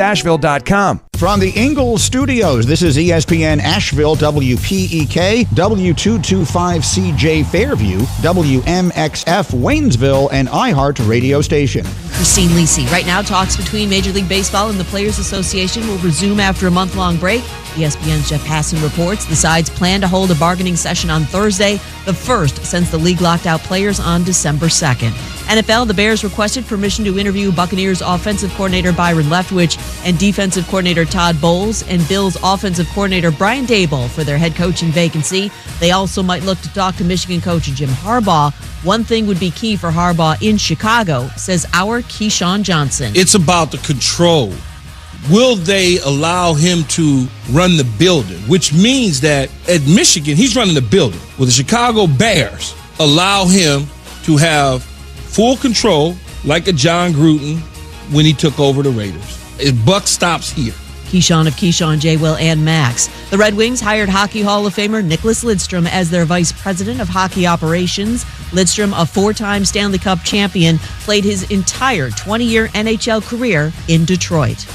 Asheville.com. From the Ingalls Studios, this is ESPN Asheville, WPEK, W225CJ Fairview, WMXF Waynesville, and iHeart radio station. Christine Lisi. Right now, talks between Major League Baseball and the Players Association will resume after a month-long break. ESPN's Jeff Passan reports the sides plan to hold a bargaining session on Thursday, the first since the league locked out players on December 2nd. NFL, the Bears requested permission to interview Buccaneers offensive coordinator Byron Leftwich and defensive coordinator Todd Bowles and Bills offensive coordinator Brian Daboll for their head coaching vacancy. They also might look to talk to Michigan coach Jim Harbaugh. One thing would be key for Harbaugh in Chicago, says our Keyshawn Johnson. It's about the control. Will they allow him to run the building? Which means that at Michigan, he's running the building. Will the Chicago Bears allow him to have full control like a John Gruden when he took over the Raiders? Buck stops here. Keyshawn of Keyshawn, J. Will, and Max. The Red Wings hired Hockey Hall of Famer Nicholas Lidstrom as their vice president of hockey operations. Lidstrom, a four-time Stanley Cup champion, played his entire 20-year NHL career in Detroit.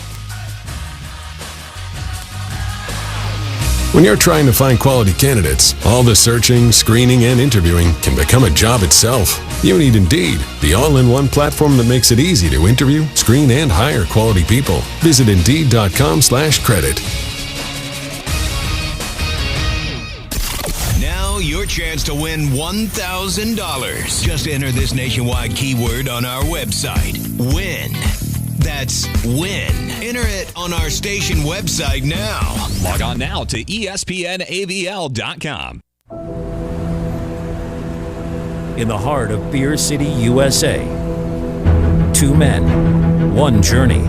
When you're trying to find quality candidates, all the searching, screening, and interviewing can become a job itself. You need Indeed, the all-in-one platform that makes it easy to interview, screen, and hire quality people. Visit Indeed.com/credit. Now your chance to win $1,000. Just enter this nationwide keyword on our website. WIN. That's WIN. Enter it on our station website now. Log on now to ESPNABL.com. In the heart of Beer City, USA, two men, one journey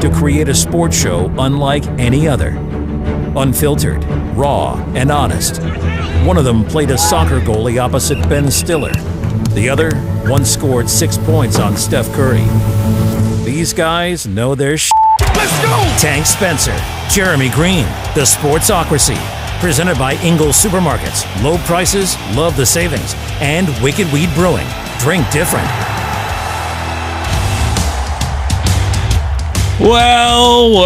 to create a sports show unlike any other. Unfiltered, raw, and honest. One of them played a soccer goalie opposite Ben Stiller. The other once scored 6 points on Steph Curry. These guys know their shit. Let's go! Tank Spencer, Jeremy Greene, The Sportsocracy. Presented by Ingalls Supermarkets. Low prices, love the savings. And Wicked Weed Brewing. Drink different. Well.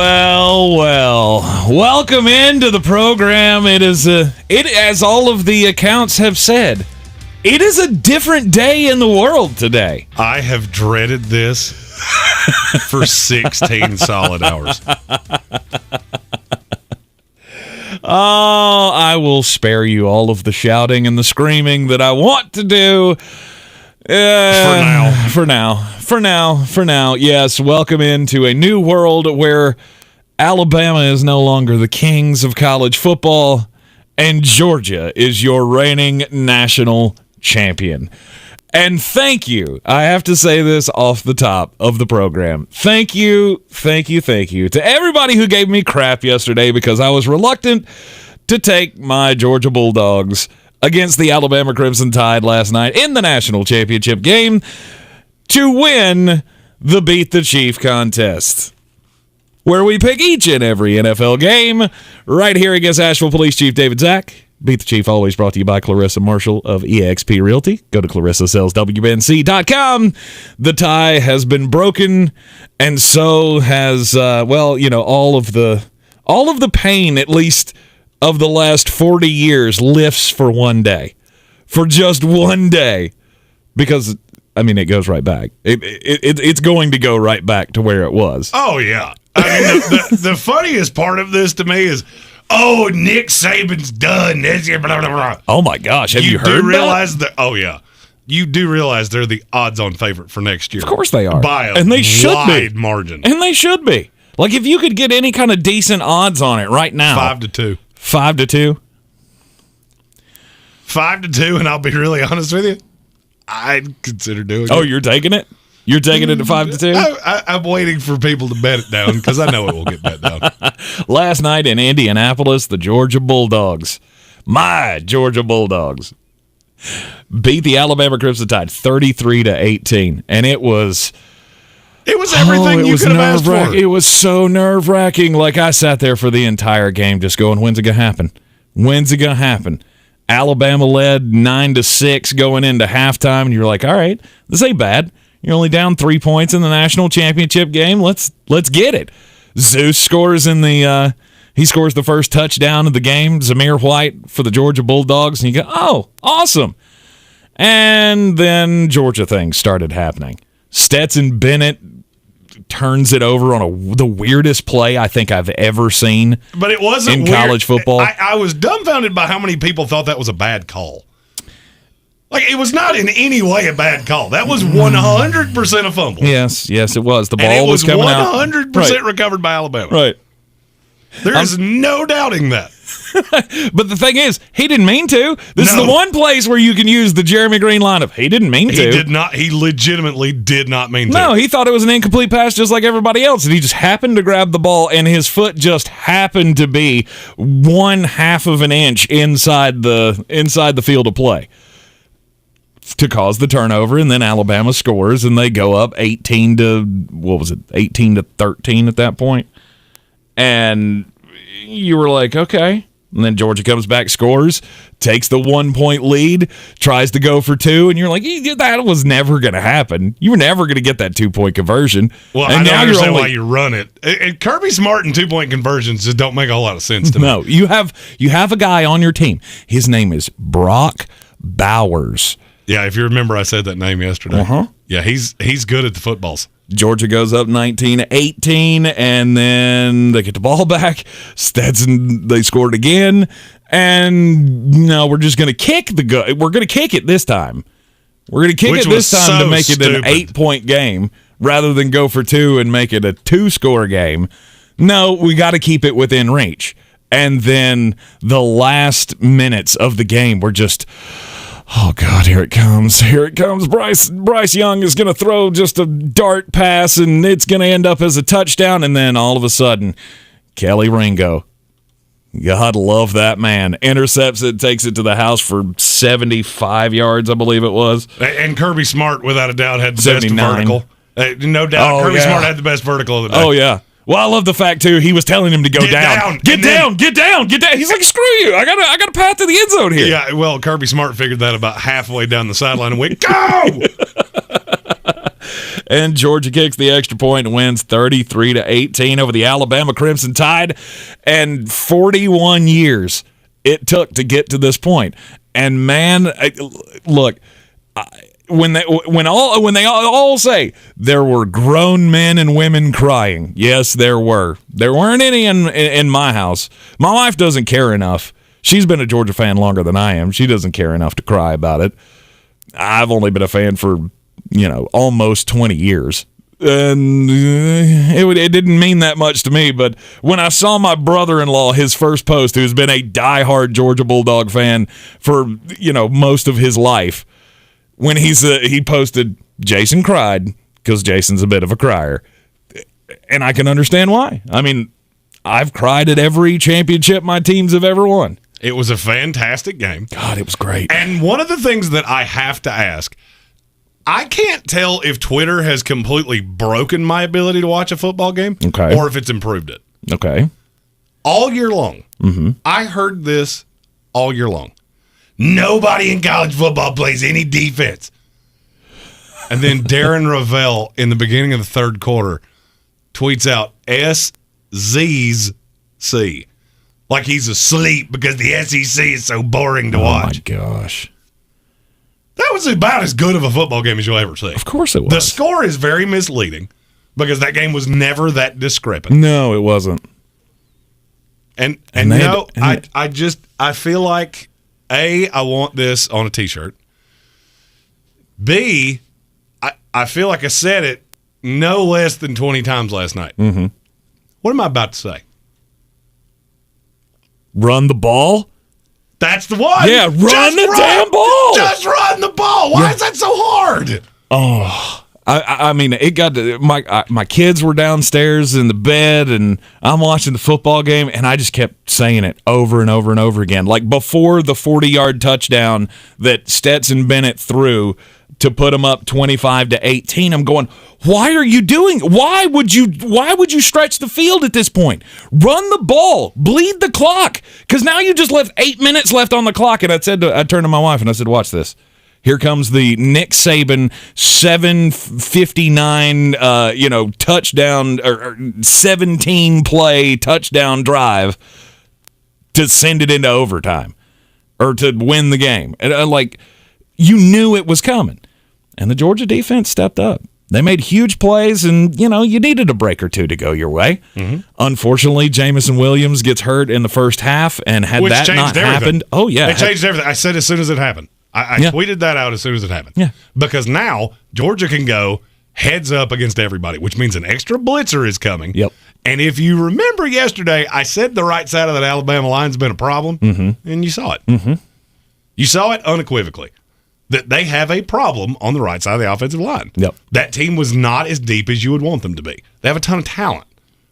Welcome into the program. It is, as all of the accounts have said, it is a different day in the world today. I have dreaded this for 16 solid hours. Oh, I will spare you all of the shouting and the screaming that I want to do. For now. Yes, welcome into a new world where Alabama is no longer the kings of college football and Georgia is your reigning national champion. And thank you. I have to say this off the top of the program. Thank you to everybody who gave me crap yesterday because I was reluctant to take my Georgia Bulldogs against the Alabama Crimson Tide last night in the national championship game to win the Beat the Chief contest, where we pick each and every NFL game right here against Asheville Police Chief David Zack. Beat the Chief, always brought to you by Clarissa Marshall of eXp Realty. Go to ClarissaSellsWNC.com. The tie has been broken, and so has, all of the pain, at least, of the last 40 years lifts for one day. For just one day. Because, it goes right back. It's going to go right back to where it was. Oh, yeah. The funniest part of this to me is, oh, Nick Saban's done. Blah, blah, blah. Oh, my gosh. Have you heard do realize that? Oh, yeah. You do realize they're the odds-on favorite for next year. Of course they are. By a and they should wide be. margin. And they should be. Like, if you could get any kind of decent odds on it right now. 5-2. 5-2? 5-2, and I'll be really honest with you, I'd consider doing it. Oh, you're taking it? You're taking it to 5-2? I'm waiting for people to bet it down because I know it will get bet down. Last night in Indianapolis, the Georgia Bulldogs, my Georgia Bulldogs, beat the Alabama Crimson Tide 33-18, and it was everything you could have asked for. It was so nerve-wracking. Like, I sat there for the entire game just going, when's it going to happen? When's it going to happen? Alabama led 9-6 going into halftime, and you're like, all right, this ain't bad. You're only down 3 points in the national championship game. Let's get it. Zeus scores he scores the first touchdown of the game, Zamir White for the Georgia Bulldogs, and you go, oh, awesome. And then Georgia things started happening. Stetson Bennett turns it over on the weirdest play I think I've ever seen. But it wasn't in weird. College football. I was dumbfounded by how many people thought that was a bad call. Like, it was not in any way a bad call. That was 100% a fumble. Yes, it was. The ball and it was coming out. 100% recovered by Alabama. Right. There is no doubting that. But the thing is, he didn't mean to. This is the one place where you can use the Jeremy Greene lineup. He didn't mean to. He did not. He legitimately did not mean to. No, he thought it was an incomplete pass just like everybody else, and he just happened to grab the ball, and his foot just happened to be 1/2 of an inch inside the field of play to cause the turnover, and then Alabama scores, and they go up 18 to 13 at that point. And you were like, okay. And then Georgia comes back, scores, takes the 1-point lead, tries to go for 2, and you're like, that was never going to happen. You were never going to get that 2-point conversion. Well, and I don't understand why you run it. And Kirby Smart and 2-point conversions just don't make a whole lot of sense to me. No, you have a guy on your team. His name is Brock Bowers. Yeah, if you remember, I said that name yesterday. Uh-huh. Yeah, he's good at the footballs. Georgia goes up 19-18, and then they get the ball back. Stetson, they scored again, and no, we're just going to kick we're going to kick it this time. We're going to kick it this time to make it an 8-point game rather than go for 2 and make it a 2-score game. No, we got to keep it within reach. And then the last minutes of the game were just, oh, God, here it comes. Here it comes. Bryce Young is going to throw just a dart pass, and it's going to end up as a touchdown. And then all of a sudden, Kelly Ringo, God love that man, intercepts it, takes it to the house for 75 yards, I believe it was. And Kirby Smart, without a doubt, had the 79. best vertical. No doubt, Kirby Smart had the best vertical of the day. Oh, yeah. Well, I love the fact, too, he was telling him to go down. Get down. He's like, screw you. I got a path to the end zone here. Yeah, well, Kirby Smart figured that about halfway down the sideline and went, go! And Georgia kicks the extra point and wins 33-18 over the Alabama Crimson Tide. And 41 years it took to get to this point. And, man, look, when they all say there were grown men and women crying, yes, there were. There weren't any in my house. My wife doesn't care enough. She's been a Georgia fan longer than I am. She doesn't care enough to cry about it. I've only been a fan for, almost 20 years. And it didn't mean that much to me, but when I saw my brother-in-law, his first post, who's been a diehard Georgia Bulldog fan for, most of his life, when he posted, Jason cried, because Jason's a bit of a crier. And I can understand why. I mean, I've cried at every championship my teams have ever won. It was a fantastic game. God, it was great. And one of the things that I have to ask, I can't tell if Twitter has completely broken my ability to watch a football game or if it's improved it. Okay. All year long, I heard this all year long. Nobody in college football plays any defense. And then Darren Ravel, in the beginning of the third quarter, tweets out SZC. Like he's asleep because the SEC is so boring to watch. Oh, my gosh. That was about as good of a football game as you'll ever see. Of course it was. The score is very misleading because that game was never that discrepant. No, it wasn't. I feel like, A, I want this on a T-shirt. B, I feel like I said it no less than 20 times last night. Mm-hmm. What am I about to say? Run the ball? That's the one. Yeah, run the damn ball. Just run the ball. Why is that so hard? Oh, I mean, it got to my kids were downstairs in the bed, and I'm watching the football game, and I just kept saying it over and over and over again. Like before the 40-yard touchdown that Stetson Bennett threw to put them up 25-18, I'm going, why are you doing? Why would you stretch the field at this point? Run the ball, bleed the clock, because now you just left 8 minutes left on the clock. And I turned to my wife and I said, watch this. Here comes the Nick Saban 759, touchdown or 17 play touchdown drive to send it into overtime or to win the game. And you knew it was coming, and the Georgia defense stepped up. They made huge plays, and, you needed a break or two to go your way. Mm-hmm. Unfortunately, Jamison Williams gets hurt in the first half, and had that not happened, oh, yeah. It changed everything. I said as soon as it happened. I tweeted that out as soon as it happened. Yeah. Because now Georgia can go heads up against everybody, which means an extra blitzer is coming. Yep. And if you remember yesterday, I said the right side of that Alabama line's been a problem, and you saw it. Mm-hmm. You saw it unequivocally. That they have a problem on the right side of the offensive line. Yep. That team was not as deep as you would want them to be. They have a ton of talent.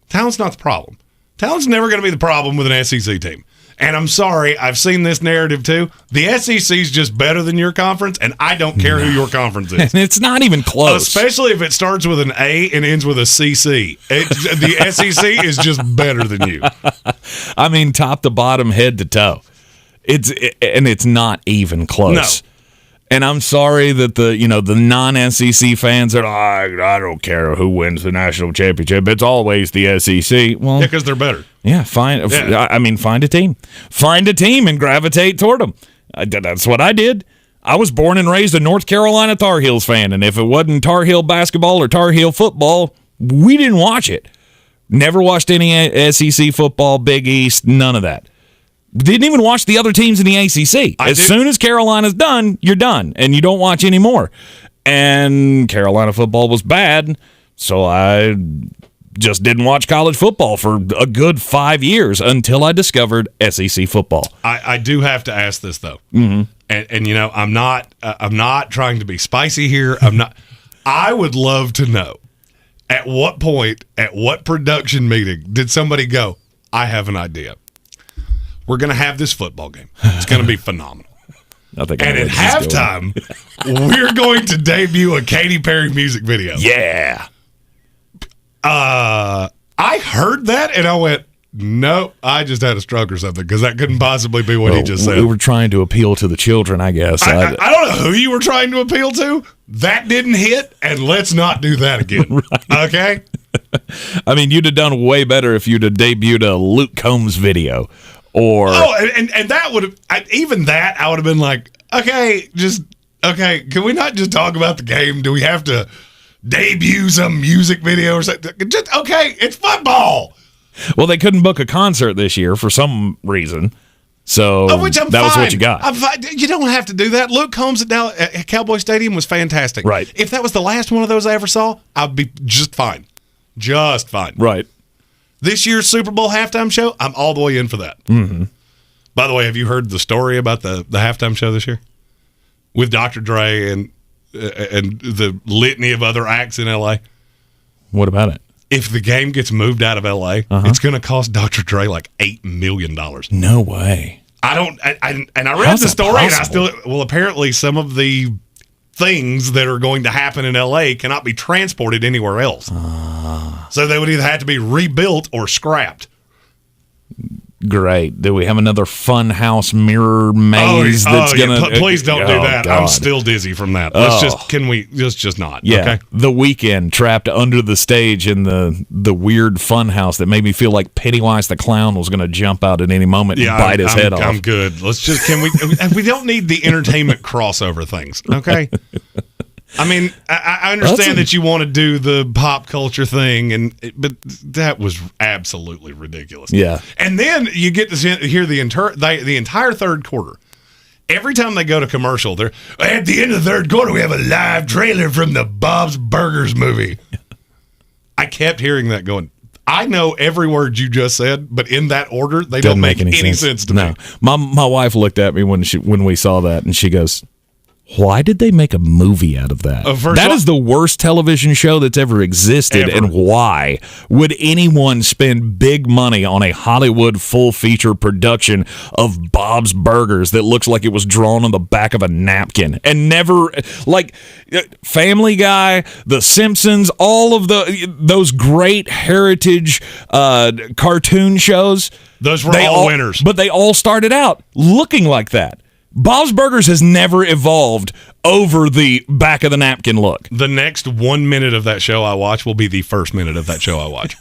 Talent's not the problem. Talent's never going to be the problem with an SEC team. And I'm sorry, I've seen this narrative too. The SEC is just better than your conference, and I don't care who your conference is. It's not even close. Especially if it starts with an A and ends with a CC. The SEC is just better than you. I mean, top to bottom, head to toe. It's not even close. No. And I'm sorry that the non-SEC fans are, I don't care who wins the national championship. It's always the SEC. Well, yeah, because they're better. Yeah, fine. Yeah. I mean, find a team. Find a team and gravitate toward them. That's what I did. I was born and raised a North Carolina Tar Heels fan, and if it wasn't Tar Heel basketball or Tar Heel football, we didn't watch it. Never watched any SEC football, Big East, none of that. Didn't even watch the other teams in the ACC. Soon as Carolina's done, you're done, and you don't watch anymore. And Carolina football was bad, so I just didn't watch college football for a good 5 years until I discovered SEC football. I do have to ask this though, and I'm not trying to be spicy here. I would love to know at what point, at what production meeting did somebody go, I have an idea. We're going to have this football game. It's going to be phenomenal. And at halftime, we're going to debut a Katy Perry music video. Yeah. I heard that, and I went, nope, I just had a stroke or something, because that couldn't possibly be what he just said. We were trying to appeal to the children, I guess. I don't know who you were trying to appeal to. That didn't hit, and let's not do that again. Right. Okay? I mean, you'd have done way better if you'd have debuted a Luke Combs video. And that would have, even that, I would have been like, okay, can we not just talk about the game? Do we have to debut some music video or something? Okay, it's football. Well, they couldn't book a concert this year for some reason. So that was what you got. I'm fine. You don't have to do that. Luke Combs at Cowboy Stadium was fantastic. Right. If that was the last one of those I ever saw, I'd be just fine. Just fine. Right. This year's Super Bowl halftime show, I'm all the way in for that. Mm-hmm. By the way, have you heard the story about the halftime show this year? With Dr. Dre and the litany of other acts in L.A.? What about it? If the game gets moved out of L.A., it's going to cost Dr. Dre like $8 million. No way. I read the story, and apparently some of the things that are going to happen in L.A. cannot be transported anywhere else. So they would either have to be rebuilt or scrapped. Great. Do we have another fun house mirror maze that's going to... Please don't do that. God. I'm still dizzy from that. Let's just not. Yeah. Okay? The Weeknd trapped under the stage in the weird fun house that made me feel like Pennywise the Clown was going to jump out at any moment and bite his head off. I'm good. We don't need the entertainment crossover things. Okay? I mean, I understand that you want to do the pop culture thing, but that was absolutely ridiculous. Yeah. And then you get to hear the entire third quarter. Every time they go to commercial, they're at the end of the third quarter, we have a live trailer from the Bob's Burgers movie. I kept hearing that going, I know every word you just said, but in that order, they don't make any sense to me. My wife looked at me when we saw that, and she goes, why did they make a movie out of that? That is the worst television show that's ever existed, and why would anyone spend big money on a Hollywood full-feature production of Bob's Burgers that looks like it was drawn on the back of a napkin and never, like, Family Guy, The Simpsons, all of those great heritage cartoon shows? Those were all winners. But they all started out looking like that. Bob's Burgers has never evolved over the back of the napkin look. The next 1 minute of that show I watch will be the first minute of that show I watch.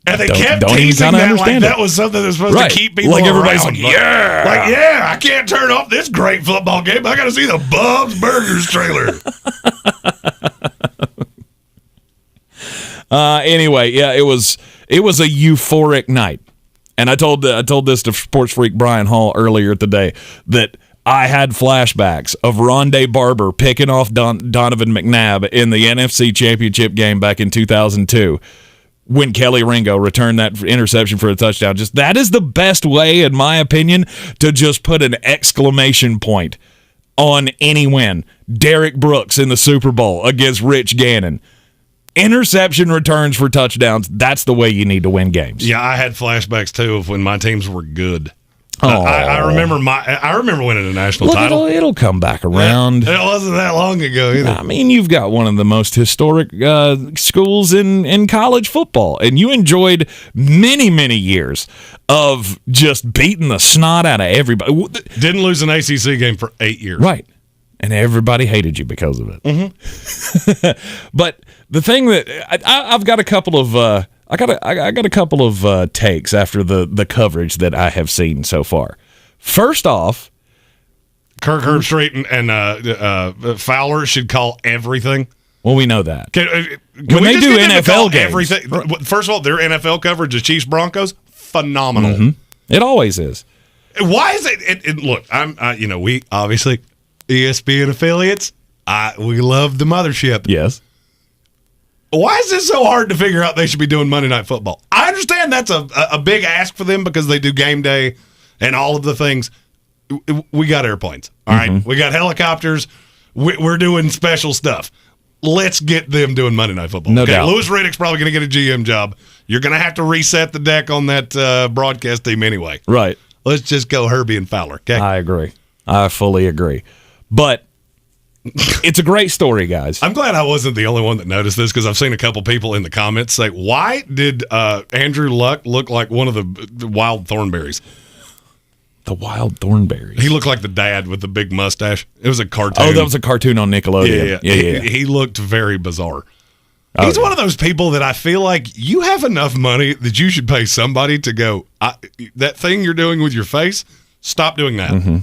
And they kept teasing that like that was something that was supposed to keep people like everybody's around. like, yeah. Like, yeah, I can't turn off this great football game. I got to see the Bob's Burgers trailer. Anyway, yeah, it was a euphoric night. And I told this to Sports Freak Brian Hall earlier today that I had flashbacks of Rondé Barber picking off Donovan McNabb in the NFC Championship game back in 2002 when Kelly Ringo returned that interception for a touchdown. Just that is the best way, in my opinion, to just put an exclamation point on any win. Derek Brooks in the Super Bowl against Rich Gannon. Interception returns for touchdowns. That's the way you need to win games. Yeah, I had flashbacks too of when my teams were good. Oh. I remember winning a national title. It'll come back around. It wasn't that long ago either. I mean, you've got one of the most historic schools in college football, and you enjoyed many, many years of just beating the snot out of everybody. Didn't lose an ACC game for 8 years. Right. And everybody hated you because of it. Mm-hmm. But the thing that I've got a couple of I got a couple of takes after the coverage that I have seen so far. First off, Kirk Herbstreit and Fowler should call everything. Well, we know that. Can when they do NFL games, everything. First of all, their NFL coverage of Chiefs Broncos phenomenal. Mm-hmm. It always is. Why is it look, we obviously ESPN affiliates. We love the mothership. Yes. Why is this so hard to figure out they should be doing Monday Night Football? I understand that's a big ask for them because they do game day and all of the things. We got airplanes. All right. We got helicopters. We're doing special stuff. Let's get them doing Monday Night Football. No doubt. Louis Riddick's probably going to get a GM job. You're going to have to reset the deck on that broadcast team anyway. Right. Let's just go Herbie and Fowler. Okay. I agree. I fully agree. But it's a great story, guys. I'm glad I wasn't the only one that noticed this because I've seen a couple people in the comments say, why did Andrew Luck look like one of the Wild Thornberrys? The Wild Thornberrys. He looked like the dad with the big mustache. It was a cartoon. Oh, that was a cartoon on Nickelodeon. Yeah. He looked very bizarre. He's one of those people that I feel like you have enough money that you should pay somebody to go, that thing you're doing with your face, stop doing that. Mm-hmm.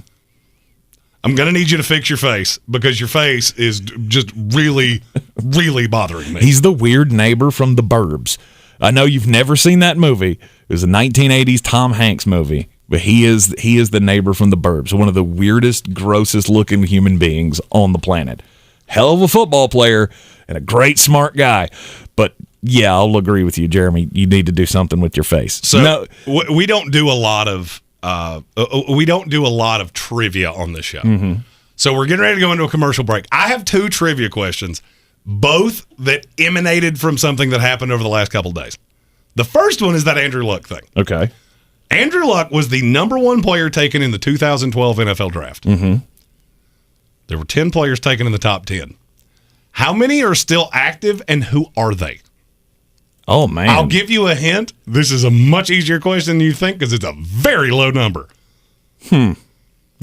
I'm going to need you to fix your face because your face is just really, really bothering me. He's the weird neighbor from The Burbs. I know you've never seen that movie. It was a 1980s Tom Hanks movie, but he is the neighbor from The Burbs, one of the weirdest, grossest looking human beings on the planet. Hell of a football player and a great smart guy. But yeah, I'll agree with you, Jeremy. You need to do something with your face. So we don't do a lot of trivia on this show. Mm-hmm. So we're getting ready to go into a commercial break. I have 2 trivia questions, both that emanated from something that happened over the last couple of days. The first one is that Andrew Luck thing. Okay. Andrew Luck was the number 1 player taken in the 2012 NFL draft. Mm-hmm. There were 10 players taken in the top 10. How many are still active and who are they? Oh, man. I'll give you a hint. This is a much easier question than you think because it's a very low number.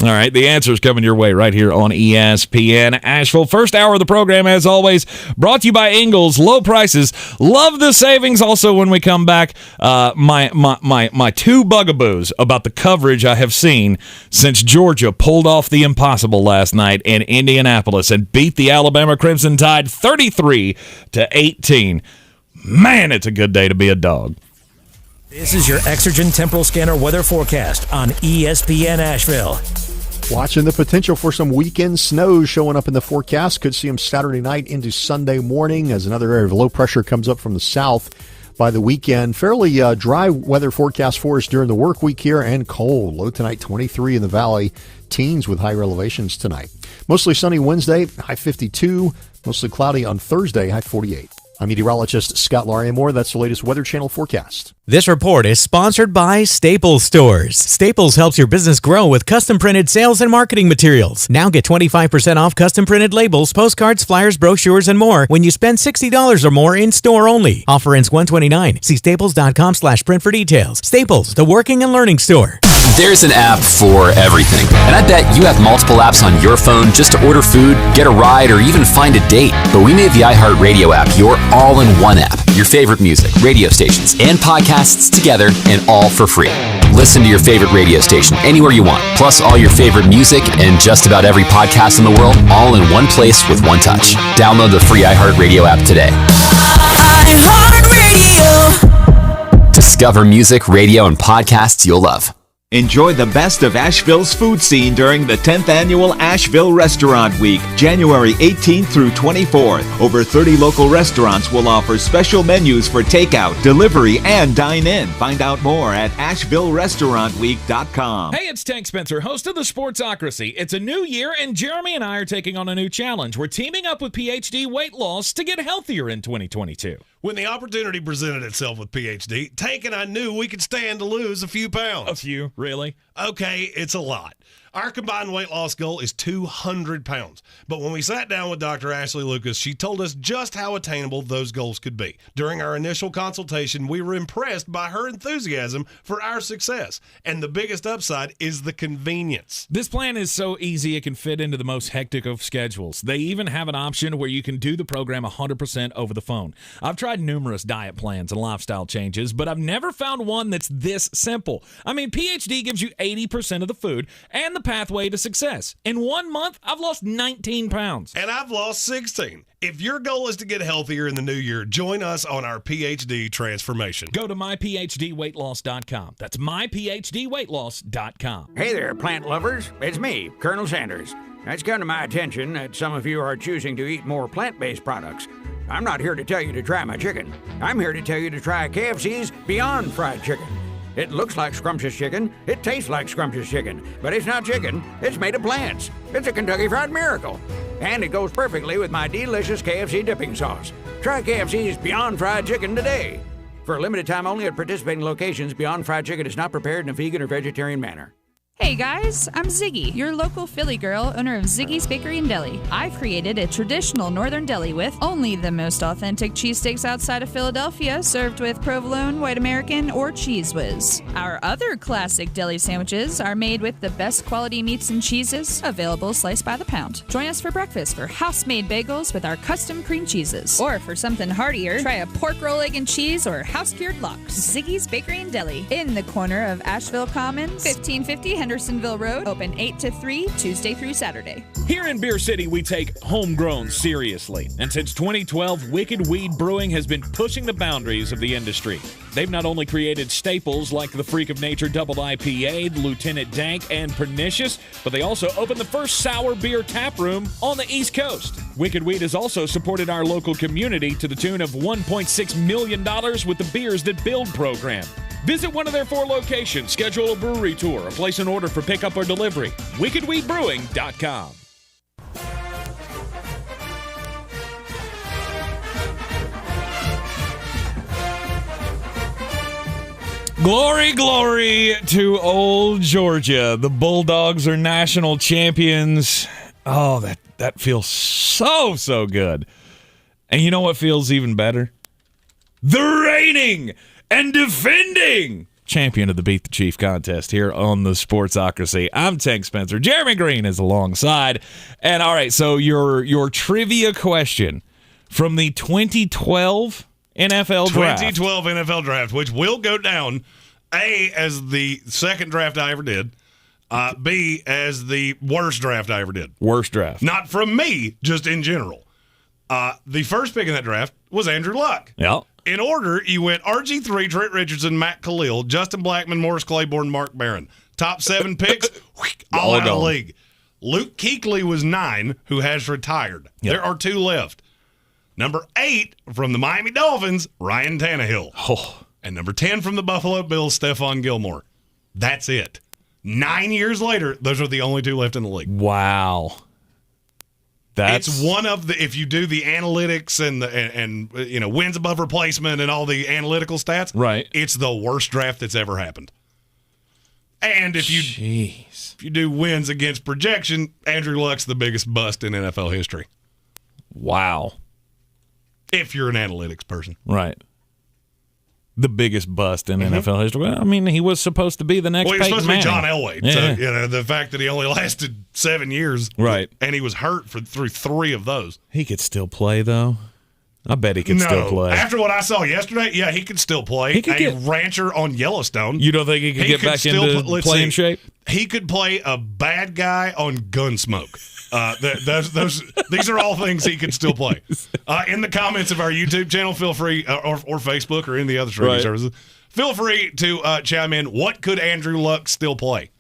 All right, the answer is coming your way right here on ESPN Asheville. First hour of the program, as always, brought to you by Ingles. Low prices, love the savings. Also, when we come back, my 2 bugaboos about the coverage I have seen since Georgia pulled off the impossible last night in Indianapolis and beat the Alabama Crimson Tide 33-18. Man, it's a good day to be a dog. This is your Exergent Temporal Scanner weather forecast on ESPN Asheville. Watching the potential for some weekend snow showing up in the forecast. Could see them Saturday night into Sunday morning as another area of low pressure comes up from the south by the weekend. Fairly dry weather forecast for us during the work week here and cold. Low tonight 23 in the valley. Teens with higher elevations tonight. Mostly sunny Wednesday, high 52. Mostly cloudy on Thursday, high 48. I'm meteorologist Scott Larimore. That's the latest Weather Channel forecast. This report is sponsored by Staples Stores. Staples helps your business grow with custom printed sales and marketing materials. Now get 25% off custom printed labels, postcards, flyers, brochures, and more when you spend $60 or more in store only. Offer ends 1/29. See staples.com/print for details. Staples, the working and learning store. There's an app for everything. And I bet you have multiple apps on your phone just to order food, get a ride, or even find a date. But we made the iHeartRadio app your all-in-one app. Your favorite music, radio stations, and podcasts together, and all for free. Listen to your favorite radio station anywhere you want, plus all your favorite music and just about every podcast in the world, all in one place with one touch. Download the free iHeartRadio app today. iHeartRadio. Discover music, radio, and podcasts you'll love. Enjoy the best of Asheville's food scene during the 10th annual Asheville Restaurant Week, January 18th through 24th. Over 30 local restaurants will offer special menus for takeout, delivery, and dine-in. Find out more at AshevilleRestaurantWeek.com. Hey, it's Tank Spencer, host of the Sportsocracy. It's a new year, and Jeremy and I are taking on a new challenge. We're teaming up with PhD Weight Loss to get healthier in 2022. When the opportunity presented itself with PhD, Tank and I knew we could stand to lose a few pounds. A few, really? Okay, it's a lot. Our combined weight loss goal is 200 pounds. But when we sat down with Dr. Ashley Lucas, she told us just how attainable those goals could be. During our initial consultation, we were impressed by her enthusiasm for our success. And the biggest upside is the convenience. This plan is so easy it can fit into the most hectic of schedules. They even have an option where you can do the program 100% over the phone. I've tried numerous diet plans and lifestyle changes, but I've never found one that's this simple. I mean, PhD gives you 80% of the food and the pathway to success. In 1 month, I've lost 19 pounds. And I've lost 16. If your goal is to get healthier in the new year, join us on our PhD transformation. Go to myphdweightloss.com. That's myphdweightloss.com. Hey there, plant lovers. It's me, Colonel Sanders. It's come to my attention that some of you are choosing to eat more plant-based products. I'm not here to tell you to try my chicken. I'm here to tell you to try KFC's Beyond Fried Chicken. It looks like scrumptious chicken, it tastes like scrumptious chicken, but it's not chicken, it's made of plants. It's a Kentucky Fried Miracle. And it goes perfectly with my delicious KFC dipping sauce. Try KFC's Beyond Fried Chicken today. For a limited time only at participating locations, Beyond Fried Chicken is not prepared in a vegan or vegetarian manner. Hey guys, I'm Ziggy, your local Philly girl, owner of Ziggy's Bakery and Deli. I've created a traditional northern deli with only the most authentic cheesesteaks outside of Philadelphia, served with provolone, white American, or Cheese Whiz. Our other classic deli sandwiches are made with the best quality meats and cheeses, available sliced by the pound. Join us for breakfast for house-made bagels with our custom cream cheeses. Or for something heartier, try a pork roll, egg, and cheese or house-cured lox. Ziggy's Bakery and Deli, in the corner of Asheville Commons, 1550 Hendersonville Road, open 8 to 3, Tuesday through Saturday. Here in Beer City, we take homegrown seriously. And since 2012, Wicked Weed Brewing has been pushing the boundaries of the industry. They've not only created staples like the Freak of Nature Double IPA, Lieutenant Dank, and Pernicious, but they also opened the first sour beer tap room on the East Coast. Wicked Weed has also supported our local community to the tune of $1.6 million with the Beers That Build program. Visit one of their 4 locations, schedule a brewery tour, or place an order for pickup or delivery. WickedWeedBrewing.com. Glory, glory to old Georgia. The Bulldogs are national champions. Oh, that feels so good. And you know what feels even better? The reigning and defending champion of the Beat the Chief contest here on the Sportsocracy. I'm Tank Spencer. Jeremy Greene is alongside. And all right, so your trivia question from the 2012 NFL draft. 2012 NFL draft, which will go down, A, as the second draft I ever did, B, as the worst draft I ever did. Worst draft. Not from me, just in general. The first pick in that draft was Andrew Luck. Yeah. In order, you went RG3, Trent Richardson, Matt Khalil, Justin Blackmon, Morris Claiborne, Mark Barron. Top 7 picks, all out of the league. Luke Kuechly was 9, who has retired. Yep. There are 2 left. Number 8 from the Miami Dolphins, Ryan Tannehill. Oh. And number 10 from the Buffalo Bills, Stephon Gilmore. That's it. 9 years later, those are the only 2 left in the league. Wow. It's one of the, if you do the analytics and you know, wins above replacement and all the analytical stats, right, it's the worst draft that's ever happened. And if you do wins against projection, Andrew Luck's the biggest bust in NFL history. Wow. If you're an analytics person. Right. the biggest bust in NFL history. Well, I mean, he was supposed to be the next Peyton supposed Manning. to be John Elway. Yeah. So, the fact that he only lasted 7 years. Right. And he was hurt through 3 of those. He could still play, though. I bet he could still play. After what I saw yesterday, yeah, he could still play. He could get rancher on Yellowstone. You don't think he could get back into playing shape? He could play a bad guy on Gunsmoke. These are all things he could still play. In the comments of our YouTube channel, feel free, or Facebook or any of the other streaming services, feel free to chime in. What could Andrew Luck still play?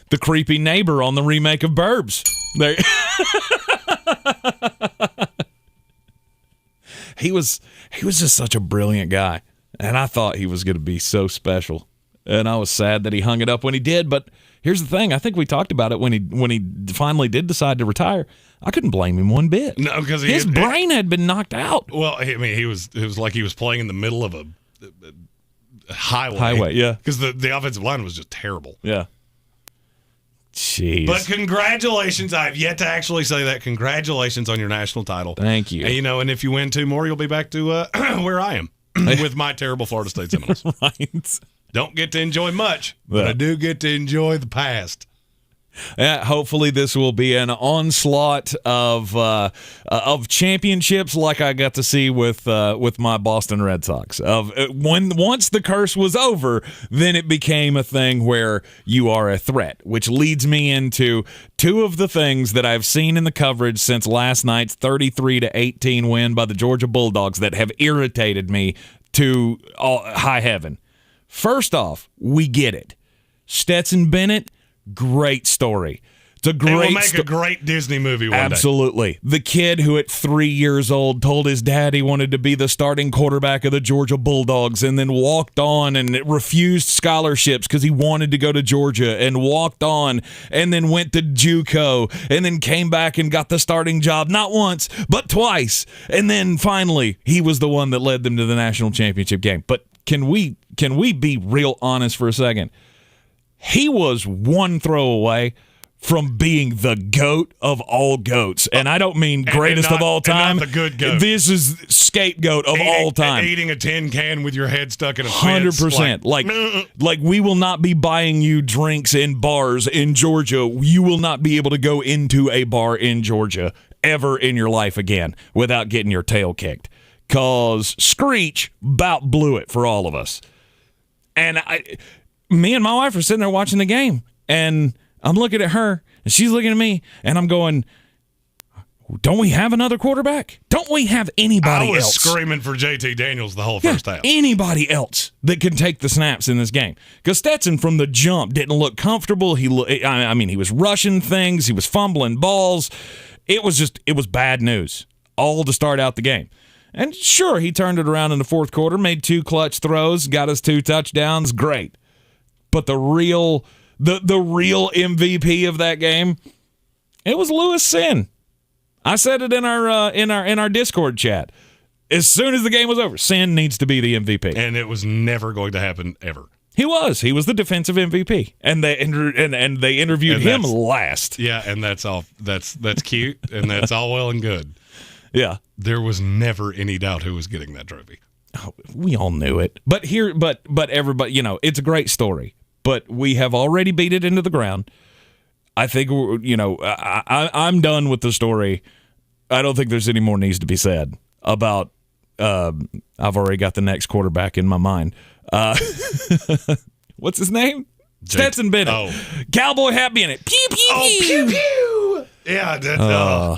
The creepy neighbor on the remake of Burbs. There. He was just such a brilliant guy, and I thought he was going to be so special, and I was sad that he hung it up when he did. But here's the thing: I think we talked about it when he finally did decide to retire. I couldn't blame him one bit. No, because his brain had been knocked out. Well, I mean, it was like he was playing in the middle of a highway. Highway, yeah, because the offensive line was just terrible. Yeah. Jeez. But congratulations. I've yet to actually say that. Congratulations on your national title. Thank you. And, and if you win 2 more, you'll be back to where I am with my terrible Florida State Seminoles. Right. Don't get to enjoy much, but I do get to enjoy the past. Hopefully this will be an onslaught of championships like I got to see with my Boston Red Sox. Once the curse was over, then it became a thing where you are a threat, which leads me into 2 of the things that I've seen in the coverage since last night's 33-18 win by the Georgia Bulldogs that have irritated me to high heaven. First off, we get it. Stetson Bennett, great story. It's a great. It will make a great Disney movie one day. Absolutely. The kid who at 3 years old told his dad he wanted to be the starting quarterback of the Georgia Bulldogs and then walked on and refused scholarships because he wanted to go to Georgia and walked on and then went to JUCO and then came back and got the starting job not once but twice. And then finally he was the one that led them to the national championship game. But can we be real honest for a second? He was one throw away from being the GOAT of all goats. And I don't mean greatest of all time. And not the good goat. This is scapegoat of all time. Eating a tin can with your head stuck in a fence. 100%. Like we will not be buying you drinks in bars in Georgia. You will not be able to go into a bar in Georgia ever in your life again without getting your tail kicked. Because Screech about blew it for all of us. And me and my wife are sitting there watching the game, and I'm looking at her, and she's looking at me, and I'm going, don't we have another quarterback? Don't we have anybody else? I was screaming for JT Daniels the whole first half. Anybody else that can take the snaps in this game? Because Stetson from the jump didn't look comfortable. He was rushing things. He was fumbling balls. It was bad news all to start out the game. And sure, he turned it around in the fourth quarter, made 2 clutch throws, got us 2 touchdowns. Great. But the real MVP of that game, it was Lewis Sin. I said it in our Discord chat. As soon as the game was over, Sin needs to be the MVP. And it was never going to happen ever. He was the defensive MVP, and they interviewed him last. Yeah, and that's all. That's cute, and that's all well and good. Yeah, there was never any doubt who was getting that trophy. Oh, we all knew it, but everybody, it's a great story. But we have already beat it into the ground. I think, I'm done with the story. I don't think there's any more needs to be said about. I've already got the next quarterback in my mind. What's his name? Stetson Bennett. Oh. Cowboy hat Bennett. Pew, pew, pew. Pew, pew. Yeah.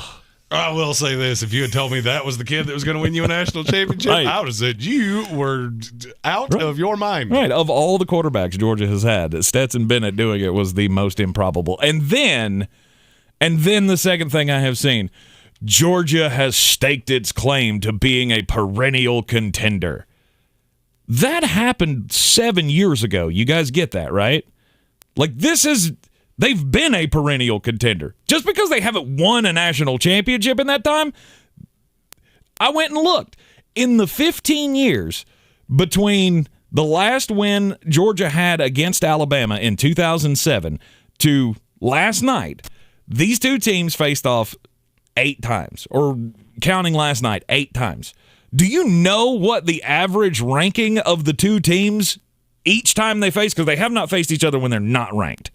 I will say this. If you had told me that was the kid that was going to win you a national championship, right. I would have said you were out of your mind. Right. Of all the quarterbacks Georgia has had, Stetson Bennett doing it was the most improbable. And then the second thing I have seen, Georgia has staked its claim to being a perennial contender. That happened 7 years ago. You guys get that, right? They've been a perennial contender. Just because they haven't won a national championship in that time, I went and looked. In the 15 years between the last win Georgia had against Alabama in 2007 to last night, these 2 teams faced off 8 times, or counting last night, 8 times. Do you know what the average ranking of the two teams each time they face? Because they have not faced each other when they're not ranked.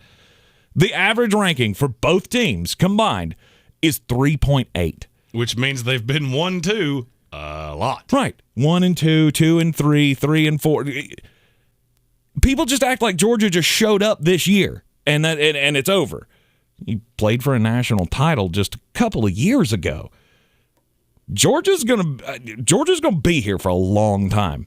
The average ranking for both teams combined is 3.8. Which means they've been 1-2 a lot. Right. 1-2, 2-3, 3-4. People just act like Georgia just showed up this year and it's over. He played for a national title just a couple of years ago. Georgia's gonna be here for a long time.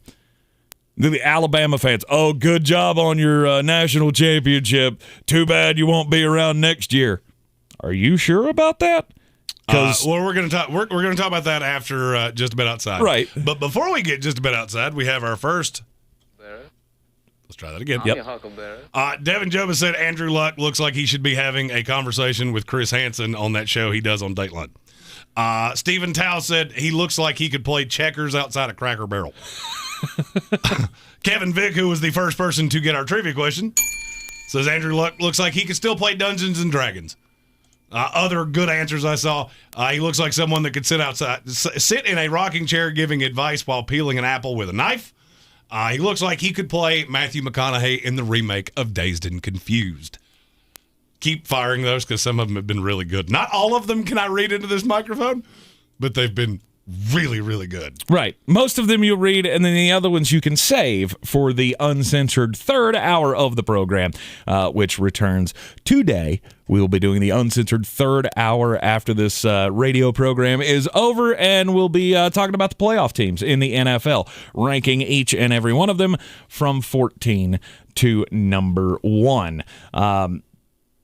The Alabama fans, oh, good job on your national championship. Too bad you won't be around next year. Are you sure about that? Well, we're going to talk. We're going to talk about that after Just a Bit Outside. Right. But before we get Just a Bit Outside, we have our first. Let's try that again. Yep. Devin Jobin said Andrew Luck looks like he should be having a conversation with Chris Hansen on that show he does on Dateline. Stephen Tao said he looks like he could play checkers outside a Cracker Barrel. Kevin Vick, who was the first person to get our trivia question, says Andrew Luck looks like he could still play Dungeons and Dragons. Other good answers I saw, he looks like someone that could sit in a rocking chair giving advice while peeling an apple with a knife. He looks like he could play Matthew McConaughey in the remake of Dazed and Confused. Keep firing those because some of them have been really good. Not all of them can I read into this microphone, but they've been really, really good. Right. Most of them you'll read, and then the other ones you can save for the uncensored third hour of the program, which returns today. We'll be doing the uncensored third hour after this radio program is over, and we'll be talking about the playoff teams in the NFL, ranking each and every one of them from 14 to number 1.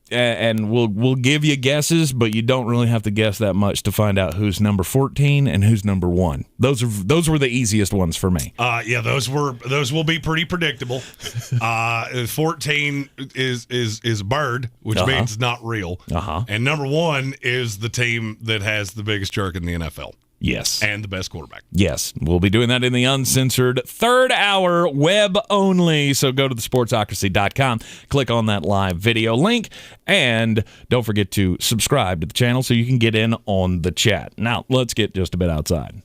And we'll give you guesses, but you don't really have to guess that much to find out who's number 14 and who's number 1. Those were the easiest ones for me. Yeah, those will be pretty predictable. 14 is Bird, which means not real. And number 1 is the team that has the biggest jerk in the NFL. Yes. And the best quarterback. Yes. We'll be doing that in the uncensored third hour, web only. So go to thesportsocracy.com, click on that live video link, and don't forget to subscribe to the channel so you can get in on the chat. Now, let's get just a bit outside.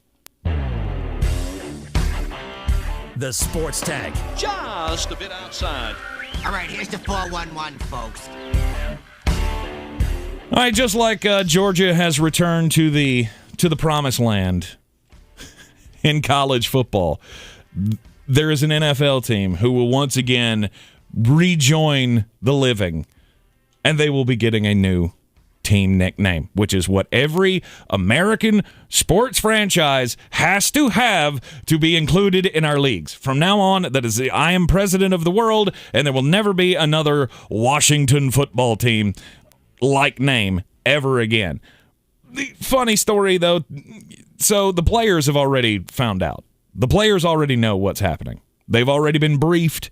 The Sports Tag. Just a bit outside. All right, here's the 411, folks. All right, just like Georgia has returned to the promised land in college football, there is an NFL team who will once again rejoin the living, and they will be getting a new team nickname, which is what every American sports franchise has to have to be included in our leagues. From now on, that is the I am president of the world, and there will never be another Washington football team like name ever again. The funny story, though, so the players have already found out. The players already know what's happening. They've already been briefed.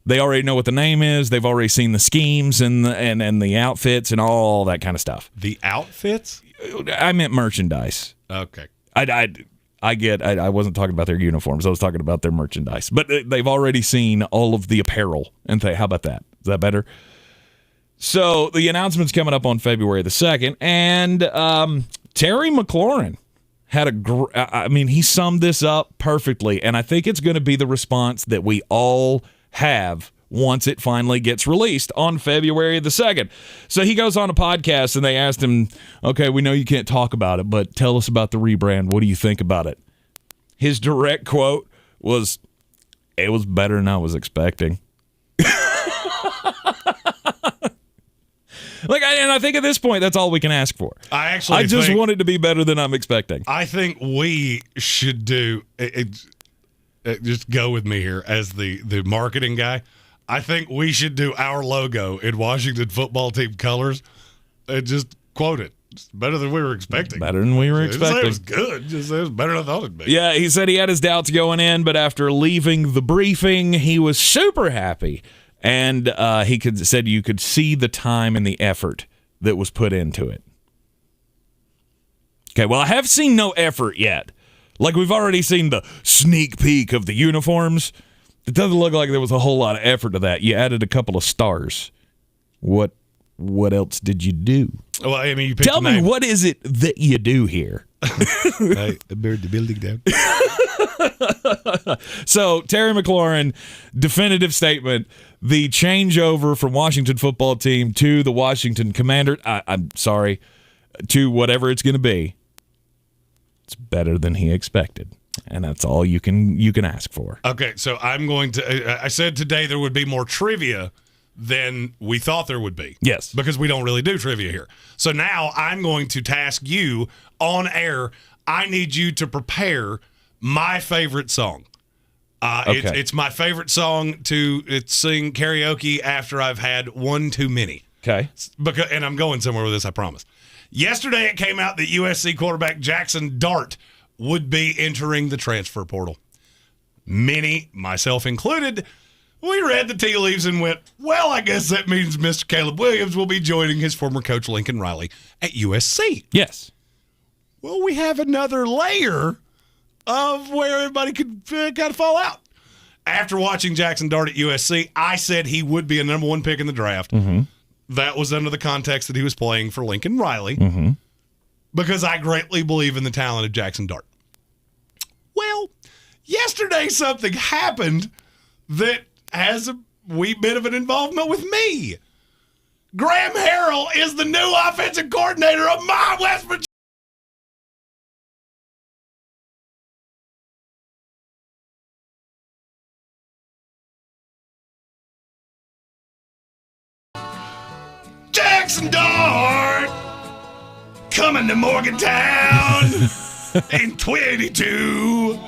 They already know what the name is. They've already seen the schemes and the outfits and all that kind of stuff. The outfits? I meant merchandise. Okay. I wasn't talking about their uniforms. I was talking about their merchandise. But they've already seen all of the apparel. And how about that? Is that better? So the announcement's coming up on February the 2nd, and Terry McLaurin had he summed this up perfectly, and I think it's going to be the response that we all have once it finally gets released on February the 2nd. So he goes on a podcast, and they asked him, okay, we know you can't talk about it, but tell us about the rebrand. What do you think about it? His direct quote was, it was better than I was expecting. And I think at this point, that's all we can ask for. I just want it to be better than I'm expecting. I think we should do just go with me here as the marketing guy. I think we should do our logo in Washington football team colors and just quote it. It's better than we were expecting. Better than we were expecting. It was good. It was better than I thought it'd be. Yeah, he said he had his doubts going in, but after leaving the briefing, he was super happy. And said you could see the time and the effort that was put into it. Okay, well, I have seen no effort yet. Like, we've already seen the sneak peek of the uniforms. It doesn't look like there was a whole lot of effort to that. You added a couple of stars. What else did you do? Well, I mean, tell me, what is it that you do here? I buried the building down. So, Terry McLaurin, definitive statement. The changeover from Washington football team to the Washington Commander, I'm sorry, to whatever it's going to be, it's better than he expected. And that's all you can ask for. Okay, so I'm going to. I said today there would be more trivia than we thought there would be. Yes, because we don't really do trivia here. So now I'm going to task you on air. I need you to prepare my favorite song. Okay. It's my favorite song to sing karaoke after I've had one too many. Okay, and I'm going somewhere with this. I promise. Yesterday it came out that USC quarterback Jackson Dart would be entering the transfer portal. Many, myself included, we read the tea leaves and went, well, I guess that means Mr. Caleb Williams will be joining his former coach Lincoln Riley at USC. Yes. Well, we have another layer of where everybody could kind of fall out. After watching Jackson Dart at USC, I said he would be a number one pick in the draft. Mm-hmm. That was under the context that he was playing for Lincoln Riley. Mm-hmm. Because I greatly believe in the talent of Jackson Dart. Well, yesterday something happened that has a wee bit of an involvement with me. Graham Harrell is the new offensive coordinator of my West Virginia. Jackson Dart coming to Morgantown in 22.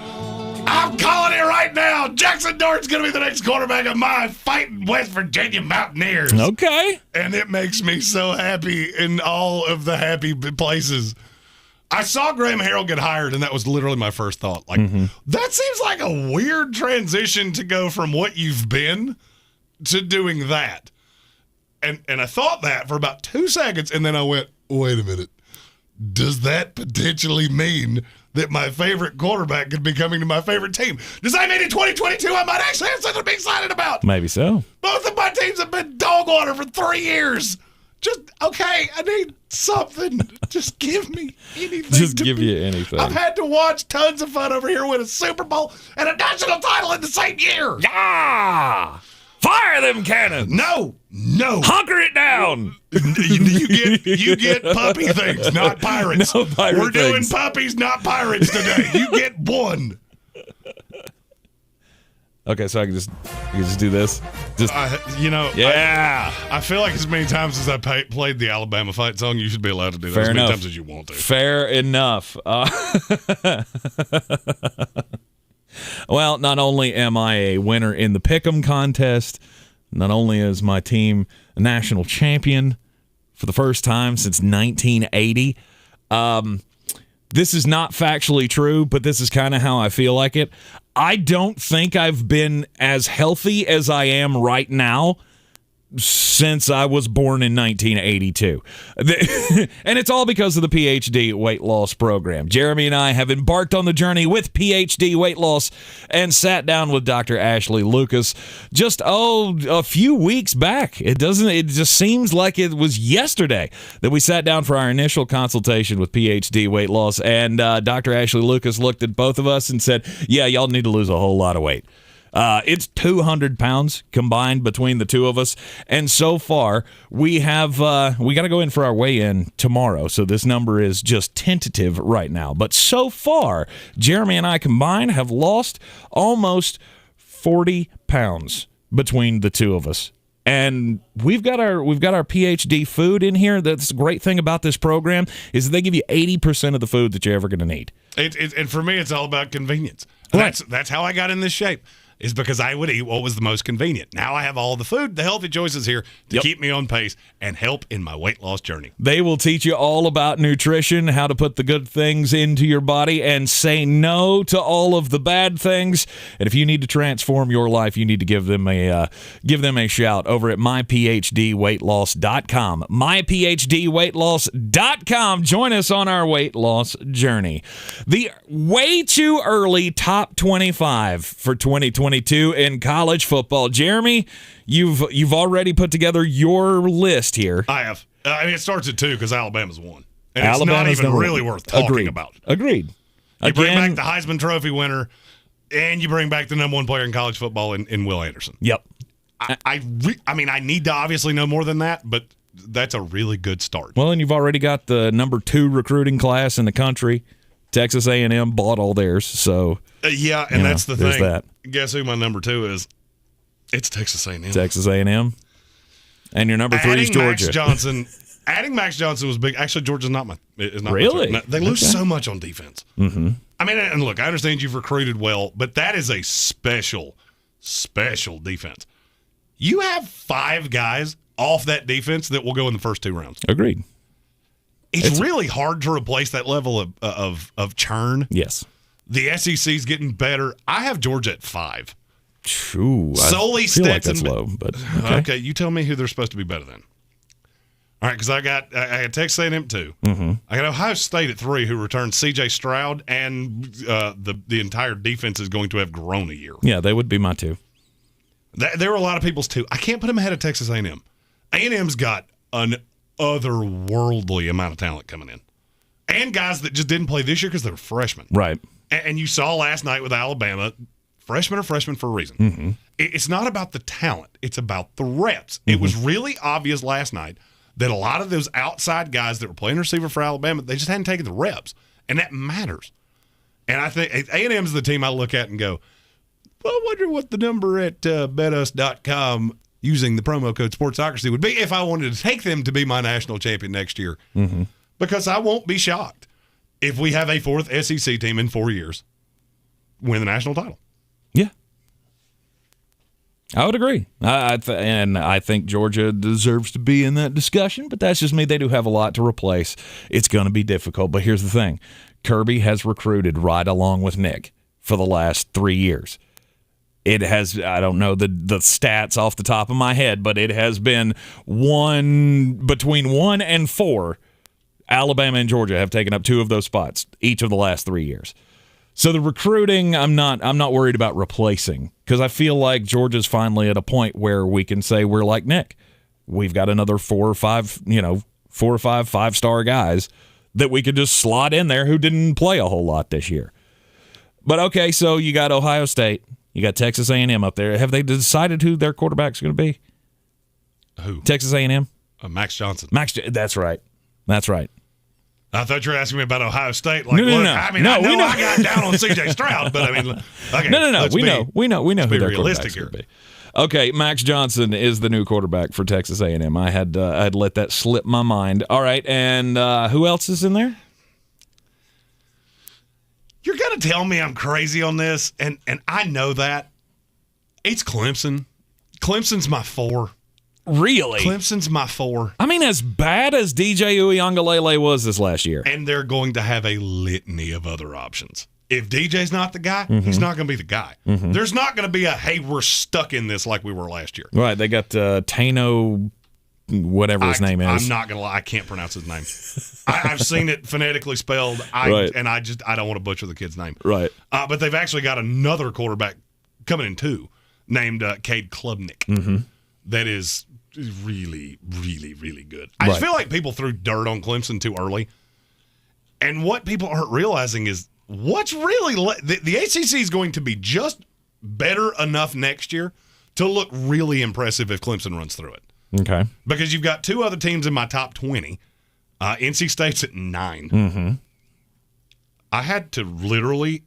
I'm calling it right now. Jackson Dart's going to be the next quarterback of my fighting West Virginia Mountaineers. Okay. And it makes me so happy in all of the happy places. I saw Graham Harrell get hired, and that was literally my first thought. Like, that seems like a weird transition to go from what you've been to doing that. And I thought that for about 2 seconds, and then I went, wait a minute. Does that potentially mean that my favorite quarterback could be coming to my favorite team? Does that mean in 2022 I might actually have something to be excited about? Maybe so. Both of my teams have been dog water for 3 years. Okay, I need something. Just give me anything. Just give you anything. I've had to watch tons of fun over here win a Super Bowl and a national title in the same year. Yeah! Fire them cannons! No. Hunker it down! You get puppy things, not pirates. No pirate We're doing things. puppies, not pirates today. You get one. Okay, so I can just do this. Just yeah. I feel like as many times as I played the Alabama fight song, you should be allowed to do that as many times as you want to. Fair enough. Well, not only am I a winner in the Pick'em contest, not only is my team a national champion for the first time since 1980. This is not factually true, but this is kind of how I feel like it. I don't think I've been as healthy as I am right now since I was born in 1982. And it's all because of the PhD weight loss program. Jeremy and I have embarked on the journey with PhD weight loss and sat down with Dr. Ashley Lucas just, a few weeks back. It just seems like it was yesterday that we sat down for our initial consultation with PhD weight loss. And Dr. Ashley Lucas looked at both of us and said, yeah, y'all need to lose a whole lot of weight. It's 200 pounds combined between the two of us. And so far, we got to go in for our weigh-in tomorrow. So this number is just tentative right now. But so far, Jeremy and I combined have lost almost 40 pounds between the two of us. And we've got our PhD food in here. That's the great thing about this program is that they give you 80% of the food that you're ever going to need. And for me, it's all about convenience. Right. That's how I got in this shape. Is because I would eat what was the most convenient. Now I have all the food, the healthy choices here to keep me on pace and help in my weight loss journey. They will teach you all about nutrition, how to put the good things into your body and say no to all of the bad things. And if you need to transform your life, you need to give them a shout over at myphdweightloss.com. myphdweightloss.com. Join us on our weight loss journey. The way too early top 25 for 2022 in college football. Jeremy, you've already put together your list here. I have. It starts at 2 because Alabama's 1. And Alabama's it's not even really worth talking about. Agreed. You bring back the Heisman Trophy winner, And you bring back the number one player in college football in Will Anderson. Yep. I mean, I need to obviously know more than that, but that's a really good start. Well, and you've already got the number 2 recruiting class in the country. Texas A&M bought all theirs, so yeah, and that's the thing. That. Guess who my number 2 is? It's Texas A&M. Texas A&M, and your number 3 is Georgia. Adding Max Johnson was big. Actually, Georgia's not my. Is not really? My they lose so much on defense. Mm-hmm. I mean, and look, I understand you've recruited well, but that is a special defense. You have 5 guys off that defense that will go in the first 2 rounds. Agreed. It's really hard to replace that level of churn. Yes. The SEC's getting better. I have Georgia at 5. Ooh, solely I feel Stetson. like that's low, but okay. You tell me who they're supposed to be better than. All right, because I got Texas A&M at 2. Mm-hmm. I got Ohio State at 3, who returned C.J. Stroud, and the entire defense is going to have grown a year. Yeah, they would be my 2. There were a lot of people's 2. I can't put them ahead of Texas A&M. A&M's got an otherworldly amount of talent coming in, and guys that just didn't play this year because they were freshmen. Right. And you saw last night with Alabama, freshmen are freshmen for a reason. Mm-hmm. It's not about the talent; it's about the reps. Mm-hmm. It was really obvious last night that a lot of those outside guys that were playing receiver for Alabama, they just hadn't taken the reps, and that matters. And I think A&M's the team I look at and go, well, I wonder what the number at betus.com using the promo code Sportsocracy would be if I wanted to take them to be my national champion next year. Mm-hmm. Because I won't be shocked if we have a 4th SEC team in 4 years win the national title. Yeah. I would agree. And I think Georgia deserves to be in that discussion, but that's just me. They do have a lot to replace. It's going to be difficult, but here's the thing. Kirby has recruited right along with Nick for the last 3 years. It has, I don't know the stats off the top of my head, but it has been between 1 and 4. Alabama and Georgia have taken up 2 of those spots each of the last 3 years. So the recruiting, I'm not worried about replacing, because I feel like Georgia's finally at a point where we can say we're like Nick. We've got another 4 or 5 5-star guys that we could just slot in there who didn't play a whole lot this year. But okay, so you got Ohio State. You got Texas A&M up there. Have they decided who their quarterback's going to be? Who? Texas A&M? Max Johnson. That's right. That's right. I thought you were asking me about Ohio State. No. I mean, I know I got down on C.J. Stroud, but I mean, okay. No. We know who their realistic quarterback's here. going to be. Okay, Max Johnson is the new quarterback for Texas A&M. I had let that slip my mind. All right, and who else is in there? You're going to tell me I'm crazy on this, and I know that. It's Clemson. Clemson's my 4. Really? Clemson's my 4. I mean, as bad as DJ Uiagalelei was this last year. And they're going to have a litany of other options. If DJ's not the guy, he's not going to be the guy. Mm-hmm. There's not going to be hey, we're stuck in this like we were last year. Right. They got Tano, whatever his name is. I'm not going to lie. I can't pronounce his name. I've seen it phonetically spelled, and I don't want to butcher the kid's name. Right. But they've actually got another quarterback coming in too, named Cade Klubnik. Mm-hmm. That is really, really, really good. I just feel like people threw dirt on Clemson too early. And what people aren't realizing is what's really the ACC is going to be just better enough next year to look really impressive if Clemson runs through it. Okay. Because you've got 2 other teams in my top 20. NC State's at 9. Mm-hmm. I had to literally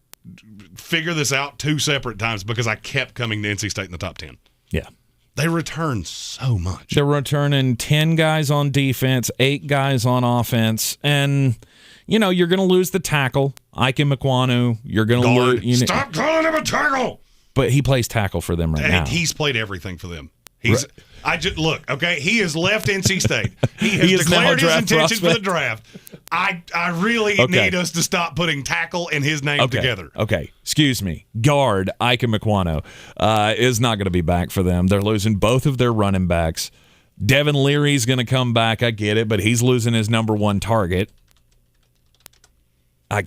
figure this out 2 separate times because I kept coming to NC State in the top 10. Yeah. They return so much. They're returning 10 guys on defense, 8 guys on offense, and you're going to lose the tackle, Ike Mekwonu. You're going to lose. Stop calling him a tackle. But he plays tackle for them right now. And he's played everything for them. Look, okay, he has left NC State. He has declared his intention for the draft. I really need us to stop putting tackle and his name together. Okay, excuse me. Guard Ike Mekwonu is not going to be back for them. They're losing both of their running backs. Devin Leary's going to come back. I get it, but he's losing his number 1 target. I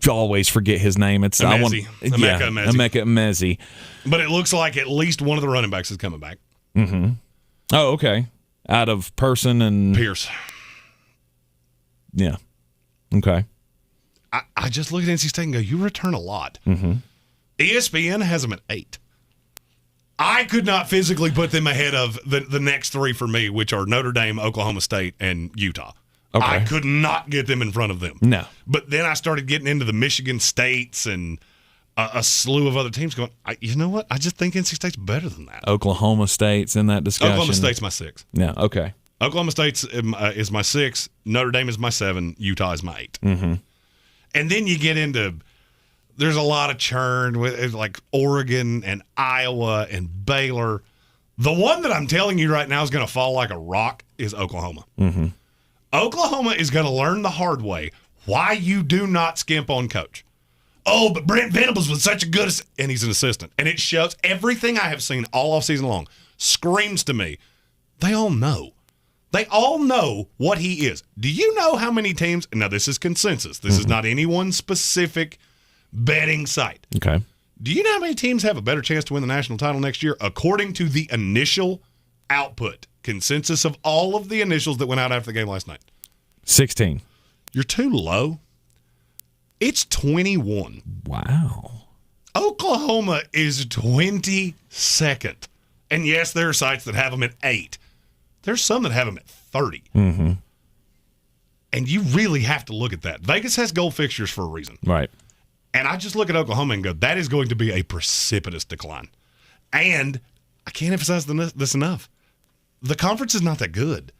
always forget his name. It's Emeka Emezi. But it looks like at least one of the running backs is coming back. Mm-hmm. Oh, okay. Out of Person and Pierce. Yeah. Okay. I just look at NC State and go, you return a lot. Mm-hmm. ESPN has them at 8. I could not physically put them ahead of the next three for me, which are Notre Dame, Oklahoma State, and Utah. Okay. I could not get them in front of them. No. But then I started getting into the Michigan States and a slew of other teams going, you know what? I just think NC State's better than that. Oklahoma State's in that discussion. Oklahoma State's my 6. Yeah, okay. Oklahoma State's is my 6. Notre Dame is my 7. Utah is my 8. Mm-hmm. And then you get into – there's a lot of churn with like Oregon and Iowa and Baylor. The one that I'm telling you right now is going to fall like a rock is Oklahoma. Mm-hmm. Oklahoma is going to learn the hard way why you do not skimp on coach. Oh, but Brent Venables was such a good – and he's an assistant. And it shows everything I have seen all offseason long screams to me. They all know. They all know what he is. Do you know how many teams – now this is consensus. This is not any one specific – betting site. Okay. Do you know how many teams have a better chance to win the national title next year according to the initial output consensus of all of the initials that went out after the game last night? 16. You're too low. It's 21. Wow. Oklahoma is 22nd. And yes, there are sites that have them at 8. There's some that have them at 30. Mm-hmm. And you really have to look at that. Vegas has gold fixtures for a reason. Right. And I just look at Oklahoma and go, that is going to be a precipitous decline. And I can't emphasize this enough. The conference is not that good.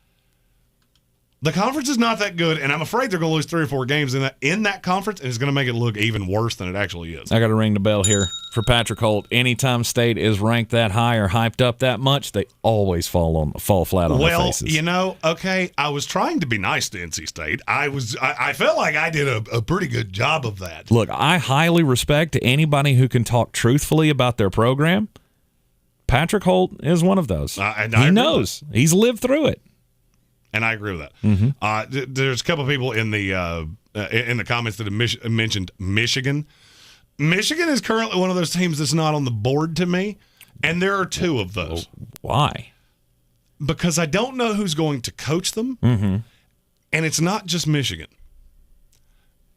The conference is not that good, and I'm afraid they're going to lose 3 or 4 games in that conference, and it's going to make it look even worse than it actually is. I got to ring the bell here for Patrick Holt. Anytime State is ranked that high or hyped up that much, they always fall flat on their faces. Well, you know, okay, I was trying to be nice to NC State. I felt like I did a pretty good job of that. Look, I highly respect anybody who can talk truthfully about their program. Patrick Holt is one of those. He knows. He's lived through it. And I agree with that. Mm-hmm. There's a couple of people in the comments that have mentioned Michigan. Michigan is currently one of those teams that's not on the board to me, and there are 2 of those. Why? Because I don't know who's going to coach them, mm-hmm. and it's not just Michigan.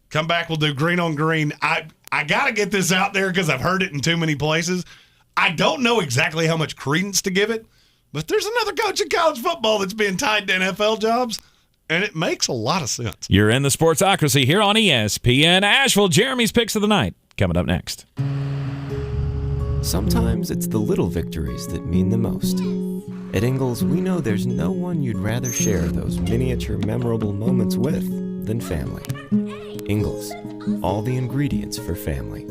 Come back, we'll do Greene on Greene. I got to get this out there because I've heard it in too many places. I don't know exactly how much credence to give it, but there's another coach in college football that's being tied to NFL jobs, and it makes a lot of sense. You're in the Sportsocracy here on ESPN Asheville. Jeremy's Picks of the Night coming up next. Sometimes it's the little victories that mean the most. At Ingalls, we know there's no one you'd rather share those miniature memorable moments with than family. Ingalls, all the ingredients for family.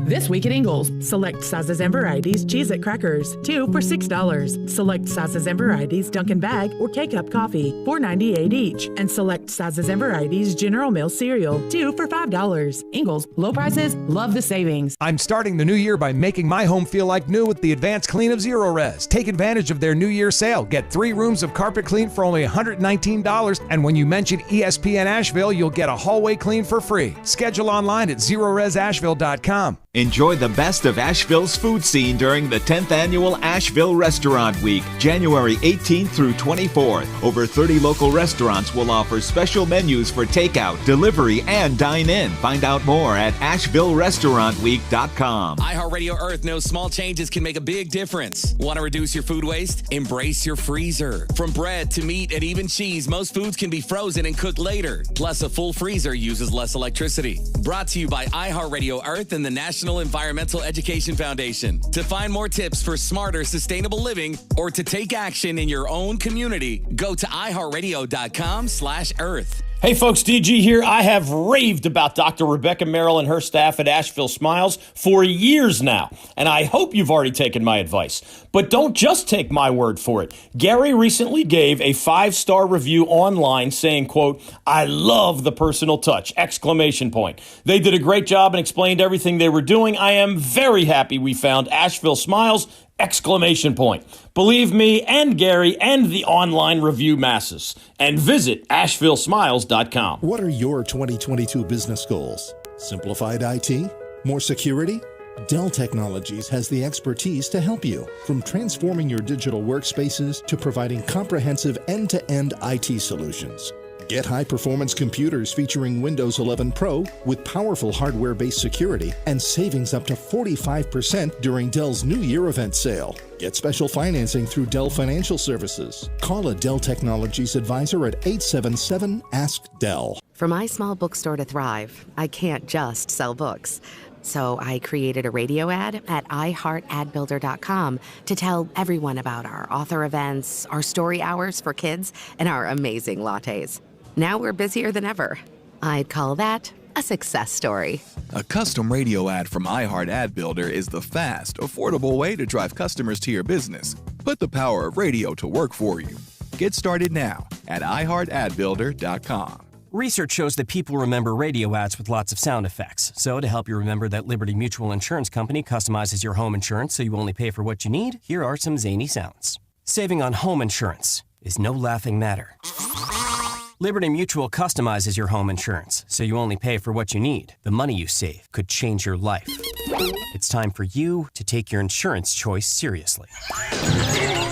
This week at Ingalls, select sizes and varieties Cheez-It crackers, 2 for $6. Select sizes and varieties Dunkin' Bag or K-Cup coffee, $4.98 each. And select sizes and varieties General Mills cereal, 2 for $5. Ingalls, low prices, love the savings. I'm starting the new year by making my home feel like new with the advanced clean of Zero Res. Take advantage of their New Year sale. Get 3 rooms of carpet clean for only $119. And when you mention ESPN Asheville, you'll get a hallway clean for free. Schedule online at ZeroResAsheville.com. Enjoy the best of Asheville's food scene during the 10th Annual Asheville Restaurant Week, January 18th through 24th. Over 30 local restaurants will offer special menus for takeout, delivery, and dine-in. Find out more at AshevilleRestaurantWeek.com. iHeartRadio Earth knows small changes can make a big difference. Want to reduce your food waste? Embrace your freezer. From bread to meat and even cheese, most foods can be frozen and cooked later. Plus, a full freezer uses less electricity. Brought to you by iHeartRadio Earth and the National Environmental Education Foundation. To find more tips for smarter, sustainable living or to take action in your own community, go to iHeartRadio.com/earth. Hey folks, DG here. I have raved about Dr. Rebecca Merrill and her staff at Asheville Smiles for years now, and I hope you've already taken my advice. But don't just take my word for it. Gary recently gave a 5-star review online saying, quote, "I love the personal touch, !" They did a great job and explained everything they were doing. I am very happy we found Asheville Smiles, ! Believe me and Gary and the online review masses. And visit AshevilleSmiles.com. What are your 2022 business goals? Simplified IT? More security? Dell Technologies has the expertise to help you. From transforming your digital workspaces to providing comprehensive end-to-end IT solutions. Get high-performance computers featuring Windows 11 Pro with powerful hardware-based security and savings up to 45% during Dell's New Year event sale. Get special financing through Dell Financial Services. Call a Dell Technologies advisor at 877-ASK-DELL. For my small bookstore to thrive, I can't just sell books. So I created a radio ad at iHeartAdBuilder.com to tell everyone about our author events, our story hours for kids, and our amazing lattes. Now we're busier than ever. I'd call that a success story. A custom radio ad from iHeart Ad Builder is the fast, affordable way to drive customers to your business. Put the power of radio to work for you. Get started now at iHeartAdBuilder.com. Research shows that people remember radio ads with lots of sound effects. So to help you remember that Liberty Mutual Insurance Company customizes your home insurance so you only pay for what you need, here are some zany sounds. Saving on home insurance is no laughing matter. Liberty Mutual customizes your home insurance so you only pay for what you need. The money you save could change your life. It's time for you to take your insurance choice seriously.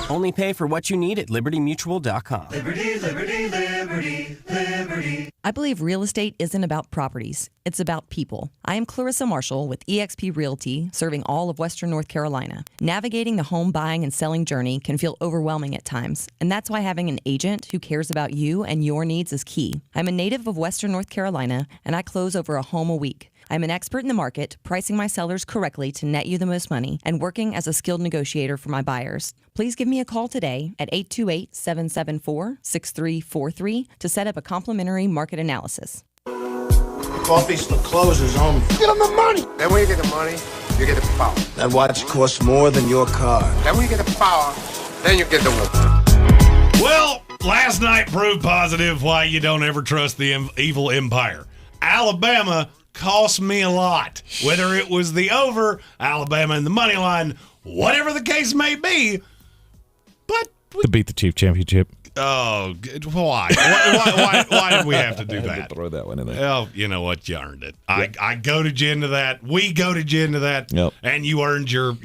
Only pay for what you need at libertymutual.com. Liberty, liberty, liberty, liberty. I believe real estate isn't about properties. It's about people. I am Clarissa Marshall with eXp Realty, serving all of Western North Carolina. Navigating the home buying and selling journey can feel overwhelming at times, and that's why having an agent who cares about you and your needs is key. I'm a native of Western North Carolina, and I close over a home a week. I'm an expert in the market, pricing my sellers correctly to net you the most money, and working as a skilled negotiator for my buyers. Please give me a call today at 828-774-6343 to set up a complimentary market analysis. Coffee's for closers only. Get them the money. Then when you get the money, you get the power. That watch costs more than your car. Then when you get the power, then you get the woman. Well, last night proved positive why you don't ever trust the evil empire. Alabama cost me a lot. Whether it was the over, Alabama in the money line, whatever the case may be. But to beat the Chief Championship. Oh, why? Why did we have to do that? Throw that one in there. Well, you know what? You earned it. I goaded you into that. We goaded you into that. Yep. And you earned your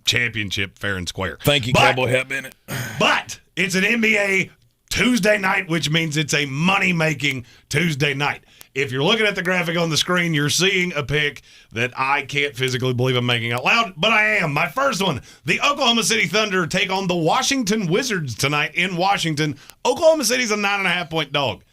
championship fair and square. Thank you, Cowboy Hat Bennett. But it's an NBA Tuesday night, which means it's a money-making Tuesday night. If you're looking at the graphic on the screen, you're seeing a pick that I can't physically believe I'm making out loud, but I am. My first one, the Oklahoma City Thunder take on the Washington Wizards tonight in Washington. Oklahoma City's a 9.5-point dog.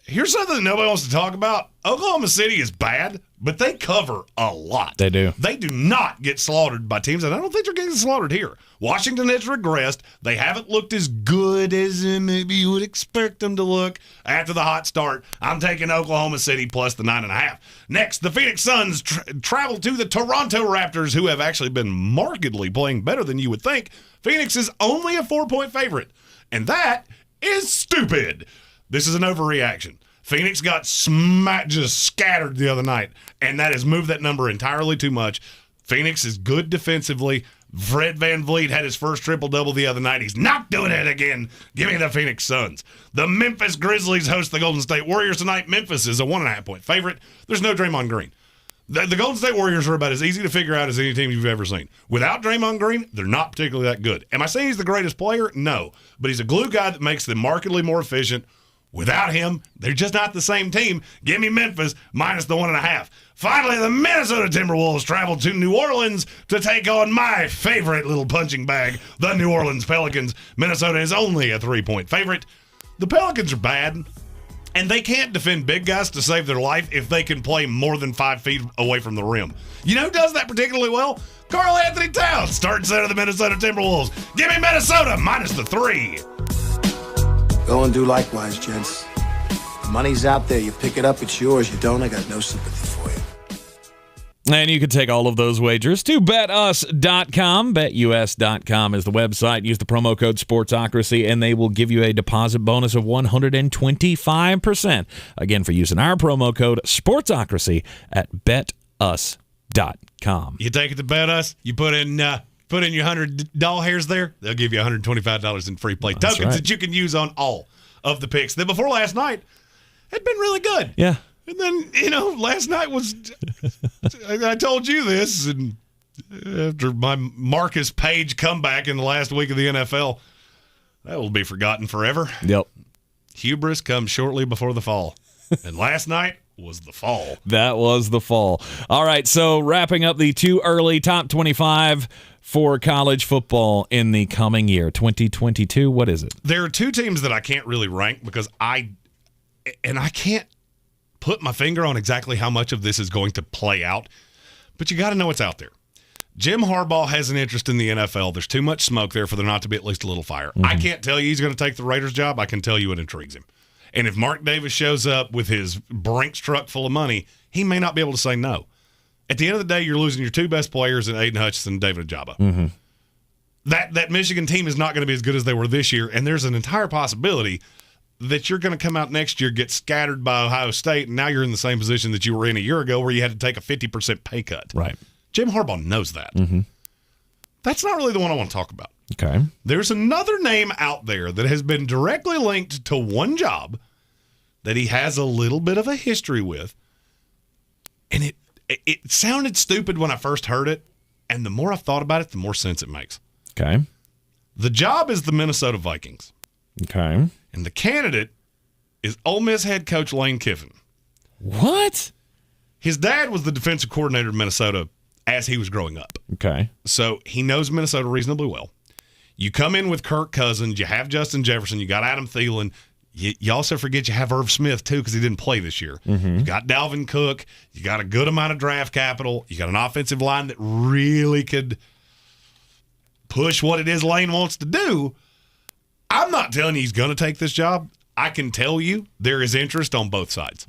Here's something that nobody wants to talk about. Oklahoma City is bad, but they cover a lot. They do. They do not get slaughtered by teams, and I don't think they're getting slaughtered here. Washington has regressed. They haven't looked as good as maybe you would expect them to look after the hot start. I'm taking Oklahoma City plus the 9.5. Next, the Phoenix Suns travel to the Toronto Raptors, who have actually been markedly playing better than you would think. Phoenix is only a 4-point favorite, and that is stupid. This is an overreaction. Phoenix got just scattered the other night, and that has moved that number entirely too much. Phoenix is good defensively. Fred VanVleet had his first triple-double the other night. He's not doing it again. Give me the Phoenix Suns. The Memphis Grizzlies host the Golden State Warriors tonight. Memphis is a 1.5-point favorite. There's no Draymond Green. The Golden State Warriors are about as easy to figure out as any team you've ever seen. Without Draymond Green, they're not particularly that good. Am I saying he's the greatest player? No. But he's a glue guy that makes them markedly more efficient. Without him, they're just not the same team. Give me Memphis minus the 1.5. Finally, the Minnesota Timberwolves travel to New Orleans to take on my favorite little punching bag, the New Orleans Pelicans. Minnesota is only a 3-point favorite. The Pelicans are bad, and they can't defend big guys to save their life if they can play more than 5 feet away from the rim. You know who does that particularly well? Karl Anthony Towns, starting center of the Minnesota Timberwolves. Give me Minnesota minus the 3. Go and do likewise, gents. The money's out there. You pick it up, it's yours. You don't, I got no sympathy for you. And you can take all of those wagers to betus.com. BetUS.com is the website. Use the promo code Sportsocracy, and they will give you a deposit bonus of 125%. Again, for using our promo code Sportsocracy at betus.com. You take it to BetUs, you put in your $100 hairs there, they'll give you $125 in free play tokens that you can use on all of the picks that before last night had been really good. Yeah. And then, last night was, I told you this, and after my Marcus Page comeback in the last week of the NFL, that will be forgotten forever. Yep. Hubris comes shortly before the fall. And last night was the fall. That was the fall. All right, so wrapping up the too early top 25 for college football in the coming year, 2022. What is it? There are two teams that I can't really rank because I can't put my finger on exactly how much of this is going to play out, but you got to know what's out there. Jim Harbaugh has an interest in the NFL. There's too much smoke there for there not to be at least a little fire. I can't tell you he's going to take the Raiders job. I can tell you it intrigues him. And if Mark Davis shows up with his Brinks truck full of money, he may not be able to say no. At the end of the day, you're losing your two best players in Aiden Hutchinson and David Ojabo. That Michigan team is not going to be as good as they were this year, and there's an entire possibility that you're going to come out next year, get scattered by Ohio State, and now you're in the same position that you were in a year ago where you had to take a 50% pay cut. Right. Jim Harbaugh knows that. That's not really the one I want to talk about. Okay. There's another name out there that has been directly linked to one job that he has a little bit of a history with. And it sounded stupid when I first heard it, and the more I've thought about it, the more sense it makes. Okay. The job is the Minnesota Vikings. Okay. And the candidate is Ole Miss head coach Lane Kiffin. What? His dad was the defensive coordinator of Minnesota as he was growing up. Okay. So he knows Minnesota reasonably well. You come in with Kirk Cousins, you have Justin Jefferson, you got Adam Thielen. You also forget you have Irv Smith, too, because he didn't play this year. You got Dalvin Cook. You got a good amount of draft capital. You got an offensive line that really could push what it is Lane wants to do. I'm not telling you he's going to take this job. I can tell you there is interest on both sides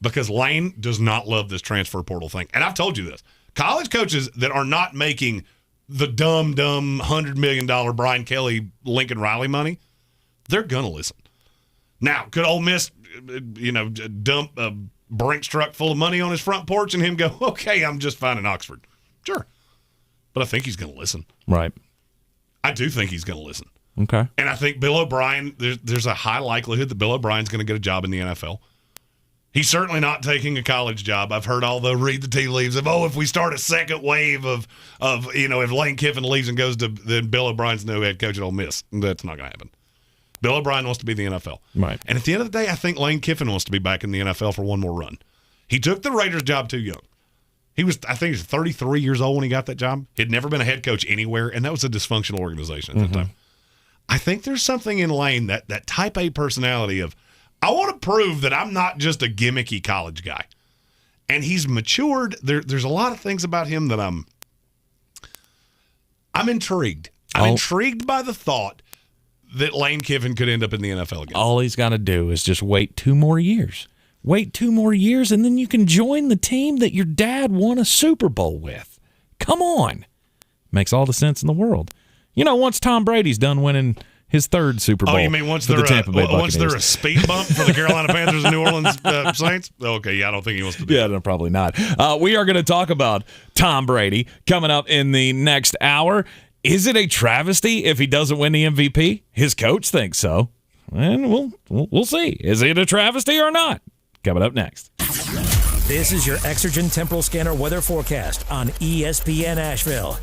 because Lane does not love this transfer portal thing. And I've told you this. College coaches that are not making the dumb $100 million Brian Kelly, Lincoln Riley money, they're going to listen. Now, could Ole Miss, dump a Brinks truck full of money on his front porch and him go, okay, I'm just fine in Oxford? Sure. But I think he's going to listen. Right. I do think he's going to listen. Okay. And I think Bill O'Brien, there's a high likelihood that Bill O'Brien's going to get a job in the NFL. He's certainly not taking a college job. I've heard all the read the tea leaves of, if we start a second wave of if Lane Kiffin leaves and goes to then Bill O'Brien's new head coach at Ole Miss. That's not going to happen. Bill O'Brien wants to be in the NFL. Right. And at the end of the day, I think Lane Kiffin wants to be back in the NFL for one more run. He took the Raiders job too young. I think he was 33 years old when he got that job. He'd never been a head coach anywhere, and that was a dysfunctional organization at that time. I think there's something in Lane, that type A personality of, I want to prove that I'm not just a gimmicky college guy. And he's matured. There's a lot of things about him that I'm intrigued. I'm intrigued by the thought that Lane Kiffin could end up in the NFL again. All he's got to do is just wait 2 more years. Wait 2 more years, and then you can join the team that your dad won a Super Bowl with. Come on. Makes all the sense in the world. Once Tom Brady's done winning his 3rd Super Bowl. Oh, you mean once they're a speed bump for the Carolina Panthers and New Orleans Saints? Okay, yeah, I don't think he wants to do that. No, probably not. We are going to talk about Tom Brady coming up in the next hour. Is it a travesty if he doesn't win the MVP? His coach thinks so. And we'll see. Is it a travesty or not? Coming up next. This is your Exergent Temporal Scanner weather forecast on ESPN Asheville.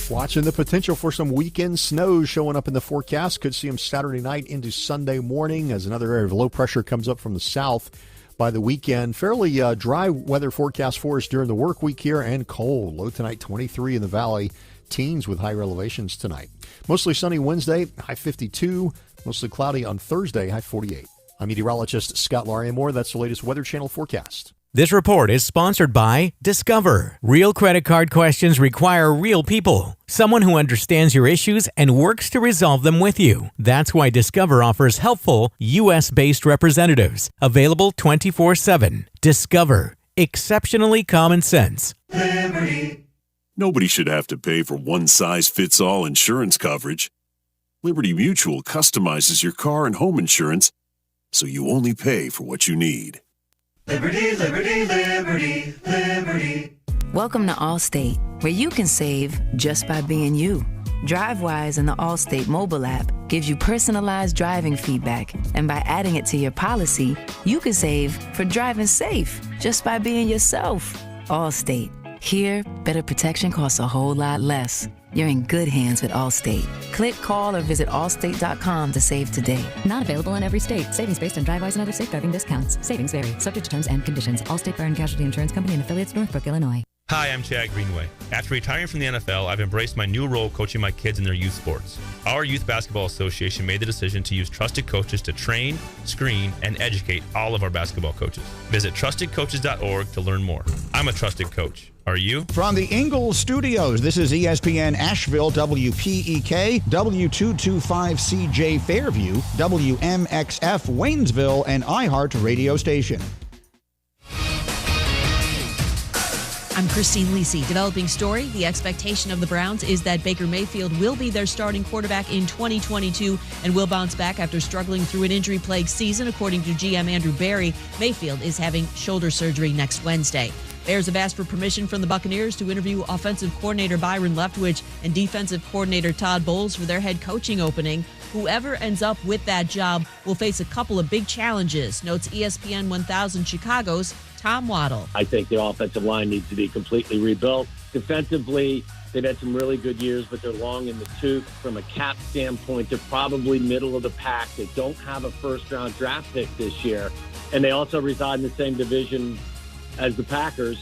Watching the potential for some weekend snows showing up in the forecast. Could see them Saturday night into Sunday morning as another area of low pressure comes up from the south by the weekend. Fairly dry weather forecast for us during the work week here, and cold. Low tonight 23 in the valley. Teens with higher elevations tonight. Mostly sunny Wednesday, high 52. Mostly cloudy on Thursday, high 48. I'm meteorologist Scott Larimore. That's the latest Weather Channel forecast. This report is sponsored by Discover. Real credit card questions require real people. Someone who understands your issues and works to resolve them with you. That's why Discover offers helpful, U.S.-based representatives. Available 24/7. Discover. Exceptionally common sense. Liberty. Nobody should have to pay for one-size-fits-all insurance coverage. Liberty Mutual customizes your car and home insurance so you only pay for what you need. Liberty, liberty, liberty, liberty. Welcome to Allstate, where you can save just by being you. DriveWise and the Allstate mobile app gives you personalized driving feedback, and by adding it to your policy, you can save for driving safe just by being yourself. Allstate. Here, better protection costs a whole lot less. you're in good hands with Allstate. Click, call, or visit allstate.com to save today. Not available in every state. Savings based on Drivewise and other safe driving discounts. Savings vary. Subject to terms and conditions. Allstate Fire and Casualty Insurance Company and affiliates, Northbrook, Illinois. Hi, I'm Chad Greenway. After retiring from the NFL, I've embraced my new role coaching my kids in their youth sports. Our Youth Basketball Association made the decision to use trusted coaches to train, screen, and educate all of our basketball coaches. Visit trustedcoaches.org to learn more. I'm a trusted coach. Are you? From the Ingalls Studios, this is ESPN Asheville, WPEK, W225CJ Fairview, WMXF Waynesville, and iHeart radio station. I'm Christine Lisi. Developing story, the expectation of the Browns is that Baker Mayfield will be their starting quarterback in 2022 and will bounce back after struggling through an injury-plagued season. According to GM Andrew Berry, Mayfield is having shoulder surgery next Wednesday. Bears have asked for permission from the Buccaneers to interview offensive coordinator Byron Leftwich and defensive coordinator Todd Bowles for their head coaching opening. Whoever ends up with that job will face a couple of big challenges, notes ESPN 1000 Chicago's Tom Waddle. I think the offensive line needs to be completely rebuilt. Defensively, they've had some really good years, but they're long in the tooth. From a cap standpoint, they're probably middle of the pack. They don't have a first-round draft pick this year, and they also reside in the same division as the Packers.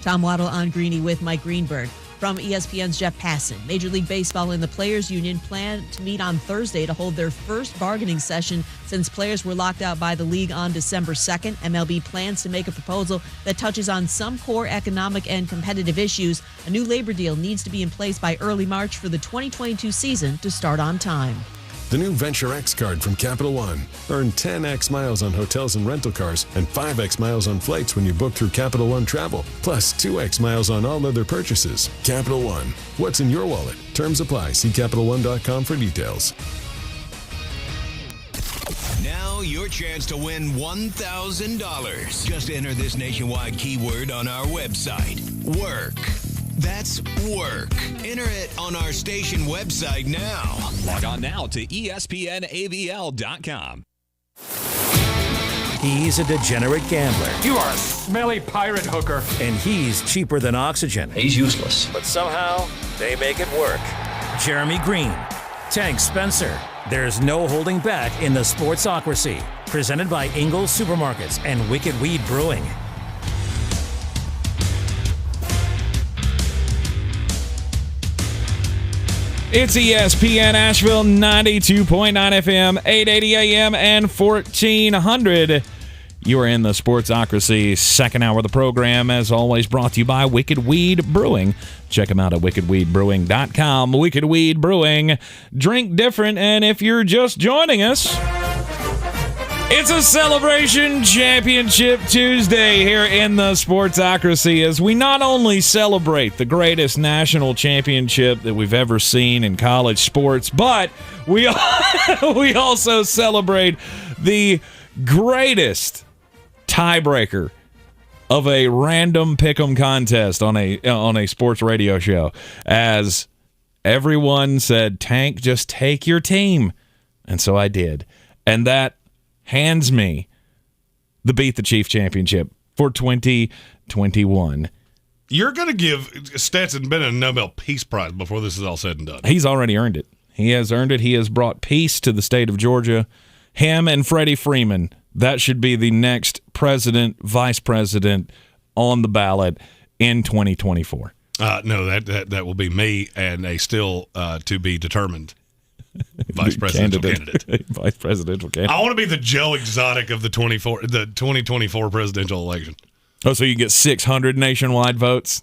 Tom Waddle on Greene with Mike Greenberg. From ESPN's Jeff Passan, Major League Baseball and the Players Union plan to meet on Thursday to hold their first bargaining session since players were locked out by the league on December 2nd. MLB plans to make a proposal that touches on some core economic and competitive issues. A new labor deal needs to be in place by early March for the 2022 season to start on time. The new Venture X card from Capital One. Earn 10x miles on hotels and rental cars and 5x miles on flights when you book through Capital One Travel, plus 2x miles on all other purchases. Capital One. What's in your wallet? Terms apply. See CapitalOne.com for details. Now your chance to win $1,000. Just enter this nationwide keyword on our website. Work. That's work. Enter it on our station website now. Log on now to ESPNABL.com. He's a degenerate gambler. You are a smelly pirate hooker. And he's cheaper than oxygen. He's useless. But somehow, they make it work. Jeremy Greene, Tank Spencer. There's no holding back in the sportsocracy. Presented by Ingalls Supermarkets and Wicked Weed Brewing. It's ESPN Asheville, 92.9 FM, 880 AM, and 1400. You are in the Sportsocracy second hour of the program, as always, brought to you by Wicked Weed Brewing. Check them out at wickedweedbrewing.com. Wicked Weed Brewing. Drink different, and if you're just joining us, it's a Celebration Championship Tuesday here in the Sportsocracy, as we not only celebrate the greatest national championship that we've ever seen in college sports, but we also celebrate the greatest tiebreaker of a random pick'em contest on a sports radio show, as everyone said, Tank, just take your team. And so I did. And that hands me the Beat the Chief Championship for 2021. You're going to give Stetson Bennett a Nobel Peace Prize before this is all said and done. He's already earned it. He has earned it. He has brought peace to the state of Georgia. Him and Freddie Freeman, that should be the next president, vice president on the ballot in 2024. No, that will be me and a still to be determined vice presidential candidate. Vice presidential candidate. I want to be the Joe Exotic of the 2024 presidential election. Oh, so you get 600 nationwide votes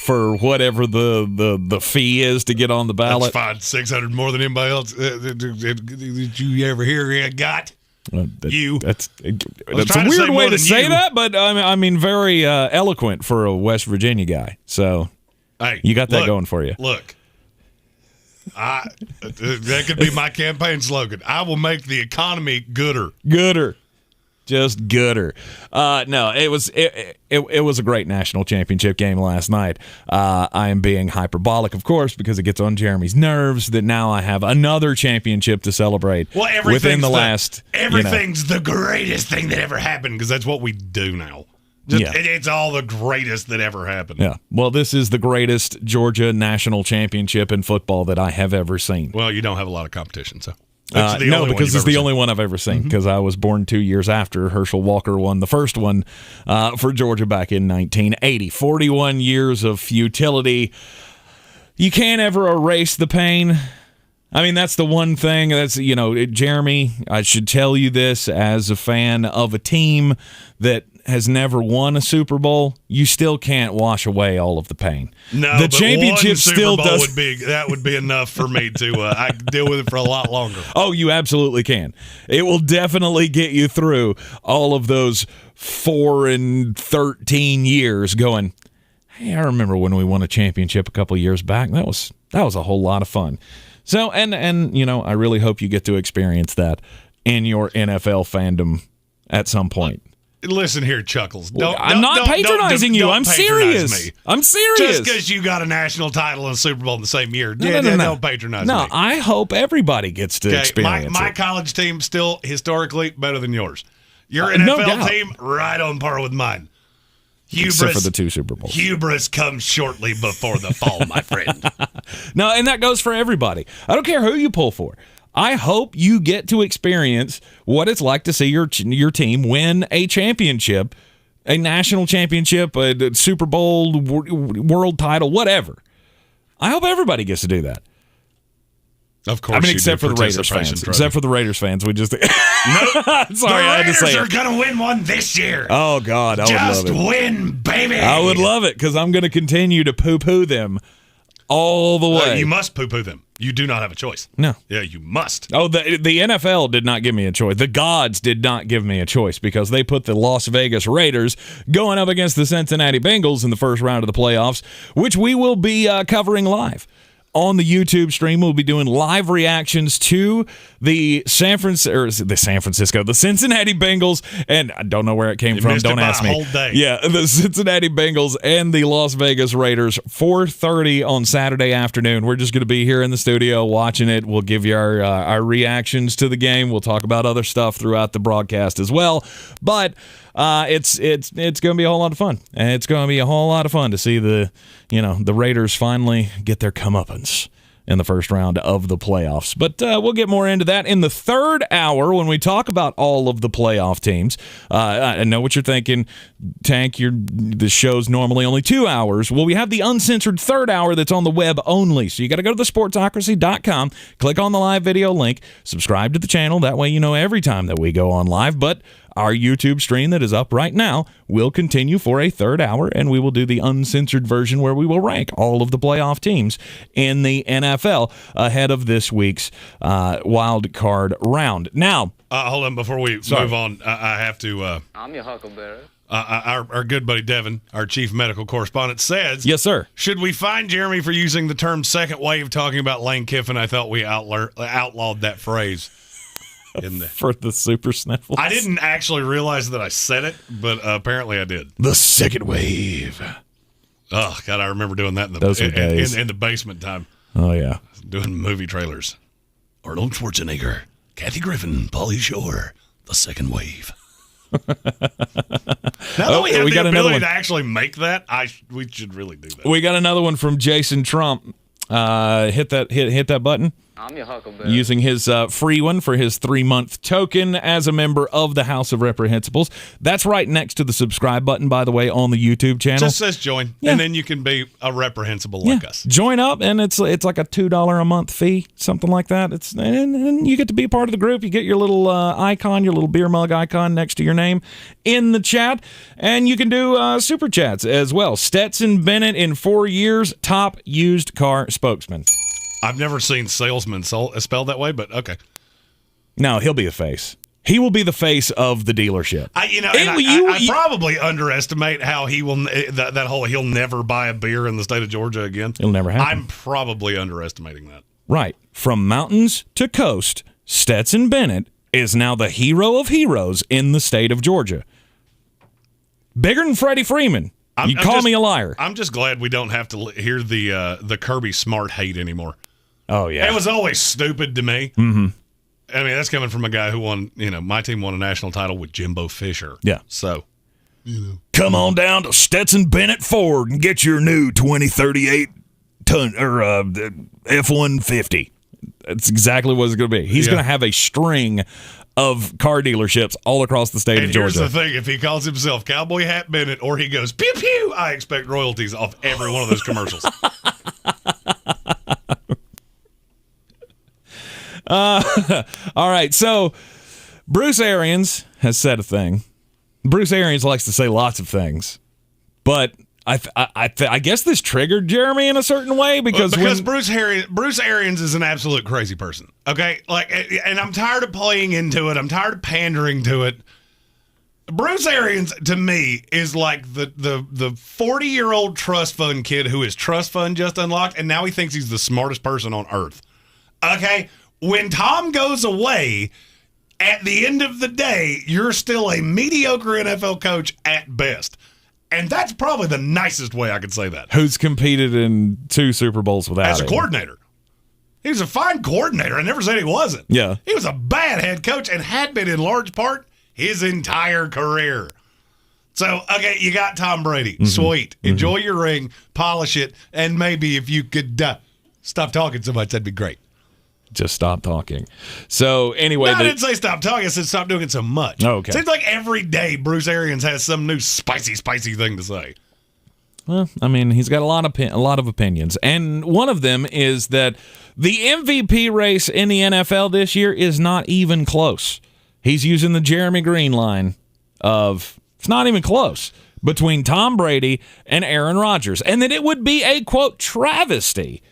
for whatever the fee is to get on the ballot? That's fine. 600 more than anybody else did you ever hear got? That's a weird way to say that, but I mean very eloquent for a West Virginia guy. So hey, you got that going for you. Look. That could be my campaign slogan. I will make the economy gooder. Just gooder. No, it was a great national championship game last night. I am being hyperbolic, of course, because it gets on Jeremy's nerves that now I have another championship to celebrate within the last. Everything's the greatest thing that ever happened, because that's what we do now. It's all the greatest that ever happened. Yeah. Well, this is the greatest Georgia national championship in football that I have ever seen. Well, you don't have a lot of competition, so. No, because it's the only one I've ever seen, because I was born 2 years after Herschel Walker won the first one for Georgia back in 1980. 41 years of futility. You can't ever erase the pain. I mean, that's the one thing. That's, Jeremy, I should tell you this as a fan of a team that has never won a Super Bowl. You still can't wash away all of the pain. No, the but championship one Super still Bowl does. would be enough for me to I can deal with it for a lot longer. Oh, you absolutely can. It will definitely get you through all of those 4 and 13 years going, hey, I remember when we won a championship a couple years back. That was a whole lot of fun. So, and I really hope you get to experience that in your NFL fandom at some point. Listen here, Chuckles. I'm not patronizing you. I'm serious. Me. I'm serious. Just because you got a national title and a Super Bowl in the same year, no. Don't patronize me. No, I hope everybody gets to experience my it. college team still historically better than yours. Your NFL team right on par with mine. Except for the 2 Super Bowls. Hubris comes shortly before the fall, my friend. No, and that goes for everybody. I don't care who you pull for. I hope you get to experience what it's like to see your team win a championship, a national championship, a Super Bowl, world title, whatever. I hope everybody gets to do that. Of course, except for the Raiders fans. Except for the Raiders fans, we just. Nope. Sorry, I had to say it. The Raiders are going to win one this year. Oh God, I would love it. Just win, baby. I would love it because I'm going to continue to poo-poo them all the way. You must poo-poo them. You do not have a choice. No. Yeah, you must. Oh, the NFL did not give me a choice. The gods did not give me a choice because they put the Las Vegas Raiders going up against the Cincinnati Bengals in the first round of the playoffs, which we will be covering live. On the YouTube stream, we'll be doing live reactions to the Cincinnati Bengals, and I don't know where it came from. Don't ask me. Whole day. Yeah, the Cincinnati Bengals and the Las Vegas Raiders, 4:30 on Saturday afternoon. We're just going to be here in the studio watching it. We'll give you our reactions to the game. We'll talk about other stuff throughout the broadcast as well. But it's going to be a whole lot of fun, and it's going to be a whole lot of fun to see the Raiders finally get their comeuppance in the first round of the playoffs. But we'll get more into that in the third hour when we talk about all of the playoff teams. I know what you're thinking, Tank. The show's normally only 2 hours. Well, we have the uncensored third hour that's on the web only. So you got to go to thesportsocracy.com, click on the live video link, subscribe to the channel. That way you know every time that we go on live. But our YouTube stream that is up right now will continue for a third hour, and we will do the uncensored version where we will rank all of the playoff teams in the NFL ahead of this week's wild card round. Now, hold on before we move on. I have to. I'm your huckleberry. Our good buddy Devin, our chief medical correspondent, says, "Yes, sir. Should we fine Jeremy for using the term second wave talking about Lane Kiffin? I thought we outlawed that phrase." For the super sniffles. I didn't actually realize that I said it, but apparently I did. The second wave. Oh, God, I remember doing that in the basement time. Oh, yeah. Doing movie trailers. Arnold Schwarzenegger, Kathy Griffin, Pauly Shore, the second wave. Now that we have the ability to actually make that, we should really do that. We got another one from Jason Trump. Hit that button. I'm your huckleberry. Using his free one for his 3-month token as a member of the House of Reprehensibles. That's right next to the subscribe button, by the way, on the YouTube channel. Just says join, and then you can be a reprehensible like us. Join up, and it's like a $2 a month fee, something like that. And you get to be a part of the group. You get your little icon, your little beer mug icon next to your name in the chat, and you can do super chats as well. Stetson Bennett in 4 years, top used car spokesman. I've never seen salesman spelled that way, but okay. No, he'll be a face. He will be the face of the dealership. I probably underestimate how he will he'll never buy a beer in the state of Georgia again. It'll never happen. I'm probably underestimating that. Right. From mountains to coast, Stetson Bennett is now the hero of heroes in the state of Georgia. Bigger than Freddie Freeman. Call me a liar. I'm just glad we don't have to hear the Kirby Smart hate anymore. Oh, yeah. It was always stupid to me. Mm-hmm. I mean, that's coming from a guy who won, my team won a national title with Jimbo Fisher. Yeah. So. Come on down to Stetson Bennett Ford and get your new 2038 ton or F-150. That's exactly what it's going to be. He's going to have a string of car dealerships all across the state of Georgia. Here's the thing. If he calls himself Cowboy Hat Bennett or he goes pew pew, I expect royalties off every one of those commercials. All right, so Bruce Arians has said a thing. Bruce Arians likes to say lots of things, but I guess this triggered Jeremy in a certain way because Bruce Arians is an absolute crazy person. Okay, and I'm tired of playing into it. I'm tired of pandering to it. Bruce Arians to me is like the 40-year-old trust fund kid who his trust fund just unlocked, and now he thinks he's the smartest person on earth. Okay, when Tom goes away, at the end of the day, you're still a mediocre NFL coach at best. And that's probably the nicest way I could say that. Who's competed in 2 Super Bowls without as a coordinator. He was a fine coordinator. I never said he wasn't. Yeah. He was a bad head coach and had been in large part his entire career. So, okay, you got Tom Brady. Mm-hmm. Sweet. Enjoy your ring, polish it, and maybe if you could stop talking so much, that'd be great. Just stop talking. So anyway, I didn't say stop talking. I said stop doing it so much. Oh, okay. Seems like every day Bruce Arians has some new spicy thing to say. Well, I mean, he's got a lot of opinions, and one of them is that the MVP race in the NFL this year is not even close. He's using the Jeremy Greene line of it's not even close between Tom Brady and Aaron Rodgers, and that it would be a quote travesty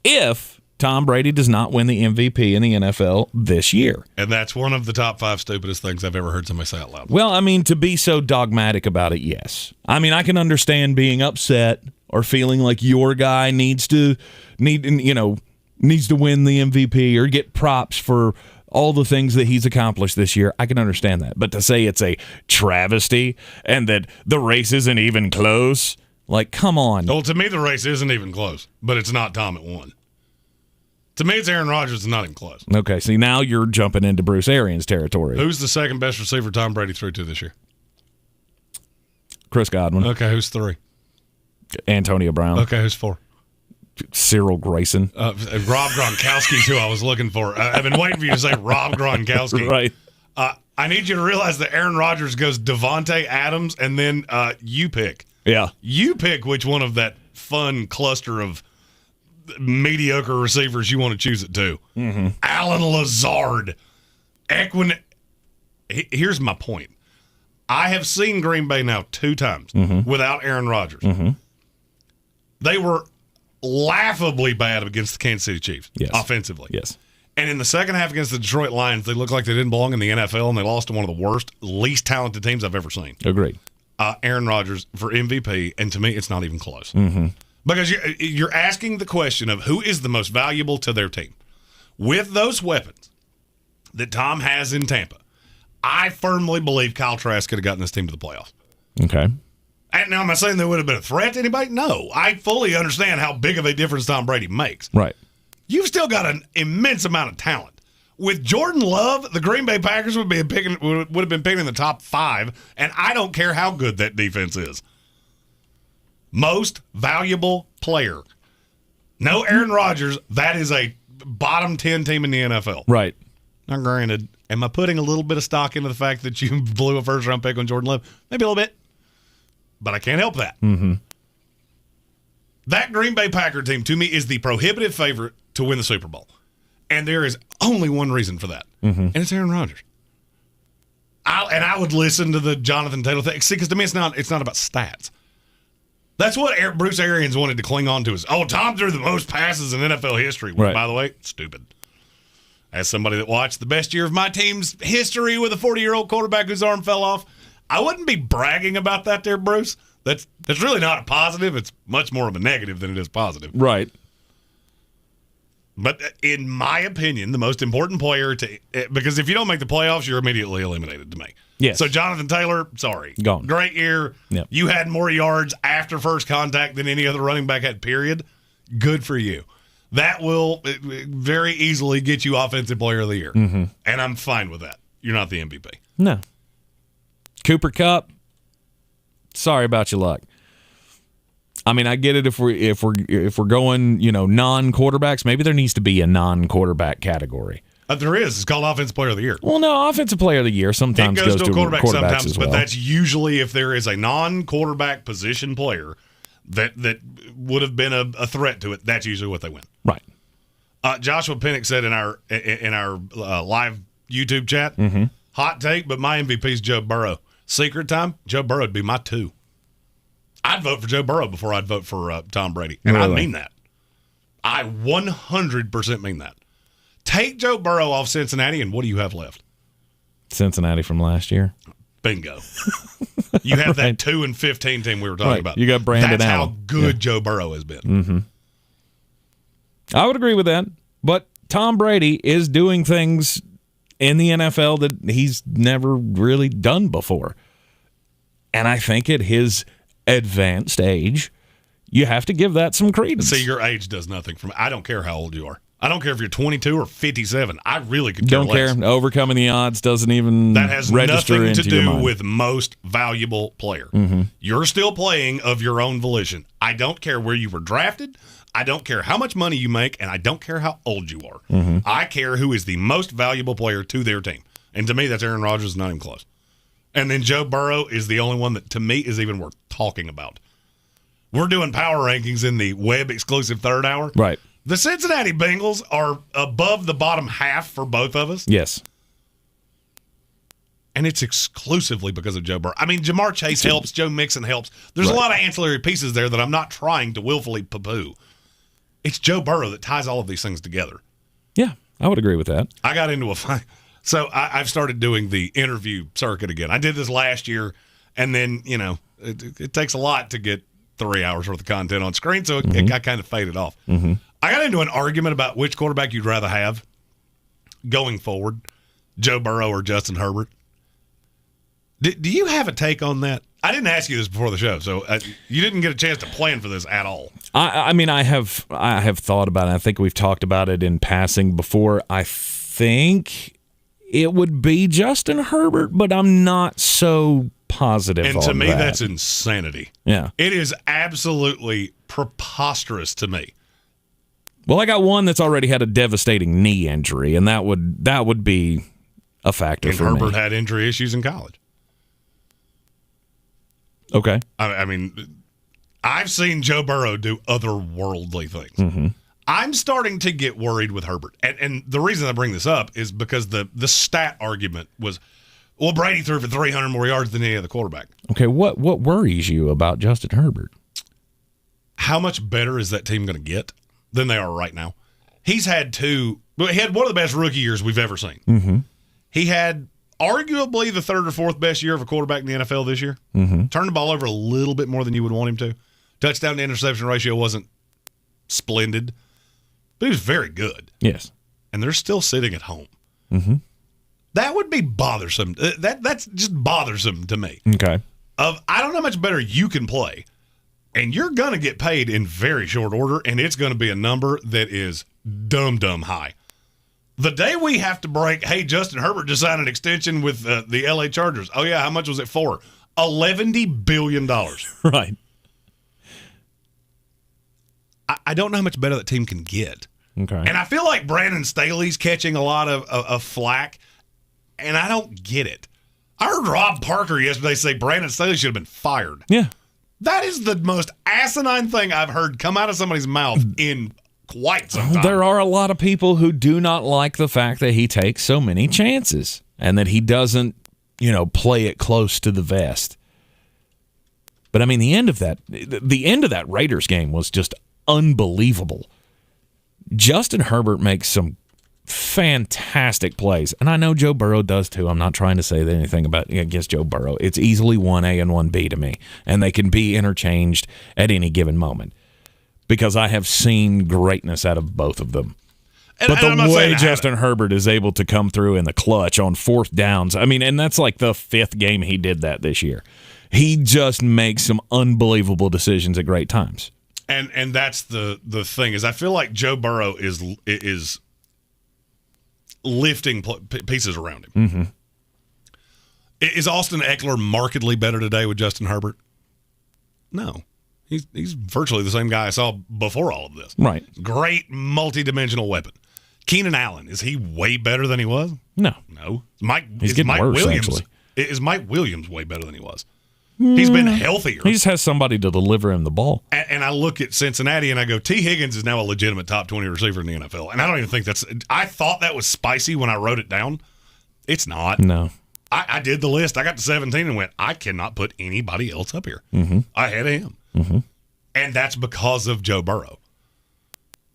if Tom Brady does not win the MVP in the NFL this year. And that's one of the top 5 stupidest things I've ever heard somebody say out loud. Well, I mean, to be so dogmatic about it, yes. I mean, I can understand being upset or feeling like your guy needs to win the MVP or get props for all the things that he's accomplished this year. I can understand that. But to say it's a travesty and that the race isn't even close, like, come on. Well, to me, the race isn't even close, but it's not Tom at 1. To me, it's Aaron Rodgers. It's not even close. Okay, see, now you're jumping into Bruce Arians territory. Who's the second best receiver Tom Brady threw to this year? Chris Godwin. Okay, who's 3? Antonio Brown. Okay, who's 4? Cyril Grayson. Rob Gronkowski's who I was looking for. I've been waiting for you to say Rob Gronkowski. Right. I need you to realize that Aaron Rodgers goes Devontae Adams, and then you pick. Yeah. You pick which one of that fun cluster of mediocre receivers you want to choose it to. Mm-hmm. Alan Lazard. Here's my point. I have seen Green Bay now 2 times without Aaron Rodgers. Mm-hmm. They were laughably bad against the Kansas City Chiefs offensively. Yes. And in the second half against the Detroit Lions, they looked like they didn't belong in the NFL, and they lost to one of the worst, least talented teams I've ever seen. Agreed. Aaron Rodgers for MVP, and to me, it's not even close. Mm-hmm. Because you're asking the question of who is the most valuable to their team. With those weapons that Tom has in Tampa, I firmly believe Kyle Trask could have gotten this team to the playoffs. Okay. And now, am I saying there would have been a threat to anybody? No. I fully understand how big of a difference Tom Brady makes. Right. You've still got an immense amount of talent. With Jordan Love, the Green Bay Packers would have been picking in the top 5, and I don't care how good that defense is. Most valuable player. No Aaron Rodgers, that is a bottom 10 team in the NFL. Right. Now, granted, am I putting a little bit of stock into the fact that you blew a first-round pick on Jordan Love? Maybe a little bit. But I can't help that. Mm-hmm. That Green Bay Packer team, to me, is the prohibitive favorite to win the Super Bowl. And there is only one reason for that. Mm-hmm. And it's Aaron Rodgers. I would listen to the Jonathan Taylor thing. See, because to me, it's not about stats. That's what Bruce Arians wanted to cling on to is, Tom threw the most passes in NFL history. Which, by the way, stupid. As somebody that watched the best year of my team's history with a 40-year-old quarterback whose arm fell off, I wouldn't be bragging about that there, Bruce. That's really not a positive. It's much more of a negative than it is positive. Right. But in my opinion, the most important player because if you don't make the playoffs, you're immediately eliminated to me. Yes. So Jonathan Taylor, sorry. Gone. Great year. Yep. You had more yards after first contact than any other running back had, period. Good for you. That will very easily get you Offensive Player of the Year. Mm-hmm. And I'm fine with that. You're not the MVP. No. Cooper Kupp, sorry about your luck. I mean, I get it if we're going, non-quarterbacks. Maybe there needs to be a non-quarterback category. There is. It's called Offensive Player of the Year. Well, no, Offensive Player of the Year sometimes goes to a quarterback sometimes, as well. but that's usually if there is a non-quarterback position player that would have been a threat to it. That's usually what they win. Right. Joshua Pinnock said in our live YouTube chat, hot take, but my MVP is Joe Burrow. Secret time, Joe Burrow would be my 2. I'd vote for Joe Burrow before I'd vote for Tom Brady, and really? I mean that. I 100% mean that. Take Joe Burrow off Cincinnati, and what do you have left? Cincinnati from last year. Bingo. You have that 2-15 team we were talking about. You got Brandon That's Allen. how good Joe Burrow has been. Mm-hmm. I would agree with that, but Tom Brady is doing things in the NFL that he's never really done before. And I think at his advanced age, you have to give that some credence. See, your age does nothing for me. I don't care how old you are. I don't care if you're 22 or 57. I really could care less. Don't care. Overcoming the odds doesn't even that has register nothing into to your do mind. with most valuable player. Mm-hmm. You're still playing of your own volition. I don't care where you were drafted. I don't care how much money you make, and I don't care how old you are. Mm-hmm. I care who is the most valuable player to their team. And to me, that's Aaron Rodgers, not even close. And then Joe Burrow is the only one that, to me, is even worth talking about. We're doing power rankings in the web-exclusive third hour. Right. The Cincinnati Bengals are above the bottom half for both of us. Yes. And it's exclusively because of Joe Burrow. I mean, Jamar Chase helps. Joe Mixon helps. There's a lot of ancillary pieces there that I'm not trying to willfully poo-poo. It's Joe Burrow that ties all of these things together. Yeah, I would agree with that. I got into a fight. So I've started doing the interview circuit again. I did this last year, and then, it takes a lot to get 3 hours worth of content on screen, so it got kind of faded off. Mm-hmm. I got into an argument about which quarterback you'd rather have going forward, Joe Burrow or Justin Herbert. Do you have a take on that? I didn't ask you this before the show, so you didn't get a chance to plan for this at all. I mean, I have thought about it. I think we've talked about it in passing before. I think it would be Justin Herbert, but I'm not so positive on that. And to me, that's insanity. Yeah. It is absolutely preposterous to me. Well, I got one that's already had a devastating knee injury, and that would be a factor for me. Herbert had injury issues in college. Okay. I mean, I've seen Joe Burrow do otherworldly things. Mm-hmm. I'm starting to get worried with Herbert. And the reason I bring this up is because the stat argument was, well, Brady threw for 300 more yards than any other quarterback. Okay, what worries you about Justin Herbert? How much better is that team going to get than they are right now? He had one of the best rookie years we've ever seen. Mm-hmm. He had arguably the third or fourth best year of a quarterback in the NFL this year. Mm-hmm. Turned the ball over a little bit more than you would want him to. Touchdown to interception ratio wasn't splendid, but he was very good. Yes. And they're still sitting at home. Mm-hmm. That would be bothersome. That's just bothersome to me. Okay. I don't know how much better you can play, and you're going to get paid in very short order, and it's going to be a number that is dumb high. The day we have to break, hey, Justin Herbert just signed an extension with the LA Chargers. Oh, yeah, how much was it for? $11 billion. Right. I don't know how much better that team can get. Okay. And I feel like Brandon Staley's catching a lot of flack, and I don't get it. I heard Rob Parker yesterday say Brandon Staley should have been fired. Yeah. That is the most asinine thing I've heard come out of somebody's mouth in quite some time. There are a lot of people who do not like the fact that he takes so many chances and that he doesn't, play it close to the vest. But I mean, the end of that Raiders game was just unbelievable. Justin Herbert makes some fantastic plays, and I know Joe Burrow does too. I'm not trying to say anything against Joe Burrow. It's easily 1A and 1B to me, and they can be interchanged at any given moment because I have seen greatness out of both of them. But the way Justin Herbert is able to come through in the clutch on fourth downs, I mean, and that's like the fifth game he did that this year. He just makes some unbelievable decisions at great times. And that's the thing is I feel like Joe Burrow is lifting pieces around him. Mm-hmm. Is Austin Eckler markedly better today with Justin Herbert? No. He's virtually the same guy I saw before all of this. Right. Great multi-dimensional weapon. Keenan Allen, is he way better than he was? No. He's getting worse, Williams, actually. Is Mike Williams way better than he was? He's been healthier. He just has somebody to deliver him the ball. And I look at Cincinnati and I go, T. Higgins is now a legitimate top 20 receiver in the NFL. And I don't even think I thought that was spicy when I wrote it down. It's not. No. I did the list. I got to 17 and went, I cannot put anybody else up here Mm-hmm. ahead of him. Mm-hmm. And that's because of Joe Burrow.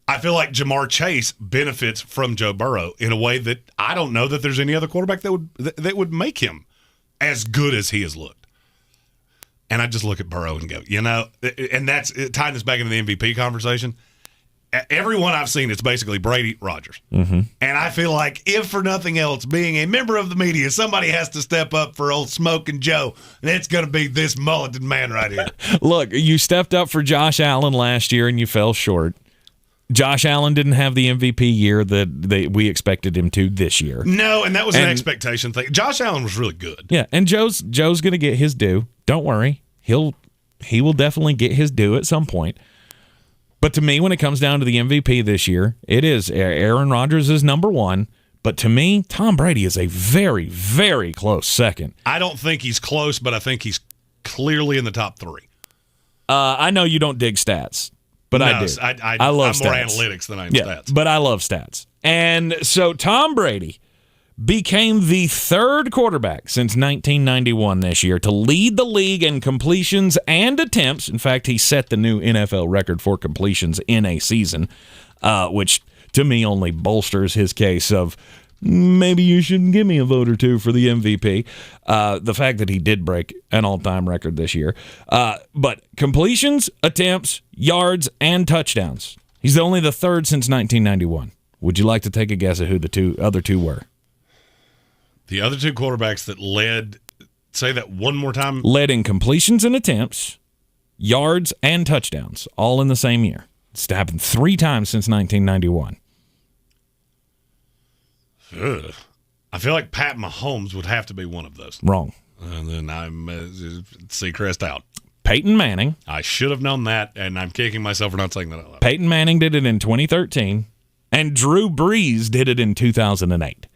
I feel like Jamar Chase benefits from Joe Burrow in a way that I don't know that there's any other quarterback that would make him as good as he has looked. And I just look at Burrow and go, and that's tying this back into the MVP conversation. Everyone I've seen, it's basically Brady, Rodgers. Mm-hmm. And I feel like, if for nothing else, being a member of the media, somebody has to step up for old Smoking Joe, and it's going to be this mulleted man right here. Look, you stepped up for Josh Allen last year, and you fell short. Josh Allen didn't have the MVP year that we expected him to this year. No, and that was an expectation thing. Josh Allen was really good. Yeah, and Joe's going to get his due. Don't worry. He will definitely get his due at some point. But to me, when it comes down to the MVP this year, it is Aaron Rodgers is number one. But to me, Tom Brady is a very, very close second. I don't think he's close, but I think he's clearly in the top three. I know you don't dig stats, but I do. I love I'm more stats. analytics than I am stats. But I love stats. And so Tom Brady became the third quarterback since 1991 this year to lead the league in completions and attempts. In fact, he set the new NFL record for completions in a season, which to me only bolsters his case of maybe you shouldn't give me a vote or two for the MVP. The fact that he did break an all-time record this year. But completions, attempts, yards, and touchdowns. He's only the third since 1991. Would you like to take a guess at who the other two were? The other two quarterbacks that led, say that one more time. Led in completions and attempts, yards, and touchdowns, all in the same year. It's happened 3 times since 1991. Ugh. I feel like Pat Mahomes would have to be one of those. Wrong. And then I'm Seacrest out. Peyton Manning. I should have known that, and I'm kicking myself for not saying that out loud. Peyton Manning did it in 2013, and Drew Brees did it in 2008.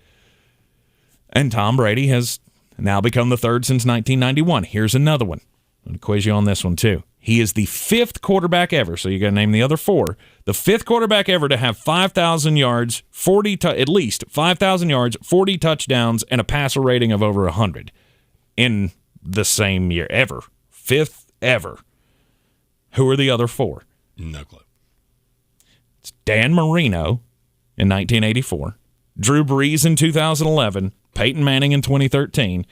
And Tom Brady has now become the third since 1991. Here's another one. I'm going to quiz you on this one, too. He is the 5th quarterback ever, so you got to name the other 4. The 5th quarterback ever to have 5,000 yards, at least 5,000 yards, 40 touchdowns, and a passer rating of over 100 in the same year ever. 5th ever. Who are the other 4? No clue. It's Dan Marino in 1984, Drew Brees in 2011, Peyton Manning in 2013,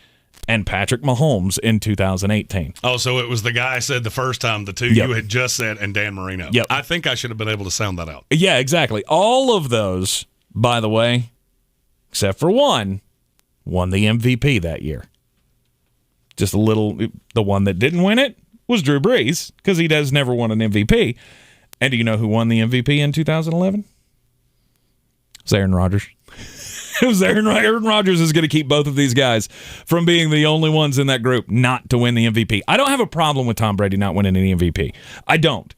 and Patrick Mahomes in 2018. Oh, so it was the guy I said the first time, the two you had just said, and Dan Marino. Yep. I think I should have been able to sound that out. Yeah, exactly. All of those, by the way, except for one, won the MVP that year. Just the one that didn't win it was Drew Brees, because he has never won an MVP. And do you know who won the MVP in 2011? It was Aaron Rodgers. It was Aaron Rodgers is going to keep both of these guys from being the only ones in that group not to win the MVP. I don't have a problem with Tom Brady not winning any MVP. I don't.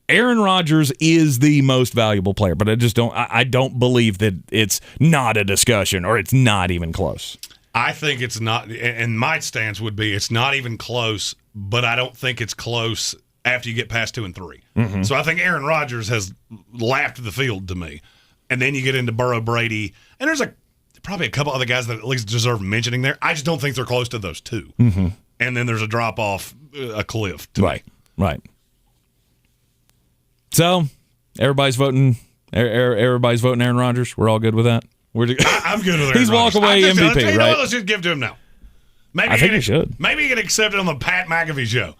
Aaron Rodgers is the most valuable player, but I don't believe that it's not a discussion or it's not even close. I think it's not, and my stance would be it's not even close, but I don't think it's close after you get past 2 and 3. Mm-hmm. So I think Aaron Rodgers has lapped the field to me. And then you get into Burrow, Brady, and there's probably a couple other guys that at least deserve mentioning there. I just don't think they're close to those 2. Mm-hmm. And then there's a drop off a cliff. Right. So everybody's voting. Everybody's voting Aaron Rodgers. We're all good with that. I'm good with Aaron He's walk away MVP, right? Let's just give it to him now. Maybe I think we should. Maybe you can accept it on the Pat McAfee show.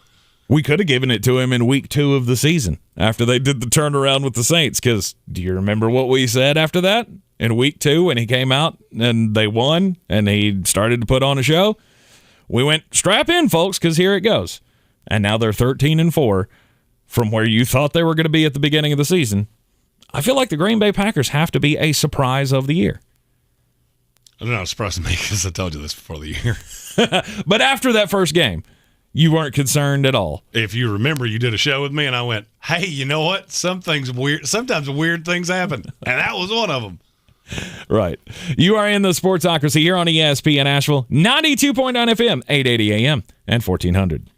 We could have given it to him in week 2 of the season after they did the turnaround with the Saints, because do you remember what we said after that? In week 2 when he came out and they won and he started to put on a show? We went, strap in, folks, because here it goes. And now they're 13-4 from where you thought they were going to be at the beginning of the season. I feel like the Green Bay Packers have to be a surprise of the year. I don't know, it's surprising me because I told you this before the year. But after that first game, You weren't concerned at all. If you remember, you did a show with me, and I went, hey, you know what? Sometimes weird things happen, and that was one of them. Right. You are in the Sportsocracy here on ESPN Asheville, 92.9 FM, 880 AM, and 1400.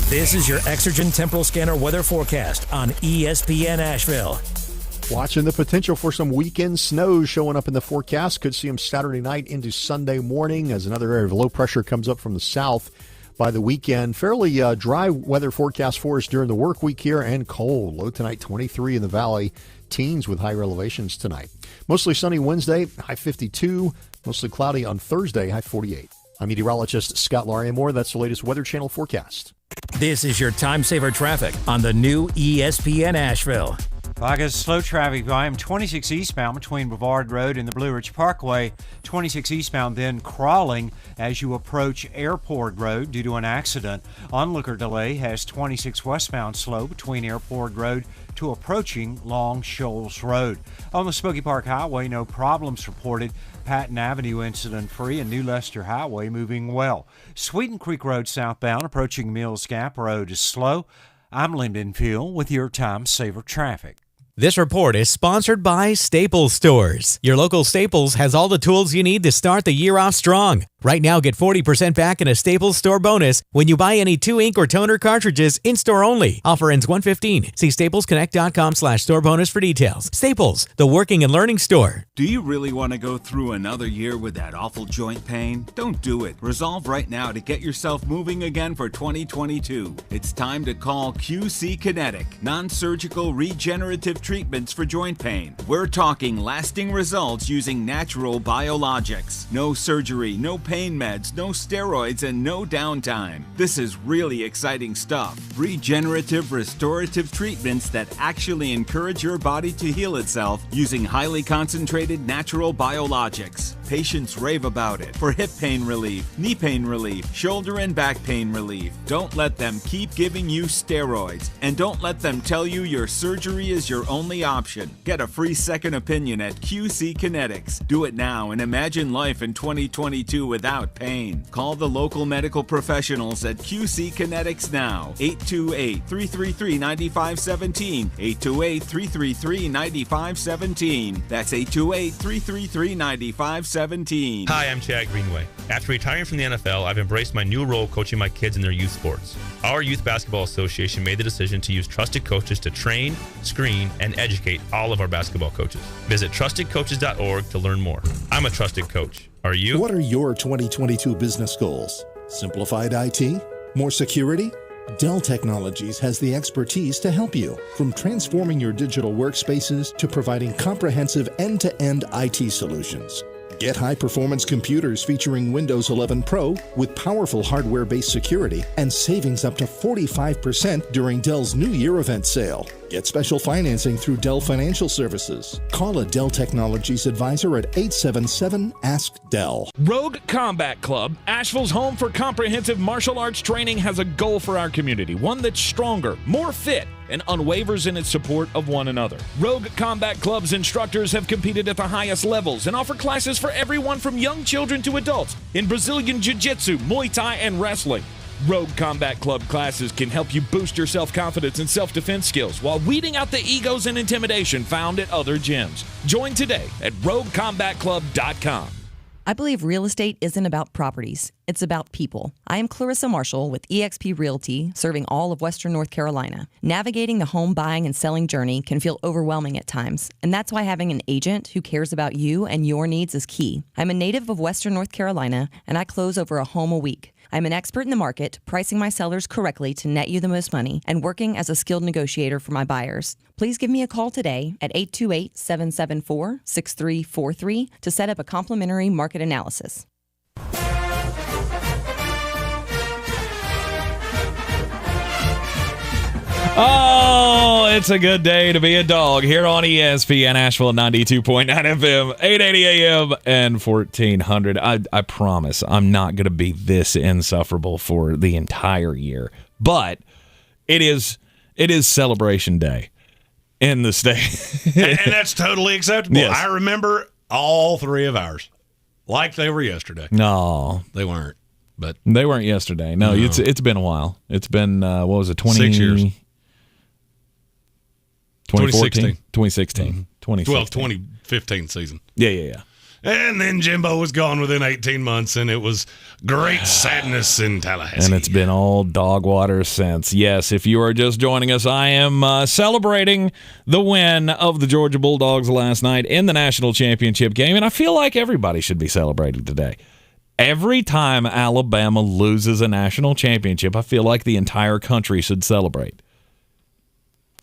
This is your Exergent Temporal Scanner weather forecast on ESPN Asheville. Watching the potential for some weekend snow showing up in the forecast. Could see them Saturday night into Sunday morning as another area of low pressure comes up from the south by the weekend. Fairly dry weather forecast for us during the work week here, and cold. Low tonight 23 in the valley. Teens with higher elevations tonight. Mostly sunny Wednesday, high 52. Mostly cloudy on Thursday, high 48. I'm meteorologist Scott Lauriamore. That's the latest Weather Channel forecast. This is your time saver traffic on the new ESPN Asheville. Vegas slow traffic volume 26 eastbound between Brevard Road and the Blue Ridge Parkway. 26 eastbound then crawling as you approach Airport Road due to an accident. Onlooker delay has 26 westbound slow between Airport Road to approaching Long Shoals Road. On the Smoky Park Highway, no problems reported. Patton Avenue incident free and New Leicester Highway moving well. Sweeten Creek Road southbound approaching Mills Gap Road is slow. I'm Lyndon Field with your time saver traffic. This report is sponsored by Staples Stores. Your local Staples has all the tools you need to start the year off strong. Right now, get 40% back in a Staples Store bonus when you buy any 2 ink or toner cartridges in-store only. Offer ends 1/15. See staplesconnect.com/store bonus for details. Staples, the working and learning store. Do you really want to go through another year with that awful joint pain? Don't do it. Resolve right now to get yourself moving again for 2022. It's time to call QC Kinetic, non-surgical regenerative treatments for joint pain. We're talking lasting results using natural biologics. No surgery, no pain meds, no steroids, and no downtime. This is really exciting stuff. Regenerative, restorative treatments that actually encourage your body to heal itself using highly concentrated natural biologics. Patients rave about it for hip pain relief, knee pain relief, shoulder and back pain relief. Don't let them keep giving you steroids, and don't let them tell you your surgery is your only option. Get a free second opinion at QC Kinetics. Do it now and imagine life in 2022 without pain. Call the local medical professionals at QC Kinetics now. 828-333-9517. 828-333-9517. That's 828-333-9517. Hi, I'm Chad Greenway. After retiring from the NFL, I've embraced my new role coaching my kids in their youth sports. Our Youth Basketball Association made the decision to use trusted coaches to train, screen, and educate all of our basketball coaches. Visit trustedcoaches.org to learn more. I'm a trusted coach. Are you? What are your 2022 business goals? Simplified IT? More security? Dell Technologies has the expertise to help you, from transforming your digital workspaces to providing comprehensive end-to-end IT solutions. Get high-performance computers featuring Windows 11 Pro with powerful hardware-based security and savings up to 45% during Dell's New Year event sale. Get special financing through Dell Financial Services. Call a Dell Technologies advisor at 877-ASK-DELL. Rogue Combat Club, Asheville's home for comprehensive martial arts training, has a goal for our community, one that's stronger, more fit, and unwavers in its support of one another. Rogue Combat Club's instructors have competed at the highest levels and offer classes for everyone from young children to adults in Brazilian Jiu-Jitsu, Muay Thai, and wrestling. Rogue Combat Club classes can help you boost your self-confidence and self-defense skills while weeding out the egos and intimidation found at other gyms. Join today at roguecombatclub.com. I believe real estate isn't about properties. It's about people. I am Clarissa Marshall with eXp Realty, serving all of Western North Carolina. Navigating the home buying and selling journey can feel overwhelming at times, and that's why having an agent who cares about you and your needs is key. I'm a native of Western North Carolina, and I close over a home a week. I'm an expert in the market, pricing my sellers correctly to net you the most money, and working as a skilled negotiator for my buyers. Please give me a call today at 828-774-6343 to set up a complimentary market analysis. Oh, it's a good day to be a dog here on ESPN Asheville 92.9 FM, 880 AM, and 1400. I promise I'm not going to be this insufferable for the entire year, but it is celebration day in the state. and that's totally acceptable. Yes. I remember all three of ours like they were yesterday. No. They weren't. But they weren't yesterday. No, it's been a while. It's been, what was it, 6 years. 2016. 2015 season. Yeah. And then Jimbo was gone within 18 months, and it was great sadness in Tallahassee. And it's been all dog water since. Yes, if you are just joining us, I am celebrating the win of the Georgia Bulldogs last night in the national championship game, and I feel like everybody should be celebrating today. Every time Alabama loses a national championship, I feel like the entire country should celebrate.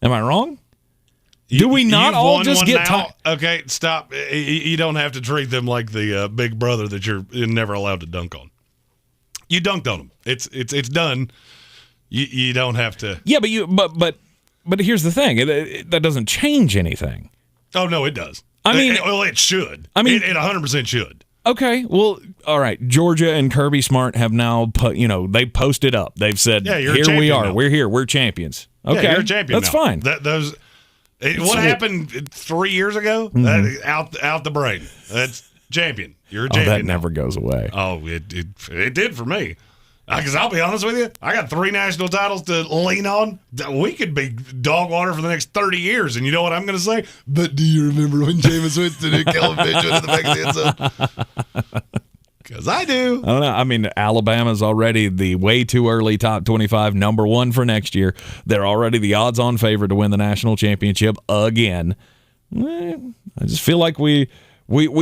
Am I wrong? Do we not all just get tired? Okay, stop. You don't have to treat them like the big brother that you're never allowed to dunk on. You dunked on them. It's done. You don't have to. Yeah, but here's the thing. That doesn't change anything. Oh no, it does. I mean, it should. I mean, it 100% should. Okay, well, all right. Georgia and Kirby Smart have now they posted up. They've said, you're "Here we are. now. We're here. We're champions." Okay, you're a champion. That's now. fine. What happened 3 years ago? Mm-hmm. Out the brain. That's champion. You're a champion. That never goes away. Oh, it did for me. Because I'll be honest with you, I got 3 national titles to lean on. We could be dog water for the next 30 years. And you know what I'm going to say? But do you remember when Jameis Winston and Kelvin Mitchell to the back of the end zone? Because I do. I don't know. I mean, Alabama's already the way too early top 25 number 1 for next year. They're already the odds-on favorite to win the national championship again. I just feel like we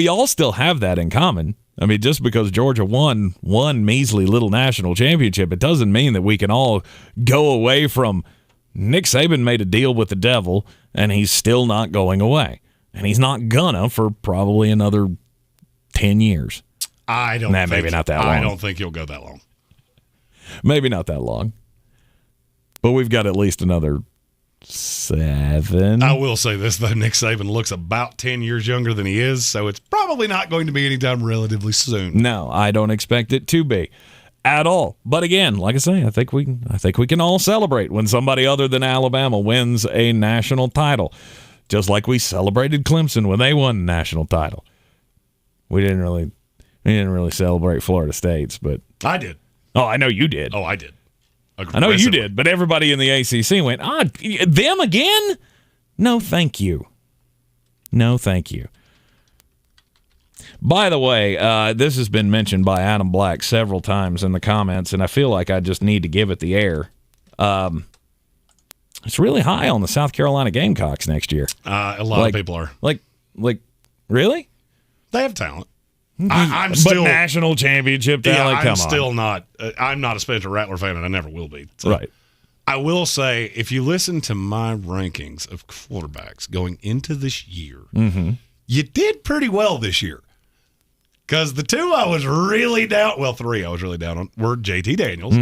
all still have that in common. I mean, just because Georgia won one measly little national championship, it doesn't mean that we can all go away from Nick Saban made a deal with the devil, and he's still not going away. And he's not gonna for probably another 10 years. Maybe not that long. I don't think he'll go that long. Maybe not that long. But we've got at least another 7. I will say this, though. Nick Saban looks about 10 years younger than he is, so it's probably not going to be anytime relatively soon. No, I don't expect it to be at all. But again, like I say, I think we can all celebrate when somebody other than Alabama wins a national title, just like we celebrated Clemson when they won the national title. We didn't really celebrate Florida State's, but I did. Oh, I know you did. Oh, I did. I know you did, but everybody in the ACC went, them again? No, thank you. No, thank you. By the way, this has been mentioned by Adam Black several times in the comments, and I feel like I just need to give it the air. It's really high on the South Carolina Gamecocks next year. A lot of people are. Like, really? They have talent. I'm still national championship talent. I'm still not. I'm not a Spencer Rattler fan, and I never will be. So right. I will say, if you listen to my rankings of quarterbacks going into this year, you did pretty well this year. Because the 2 I was really down. Well, 3 I was really down on were JT Daniels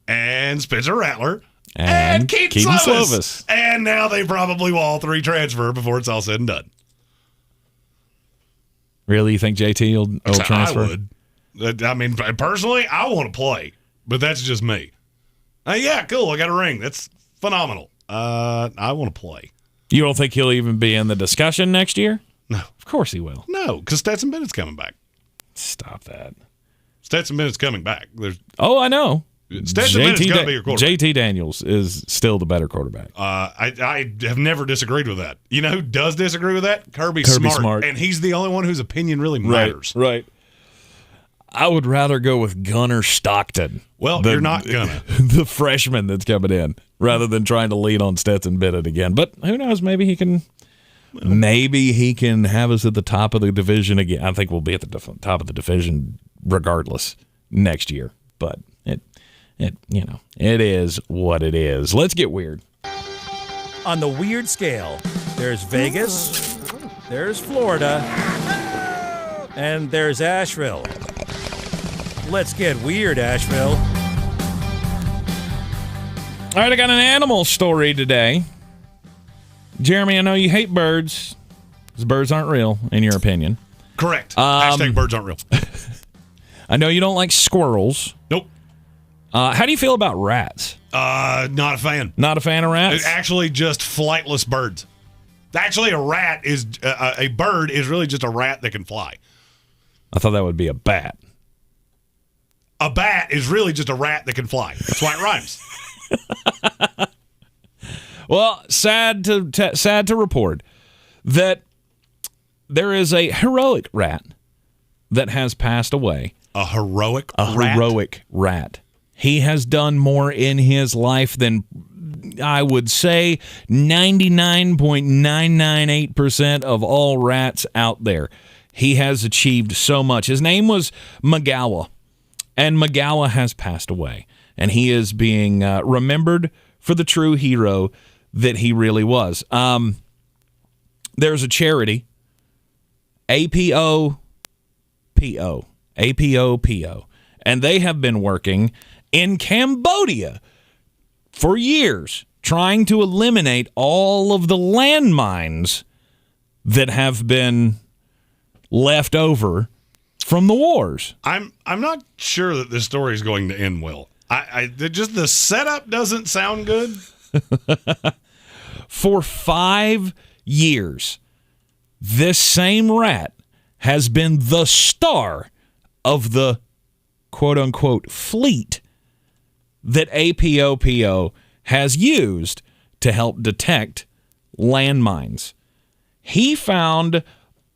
and Spencer Rattler and Keaton Slovis. And now they probably will all 3 transfer before it's all said and done. Really? You think JT will transfer? I would. I mean, personally, I want to play, but that's just me. Yeah, cool. I got a ring. That's phenomenal. I want to play. You don't think he'll even be in the discussion next year? No. Of course he will. No, because Stetson Bennett's coming back. Stop that. Stetson Bennett's coming back. I know. Stetson Bennett's going to be your quarterback. JT Daniels is still the better quarterback. I have never disagreed with that. You know who does disagree with that? Kirby Smart. And he's the only one whose opinion really matters. Right. I would rather go with Gunnar Stockton. Well, you're not gonna. The freshman that's coming in, rather than trying to lead on Stetson Bennett again. But who knows? Maybe he can have us at the top of the division again. I think we'll be at the top of the division regardless next year. But it is what it is. Let's get weird. On the weird scale, there's Vegas, there's Florida, and there's Asheville. Let's get weird, Asheville. All right, I got an animal story today. Jeremy, I know you hate birds, because birds aren't real, in your opinion. Correct. Hashtag birds aren't real. I know you don't like squirrels. Nope. How do you feel about rats? Not a fan. Not a fan of rats? It's actually just flightless birds. Actually, a bird is really just a rat that can fly. I thought that would be a bat. a bat is really just a rat that can fly. That's why it rhymes. Well, sad to report that there is a heroic rat that has passed away. A heroic rat? A heroic rat. He has done more in his life than, I would say, 99.998% of all rats out there. He has achieved so much. His name was Magawa, and Magawa has passed away. And he is being remembered for the true hero that he really was. There's a charity, APOPO, and they have been working in Cambodia for years trying to eliminate all of the landmines that have been left over from the wars. I'm not sure that this story is going to end well. Just the setup doesn't sound good. For 5 years, this same rat has been the star of the quote-unquote fleet that APOPO has used to help detect landmines. He found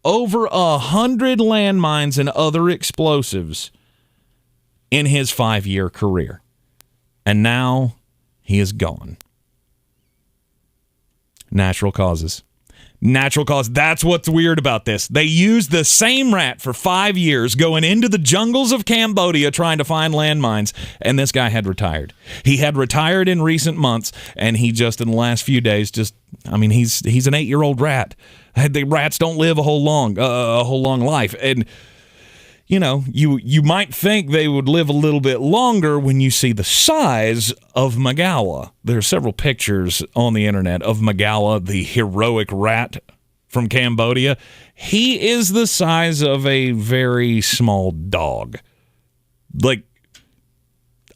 over 100 landmines and other explosives in his 5-year career. And now he is gone. Natural causes. Natural cause. That's what's weird about this. They used the same rat for 5 years going into the jungles of Cambodia trying to find landmines, and this guy had retired. He had retired in recent months, and he just in the last few days he's an 8-year-old rat. The rats don't live a whole long life, and you might think they would live a little bit longer when you see the size of Magawa. There are several pictures on the internet of Magawa, the heroic rat from Cambodia. He is the size of a very small dog. Like,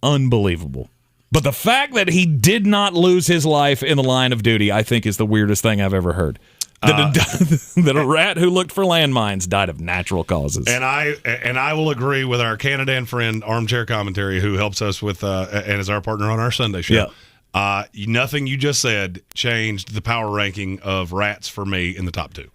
unbelievable. But the fact that he did not lose his life in the line of duty, I think, is the weirdest thing I've ever heard. That a rat who looked for landmines died of natural causes. And I will agree with our Canadian friend, Armchair Commentary, who helps us with and is our partner on our Sunday show. Yeah. Nothing you just said changed the power ranking of rats for me in the top 2.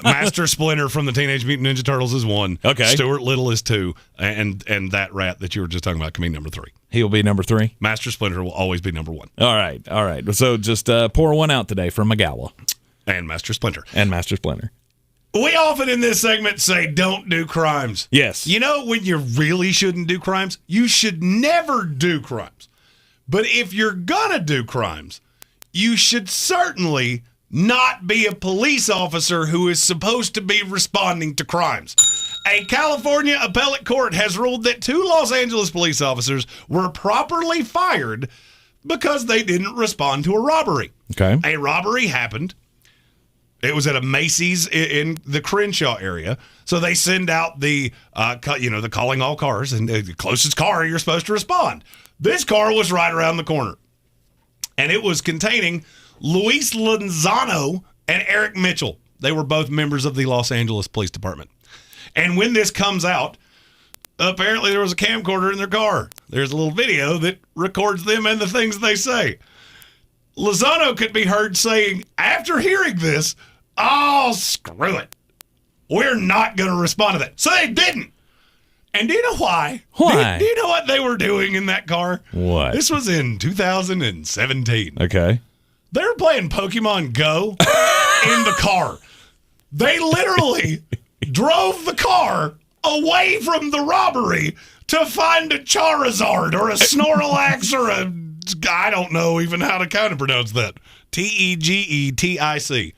Master Splinter from the Teenage Mutant Ninja Turtles is 1. Okay. Stuart Little is 2. And that rat that you were just talking about can be number 3. He'll be number 3? Master Splinter will always be number 1. All right. So just pour one out today for Magawa. And Master Splinter. We often in this segment say don't do crimes. Yes. You know when you really shouldn't do crimes? You should never do crimes. But if you're gonna do crimes, you should certainly not be a police officer who is supposed to be responding to crimes. A California appellate court has ruled that 2 Los Angeles police officers were properly fired because they didn't respond to a robbery. Okay. A robbery happened. It was at a Macy's in the Crenshaw area. So they send out the calling all cars, and the closest car you're supposed to respond. This car was right around the corner, and it was containing Luis Lozano and Eric Mitchell. They were both members of the Los Angeles Police Department. And when this comes out, apparently there was a camcorder in their car. There's a little video that records them and the things they say. Lozano could be heard saying, after hearing this, "Oh, screw it. We're not going to respond to that." So they didn't. And do you know why? Why? Do you know what they were doing in that car? What? This was in 2017. Okay. They were playing Pokemon Go in the car. They literally drove the car away from the robbery to find a Charizard or a Snorlax or I don't know even how to kind of pronounce that. Tegetic.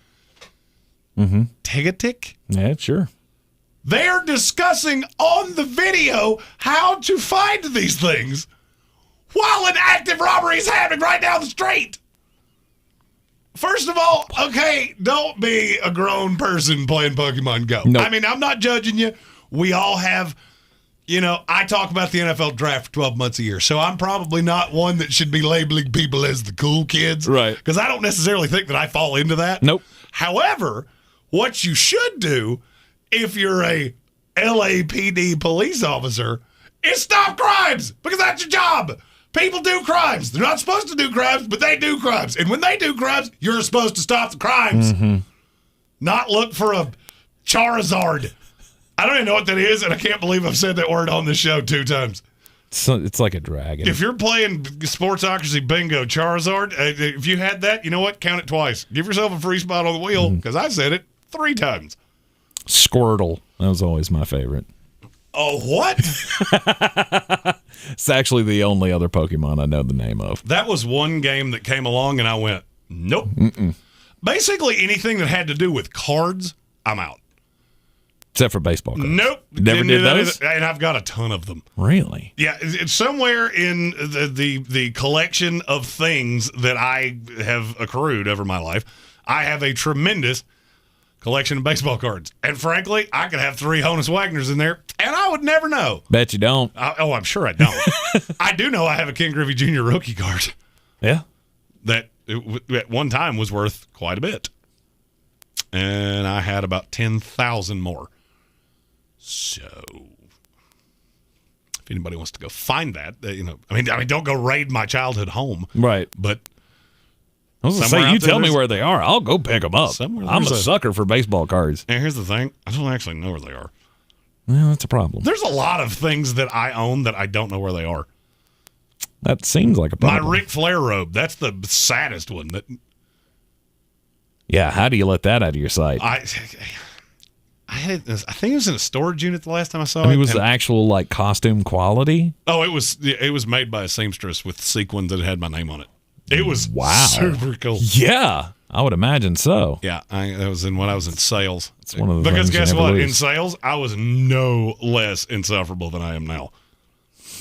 Mm-hmm. Tegetic? Yeah, sure. They're discussing on the video how to find these things while an active robbery is happening right down the street. First of all, okay, don't be a grown person playing Pokemon Go. Nope. I mean, I'm not judging you. We all have, I talk about the NFL draft for 12 months a year, so I'm probably not one that should be labeling people as the cool kids. Right. Because I don't necessarily think that I fall into that. Nope. However, what you should do if you're a LAPD police officer is stop crimes because that's your job. People do crimes. They're not supposed to do crimes, but they do crimes. And when they do crimes, you're supposed to stop the crimes, not look for a Charizard. I don't even know what that is, and I can't believe I've said that word on this show 2 times. So it's like a dragon. If you're playing Sportsocracy Bingo Charizard, if you had that, you know what? Count it twice. Give yourself a free spot on the wheel because I said it 3 times. Squirtle. That was always my favorite. Oh, what? It's actually the only other Pokemon I know the name of. That was one game that came along, and I went, nope. Basically, anything that had to do with cards, I'm out. Except for baseball cards. Nope. Never did those? And I've got a ton of them. Really? Yeah, it's somewhere in the collection of things that I have accrued over my life. I have a tremendous collection of baseball cards. And frankly, I could have 3 Honus Wagners in there, and I would never know. Bet you don't. I'm sure I don't. I do know I have a Ken Griffey Jr. rookie card. Yeah. That at one time was worth quite a bit. And I had about 10,000 more. So, if anybody wants to go find that, I mean, don't go raid my childhood home. Right. But I was going to say, you tell me where they are. I'll go pick them up. I'm a sucker for baseball cards. And here's the thing. I don't actually know where they are. Well, that's a problem. There's a lot of things that I own that I don't know where they are. That seems like a problem. My Ric Flair robe, that's the saddest one. Yeah, how do you let that out of your sight? I think it was in a storage unit the last time I saw it. I mean, was the actual like costume quality? Oh, it was made by a seamstress with sequins that had my name on it. It was super cool. Yeah, I would imagine so. Yeah, that was when I was in sales. It's one of the because things guess you never what? lose. In sales, I was no less insufferable than I am now.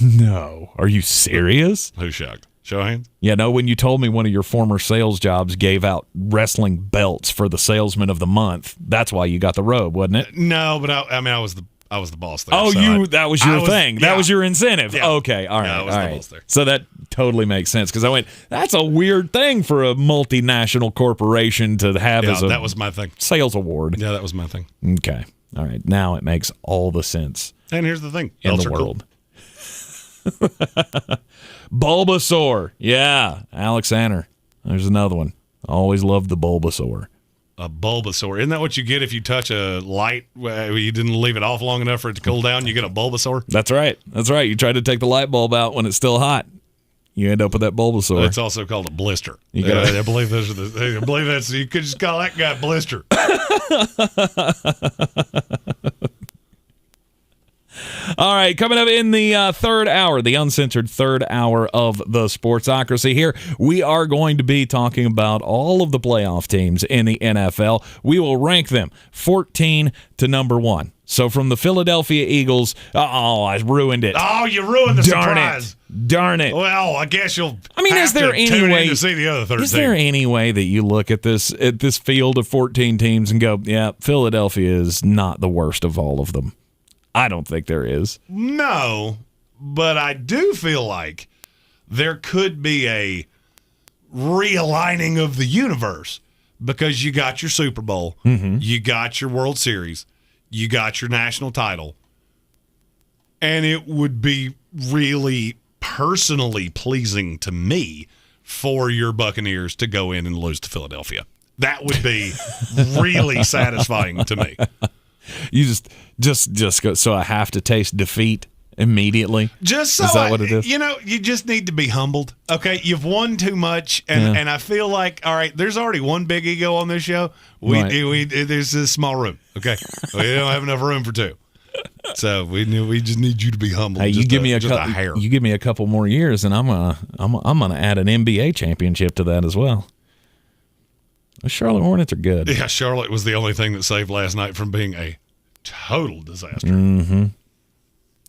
No, are you serious? Who's shocked? Show of hands. Yeah, no. When you told me one of your former sales jobs gave out wrestling belts for the salesman of the month, that's why you got the robe, wasn't it? No, but I was the boss there. Oh, so that was your thing. Yeah. That was your incentive. Yeah. Okay, all right, Yeah, I was all the right. boss there. So that totally makes sense because I went, that's a weird thing for a multinational corporation to have as a that was my thing. Sales award. Yeah, that was my thing. Okay, all right. Now it makes all the sense And here's the thing. in Belts the are cool. world. Bulbasaur. Yeah, Alexander. There's another one. Always loved the Bulbasaur. A Bulbasaur. Isn't that what you get if you touch a light where you didn't leave it off long enough for it to cool down? You get a Bulbasaur? That's right. That's right. You try to take the light bulb out when it's still hot. You end up with that Bulbasaur. It's also called a blister. You gotta- I believe those are I believe that's you could just call that guy Blister. All right, coming up in the third hour, the uncensored third hour of the Sportsocracy here, we are going to be talking about all of the playoff teams in the NFL. We will rank them 14 to number 1. So from the Philadelphia Eagles, I ruined it. Oh, you ruined the surprise. Darn it. Well, I guess you'll is there any tune way in to see the other 13. Is there any way that you look at this field of 14 teams and go, yeah, Philadelphia is not the worst of all of them? I don't think there is. No, but I do feel like there could be a realigning of the universe because you got your Super Bowl, you got your World Series, you got your national title, and it would be really personally pleasing to me for your Buccaneers to go in and lose to Philadelphia. That would be really satisfying to me. You just go. So I have to taste defeat immediately. Just so is that what it is? You just need to be humbled. Okay, you've won too much, and I feel like all right. There's already one big ego on this show. There's this small room. Okay, we don't have enough room for 2. So we just need you to be humble. Hey, you give me a hair. You give me a couple more years, and I'm gonna add an NBA championship to that as well. The Charlotte Hornets are good. Yeah, Charlotte was the only thing that saved last night from being a total disaster.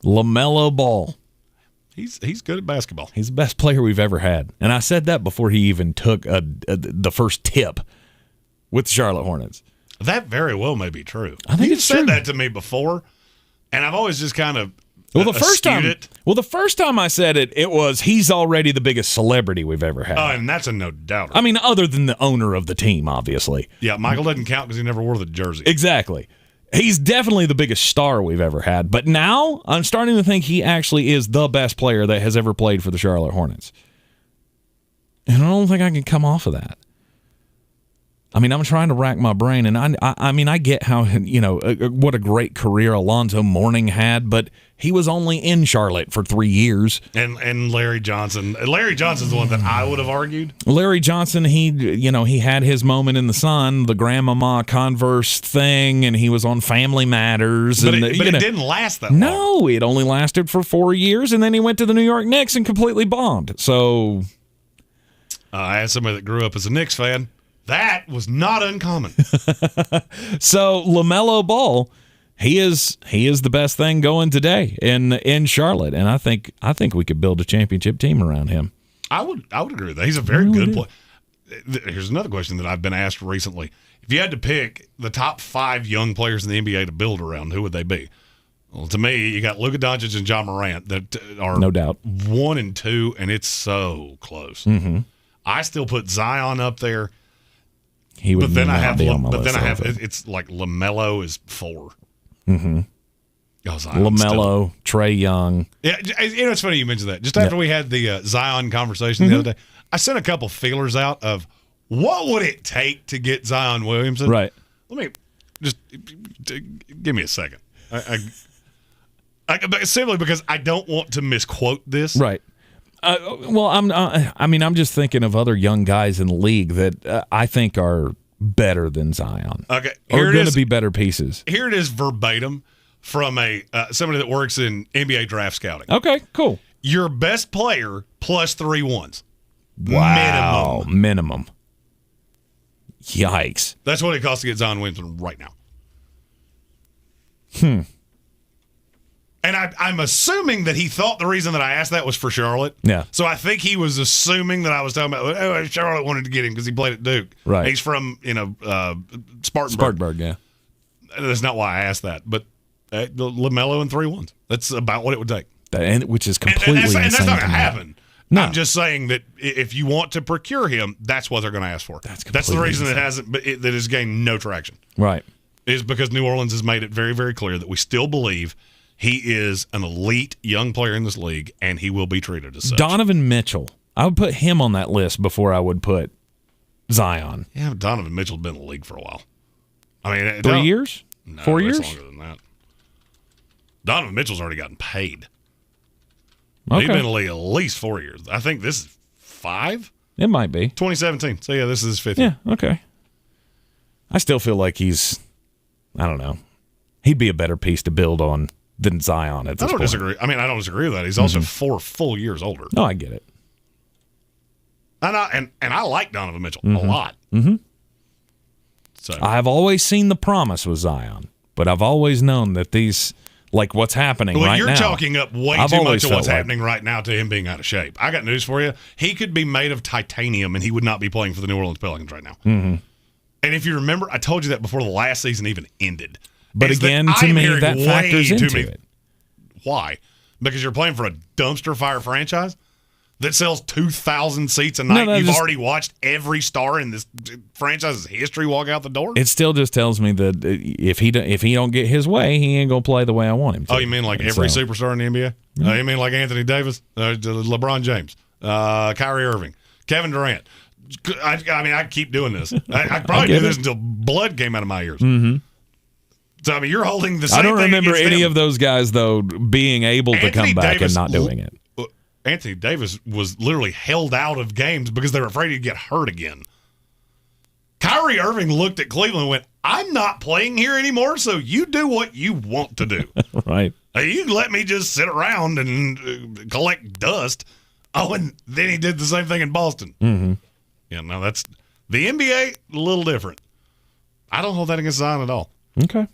LaMelo Ball. He's good at basketball. He's the best player we've ever had. And I said that before he even took the first tip with the Charlotte Hornets. That very well may be true. I think You've it's said true. that to me before, and I've always just kind of the first time I said it was he's already the biggest celebrity we've ever had. Oh, and that's a no doubt. I mean, other than the owner of the team, obviously. Yeah, Michael doesn't count because he never wore the jersey. Exactly. He's definitely the biggest star we've ever had. But now I'm starting to think he actually is the best player that has ever played for the Charlotte Hornets. And I don't think I can come off of that. I mean, I'm trying to rack my brain, and I mean, I get how, what a great career Alonzo Mourning had, but he was only in Charlotte for 3 years. And Larry Johnson. Larry Johnson's the one that I would have argued. Larry Johnson, he had his moment in the sun, the grandmama Converse thing, and he was on Family Matters. But, and it didn't last that long. No, it only lasted for 4 years, and then he went to the New York Knicks and completely bombed. So I had somebody that grew up as a Knicks fan. That was not uncommon. So LaMelo Ball, he is the best thing going today in Charlotte, and I think we could build a championship team around him. I would agree with that. He's a very good player. Here's another question that I've been asked recently. If you had to pick the top 5 young players in the NBA to build around, who would they be? Well, to me, you got Luka Doncic and John Morant that are no doubt 1 and 2, and it's so close. Mm-hmm. I still put Zion up there. He would, but then I have, be on my but list then I have, also. it's like LaMelo is 4. Mm-hmm. LaMelo, Trae Young. Yeah, it's funny you mentioned that. Just after we had the Zion conversation the other day, I sent a couple feelers out of what would it take to get Zion Williamson. Right. Let me just give me a second. Simply because I don't want to misquote this. Right. Well, I'm just thinking of other young guys in the league that I think are better than Zion. Okay, are going to be better pieces. Here it is verbatim from somebody that works in NBA draft scouting. Okay, cool. Your best player plus 3 ones. Wow, minimum. Yikes. That's what it costs to get Zion Williamson right now. And I'm assuming that he thought the reason that I asked that was for Charlotte. Yeah. So I think he was assuming that I was talking about, Charlotte wanted to get him because he played at Duke. Right. He's from, Spartanburg. Spartanburg, yeah. That's not why I asked that. But LaMelo and 3 ones. That's about what it would take. Which is completely insane. And that's not going to happen. No. I'm just saying that if you want to procure him, that's what they're going to ask for. That's the reason insane. that has gained no traction. Right. Is because New Orleans has made it very, very clear that we still believe he is an elite young player in this league, and he will be treated as such. Donovan Mitchell. I would put him on that list before I would put Zion. Yeah, but Donovan Mitchell's been in the least for a while. I mean, 3 years? No, 4 years? Longer than that. Donovan Mitchell's already gotten paid. Okay. He's been in the league at least 4 years. I think this is 5? It might be. 2017. So, yeah, this is his 5th year. Yeah, okay. I still feel like he's, I don't know, he'd be a better piece to build on than Zion at this point. I don't disagree. I mean, I don't disagree with that. He's also 4 full years older. No, I get it. And I like Donovan Mitchell a lot. Mm-hmm. So I've always seen the promise with Zion, but I've always known that these, like what's happening right now. You're chalking up way too much of what's happening right now to him being out of shape. I got news for you. He could be made of titanium, and he would not be playing for the New Orleans Pelicans right now. Mm-hmm. And if you remember, I told you that before the last season even ended. But again, to me, that factors into it. Why? Because you're playing for a dumpster fire franchise that sells 2,000 seats a night. You've already watched every star in this franchise's history walk out the door. It still just tells me that if he don't get his way, he ain't gonna play the way I want him to. Oh, you mean like every superstar in the NBA? You mean like Anthony Davis, LeBron James, Kyrie Irving, Kevin Durant? I mean, I keep doing this. I probably do this until blood came out of my ears. Mm-hmm. So, I mean, you're holding the same thing. I don't remember any them. of those guys, though, being able to come back and not doing it. Anthony Davis was literally held out of games because they were afraid he'd get hurt again. Kyrie Irving looked at Cleveland and went, I'm not playing here anymore, so you do what you want to do. Right. You can let me just sit around and collect dust. Oh, and then he did the same thing in Boston. Mm-hmm. Yeah, no, that's the NBA, a little different. I don't hold that against Zion at all. Okay.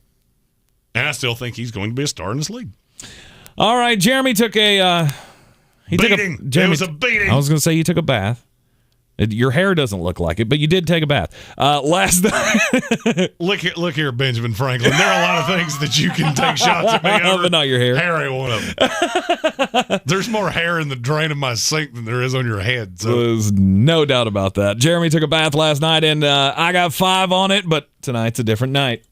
And I still think he's going to be a star in this league. All right, Jeremy took a beating. It was a beating. I was going to say you took a bath. Your hair doesn't look like it, but you did take a bath. Last night. Look here, Benjamin Franklin. There are a lot of things that you can take shots at me over. But not your hair. Hair ain't one of them. There's more hair in the drain of my sink than there is on your head. So. There's no doubt about that. Jeremy took a bath last night, and I got 5 on it, but tonight's a different night.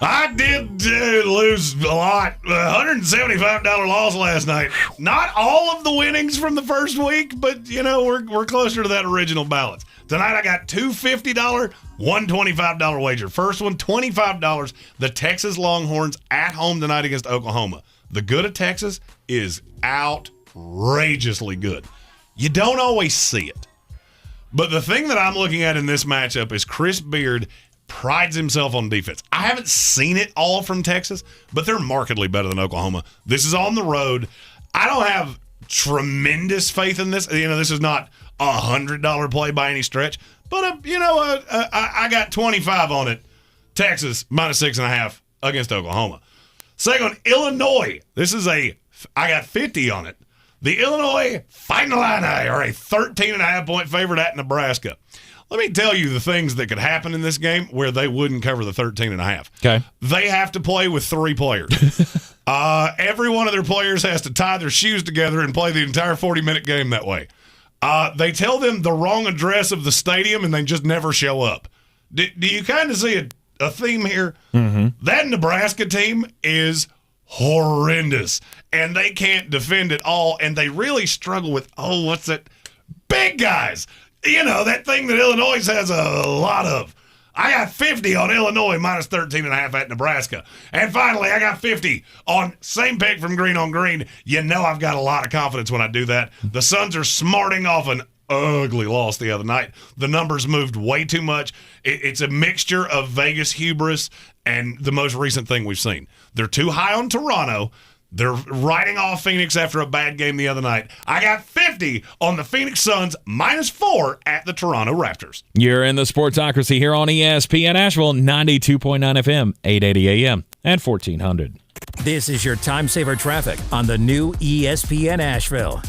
I did lose a lot. $175 loss last night. Not all of the winnings from the first week, but, we're closer to that original balance. Tonight I got two $50, one $25 wager. First one, $25. The Texas Longhorns at home tonight against Oklahoma. The good of Texas is outrageously good. You don't always see it. But the thing that I'm looking at in this matchup is Chris Beard prides himself on defense. I haven't seen it all from Texas, but they're markedly better than Oklahoma. This is on the road. I don't have tremendous faith in this. This is not a $100 play by any stretch, but I got 25 on it. Texas minus 6.5 against Oklahoma. Second, Illinois. I got 50 on it. The Illinois Fighting Illini are a 13.5 point favorite at Nebraska. Let me tell you the things that could happen in this game where they wouldn't cover the 13.5. Okay. They have to play with 3 players. Every one of their players has to tie their shoes together and play the entire 40-minute game that way. They tell them the wrong address of the stadium and they just never show up. Do you kind of see a theme here? Mm-hmm. That Nebraska team is horrendous, and they can't defend at all, and they really struggle with, what's it? Big guys. That thing that Illinois has a lot of. I got 50 on Illinois minus 13.5 at Nebraska. And finally, I got 50 on same pick from Greene on Greene. I've got a lot of confidence when I do that. The Suns are smarting off an ugly loss the other night. The numbers moved way too much. It's a mixture of Vegas hubris and the most recent thing we've seen. They're too high on Toronto. They're riding off Phoenix after a bad game the other night. I got 50 on the Phoenix Suns minus 4 at the Toronto Raptors. You're in the Sportsocracy here on ESPN Asheville, 92.9 FM, 880 AM, and 1400. This is your time saver traffic on the new ESPN Asheville.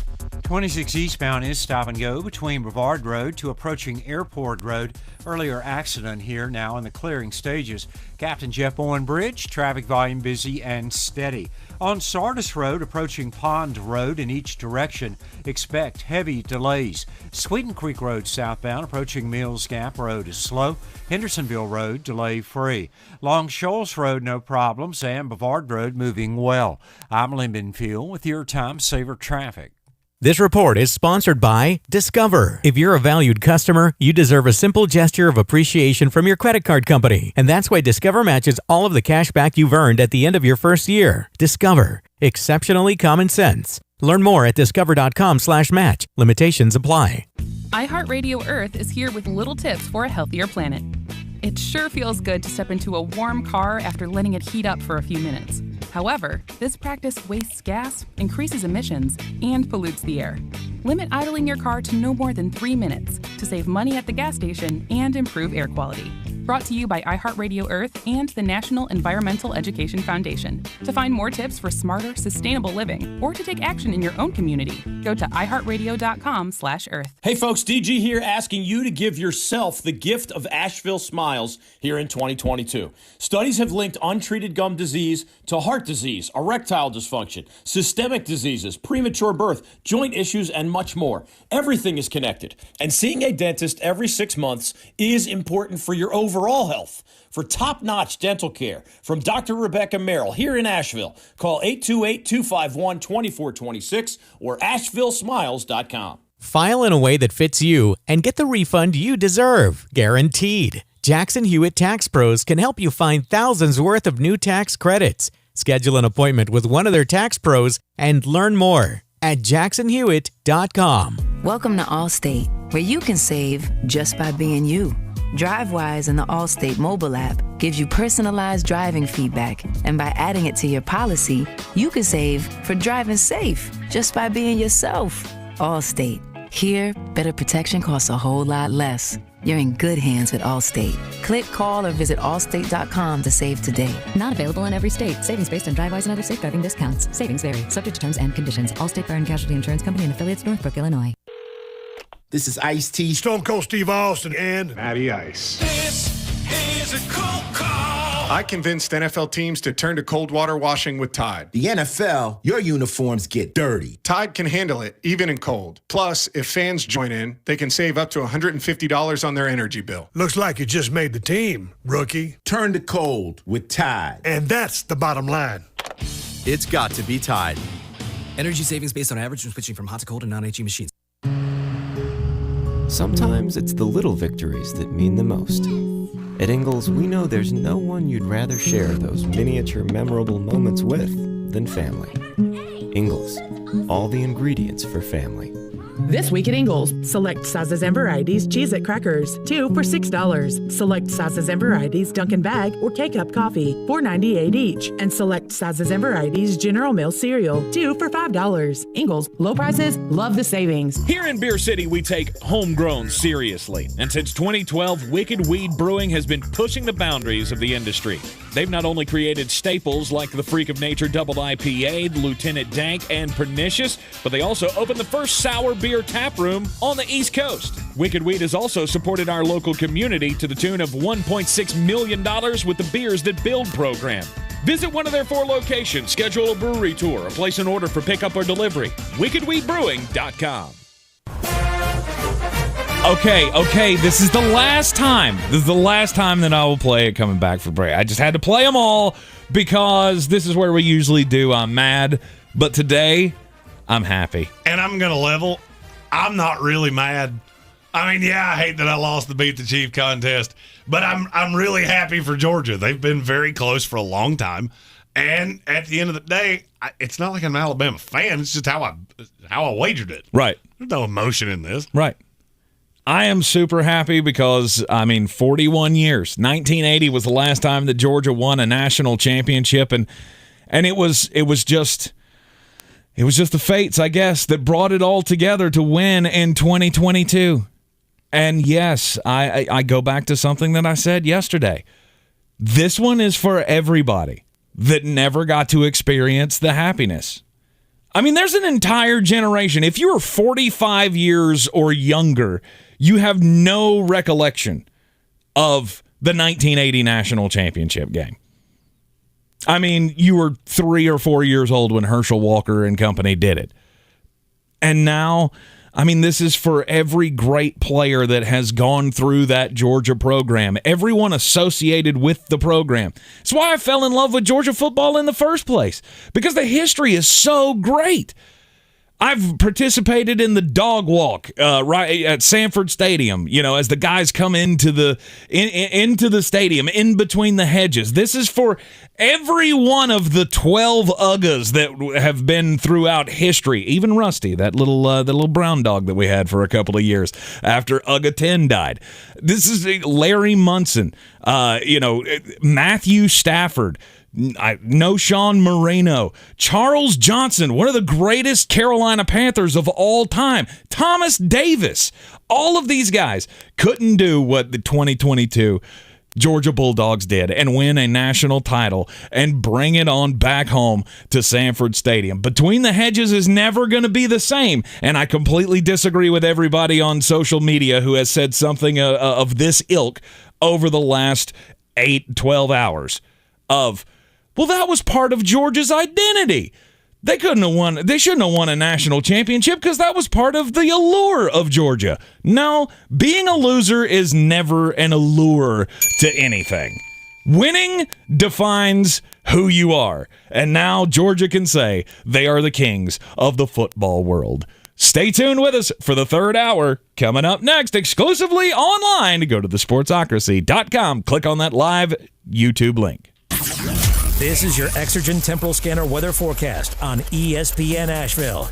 26 eastbound is stop and go between Brevard Road to approaching Airport Road. Earlier accident here, now in the clearing stages. Captain Jeff Bowen Bridge, traffic volume busy and steady. On Sardis Road, approaching Pond Road in each direction, expect heavy delays. Sweeten Creek Road southbound, approaching Mills Gap Road is slow. Hendersonville Road, delay-free. Long Shoals Road, no problems, and Brevard Road moving well. I'm Lyndon Field with your Time Saver Traffic. This report is sponsored by Discover. If you're a valued customer, you deserve a simple gesture of appreciation from your credit card company. And that's why Discover matches all of the cash back you've earned at the end of your first year. Discover. Exceptionally common sense. Learn more at discover.com/match. Limitations apply. iHeartRadio Earth is here with little tips for a healthier planet. It sure feels good to step into a warm car after letting it heat up for a few minutes. However, this practice wastes gas, increases emissions, and pollutes the air. Limit idling your car to no more than 3 minutes to save money at the gas station and improve air quality. Brought to you by iHeartRadio Earth and the National Environmental Education Foundation. To find more tips for smarter, sustainable living, or to take action in your own community, go to iHeartRadio.com/Earth. Hey folks, DG here asking you to give yourself the gift of Asheville Smiles here in 2022. Studies have linked untreated gum disease to heart disease, erectile dysfunction, systemic diseases, premature birth, joint issues, and much more. Everything is connected. And seeing a dentist every 6 months is important for your overall health. For top-notch dental care from Dr. Rebecca Merrill here in Asheville, call 828-251-2426 or AshevilleSmiles.com. File in a way that fits you and get the refund you deserve, guaranteed. Jackson Hewitt Tax Pros can help you find thousands worth of new tax credits. Schedule an appointment with one of their tax pros and learn more at jacksonhewitt.com. Welcome to Allstate, where you can save just by being you. DriveWise in the Allstate mobile app gives you personalized driving feedback, and by adding it to your policy, you can save for driving safe just by being yourself. Allstate. Here, better protection costs a whole lot less. You're in good hands with Allstate. Click, call, or visit allstate.com to save today. Not available in every state. Savings based on DriveWise and other safe driving discounts. Savings vary. Subject to terms and conditions. Allstate Fire and Casualty Insurance Company and affiliates, Northbrook, Illinois. This is Ice-T, Stone Cold Steve Austin, and Matty Ice. This is a cold call. I convinced NFL teams to turn to cold water washing with Tide. The NFL, your uniforms get dirty. Tide can handle it, even in cold. Plus, if fans join in, they can save up to $150 on their energy bill. Looks like you just made the team, rookie. Turn to cold with Tide. And that's the bottom line. It's got to be Tide. Energy savings based on average when switching from hot to cold and non-HE machines. Sometimes it's the little victories that mean the most. At Ingalls, we know there's no one you'd rather share those miniature memorable moments with than family. Ingalls, all the ingredients for family. This week at Ingalls, select sizes and varieties Cheez-It crackers, 2 for $6. Select sizes and varieties Dunkin' Bag or K-Cup coffee, $4.98 each. And select sizes and varieties General Mills cereal, 2 for $5. Ingalls, low prices, love the savings. Here in Beer City, we take homegrown seriously. And since 2012, Wicked Weed Brewing has been pushing the boundaries of the industry. They've not only created staples like the Freak of Nature Double IPA, the Lieutenant Dank, and Pernicious, but they also opened the first sour beer tap room on the East Coast. Wicked Weed has also supported our local community to the tune of $1.6 million with the Beers That Build program. Visit one of their 4 locations, schedule a brewery tour, or place an order for pickup or delivery. WickedWeedBrewing.com. Okay, this is the last time. This is the last time that I will play it coming back for break. I just had to play them all because this is where we usually do I'm mad, but today I'm happy. And I'm going to level. I'm not really mad. I mean, yeah, I hate that I lost the Beat the Chief contest, but I'm really happy for Georgia. They've been very close for a long time. And at the end of the day, it's not like I'm an Alabama fan. It's just how I wagered it. Right. There's no emotion in this. Right. I am super happy because, 41 years. 1980 was the last time that Georgia won a national championship, and it was just the fates, I guess, that brought it all together to win in 2022. And yes, I go back to something that I said yesterday. This one is for everybody that never got to experience the happiness. There's an entire generation. If you were 45 years or younger, you have no recollection of the 1980 national championship game. You were 3 or 4 years old when Herschel Walker and company did it. And now, this is for every great player that has gone through that Georgia program, everyone associated with the program. It's why I fell in love with Georgia football in the first place, because the history is so great. I've participated in the dog walk right at Sanford Stadium, as the guys come into the stadium, in between the hedges. This is for every one of the 12 Uggas that have been throughout history, even Rusty, that little brown dog that we had for a couple of years after Ugga 10 died. This is Larry Munson, Matthew Stafford, Sean Moreno, Charles Johnson, one of the greatest Carolina Panthers of all time, Thomas Davis. All of these guys couldn't do what the 2022 Georgia Bulldogs did and win a national title and bring it on back home to Sanford Stadium. Between the Hedges is never going to be the same, and I completely disagree with everybody on social media who has said something of this ilk over the last 12 hours of, well, that was part of Georgia's identity. They shouldn't have won a national championship because that was part of the allure of Georgia. No, being a loser is never an allure to anything. Winning defines who you are. And now Georgia can say they are the kings of the football world. Stay tuned with us for the third hour. Coming up next, exclusively online, go to thesportsocracy.com. Click on that live YouTube link. This is your Exergent Temporal Scanner weather forecast on ESPN Asheville.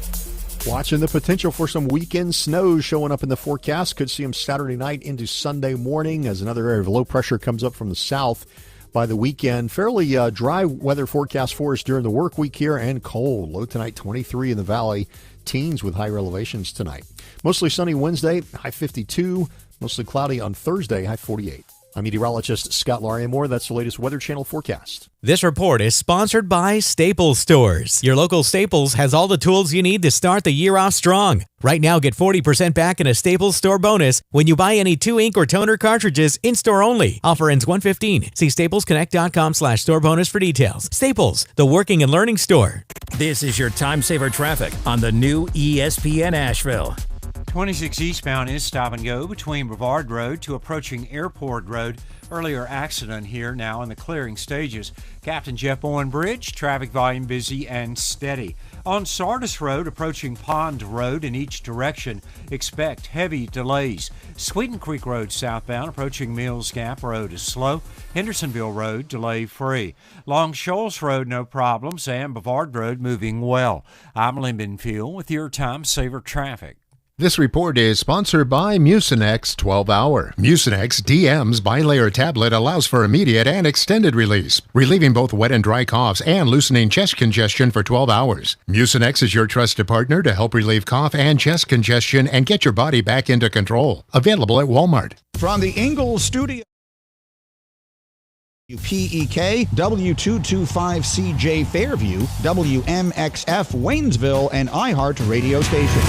Watching the potential for some weekend snow showing up in the forecast. Could see them Saturday night into Sunday morning as another area of low pressure comes up from the south by the weekend. Fairly dry weather forecast for us during the work week here, and cold. Low tonight 23 in the valley, teens with higher elevations tonight. Mostly sunny Wednesday, high 52. Mostly cloudy on Thursday, high 48. I'm meteorologist Scott Larimore. That's the latest Weather Channel forecast. This report is sponsored by Staples Stores. Your local Staples has all the tools you need to start the year off strong. Right now, get 40% back in a Staples Store bonus when you buy any 2 ink or toner cartridges in-store only. Offer ends 1/15. See staplesconnect.com/store bonus for details. Staples, the working and learning store. This is your time saver traffic on the new ESPN Asheville. 26 eastbound is stop and go between Brevard Road to approaching Airport Road. Earlier accident here, now in the clearing stages. Captain Jeff Bowen Bridge, traffic volume busy and steady. On Sardis Road, approaching Pond Road in each direction, expect heavy delays. Sweeten Creek Road southbound, approaching Mills Gap Road is slow. Hendersonville Road, delay free. Long Shoals Road, no problems, and Brevard Road moving well. I'm Lyndon Field with your time saver traffic. This report is sponsored by Mucinex 12-Hour. Mucinex DM's bilayer tablet allows for immediate and extended release, relieving both wet and dry coughs and loosening chest congestion for 12 hours. Mucinex is your trusted partner to help relieve cough and chest congestion and get your body back into control. Available at Walmart. From the Ingalls studio. PEK, W225CJ Fairview, WMXF Waynesville, and iHeart radio station.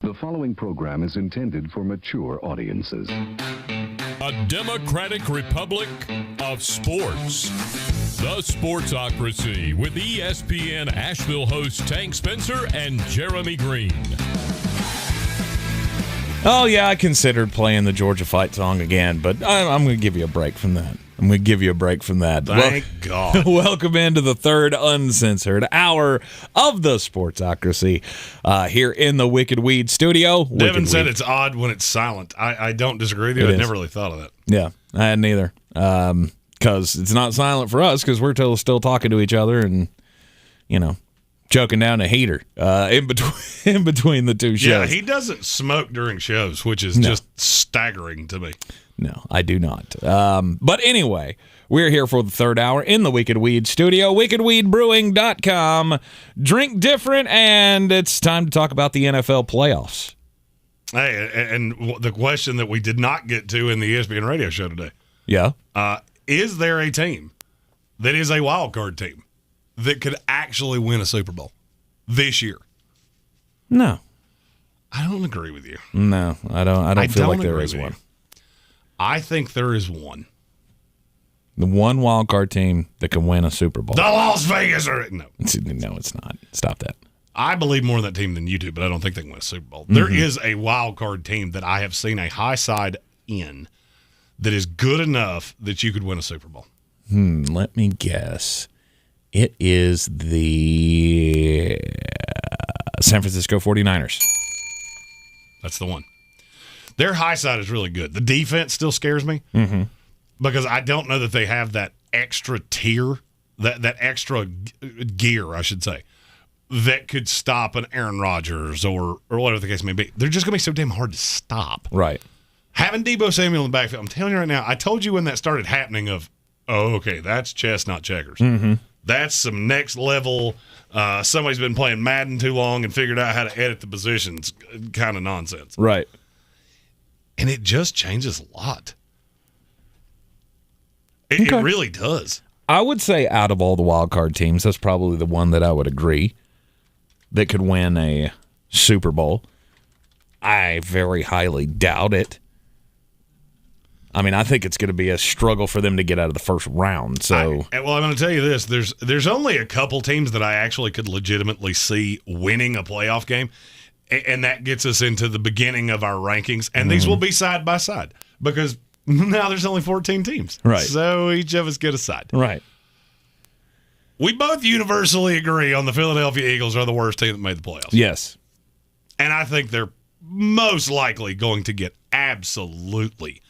The following program is intended for mature audiences. A democratic republic of sports. The Sportsocracy with ESPN Asheville hosts Tank Spencer and Jeremy Greene. Oh, yeah, I considered playing the Georgia fight song again, but I'm going to give you a break from that. Thank God. Welcome into the third uncensored hour of the Sportsocracy here in the Wicked Weed studio. Devin said it's odd when it's silent. I don't disagree with you. I never really thought of that. Yeah, I hadn't either. Because it's not silent for us because we're still talking to each other and, choking down a heater in between the two shows. Yeah, he doesn't smoke during shows, which is just staggering to me. No, I do not. But anyway, we're here for the third hour in the Wicked Weed studio, wickedweedbrewing.com. Drink different, and it's time to talk about the NFL playoffs. Hey, and the question that we did not get to in the ESPN Radio show today. Yeah. Is there a team that is a wild card team that could actually win a Super Bowl this year? No. I don't agree with you. No, I don't feel like there is one. I think there is one. The one wild card team that can win a Super Bowl. The Las Vegas No, it's not. Stop that. I believe more in that team than you do, but I don't think they can win a Super Bowl. Mm-hmm. There is a wild card team that I have seen a high side in that is good enough that you could win a Super Bowl. Let me guess. It is the San Francisco 49ers. That's the one. Their high side is really good. The defense still scares me because I don't know that they have that extra tier, that extra gear, I should say, that could stop an Aaron Rodgers or whatever the case may be. They're just going to be so damn hard to stop. Right. Having Deebo Samuel in the backfield, I'm telling you right now, I told you when that started happening okay, that's chess, not checkers. Mm-hmm. That's some next level, somebody's been playing Madden too long and figured out how to edit the positions kind of nonsense. Right. And it just changes a lot. It really does. I would say out of all the wild card teams, that's probably the one that I would agree that could win a Super Bowl. I very highly doubt it. I mean, I think it's going to be a struggle for them to get out of the first round. So, I'm going to tell you this: there's only a couple teams that I actually could legitimately see winning a playoff game. And that gets us into the beginning of our rankings. And these will be side by side because now there's only 14 teams. Right. So each of us get a side. Right. We both universally agree on the Philadelphia Eagles are the worst team that made the playoffs. Yes. And I think they're most likely going to get absolutely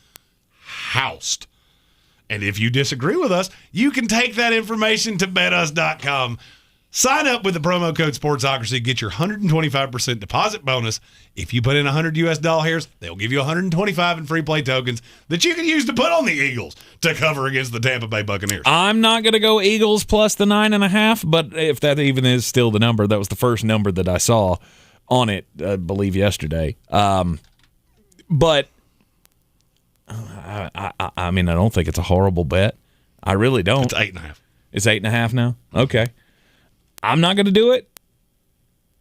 housed. And if you disagree with us, you can take that information to betus.com. Sign up with the promo code Sportsocracy. Get your 125% deposit bonus. If you put in $100, they'll give you 125 in free play tokens that you can use to put on the Eagles to cover against the Tampa Bay Buccaneers. I'm not going to go Eagles plus the 9.5, but if that even is still the number, that was the first number that I saw on it, I believe, yesterday. But I mean, I don't think it's a horrible bet. I really don't. It's 8.5. It's 8.5 now? Okay. I'm not going to do it,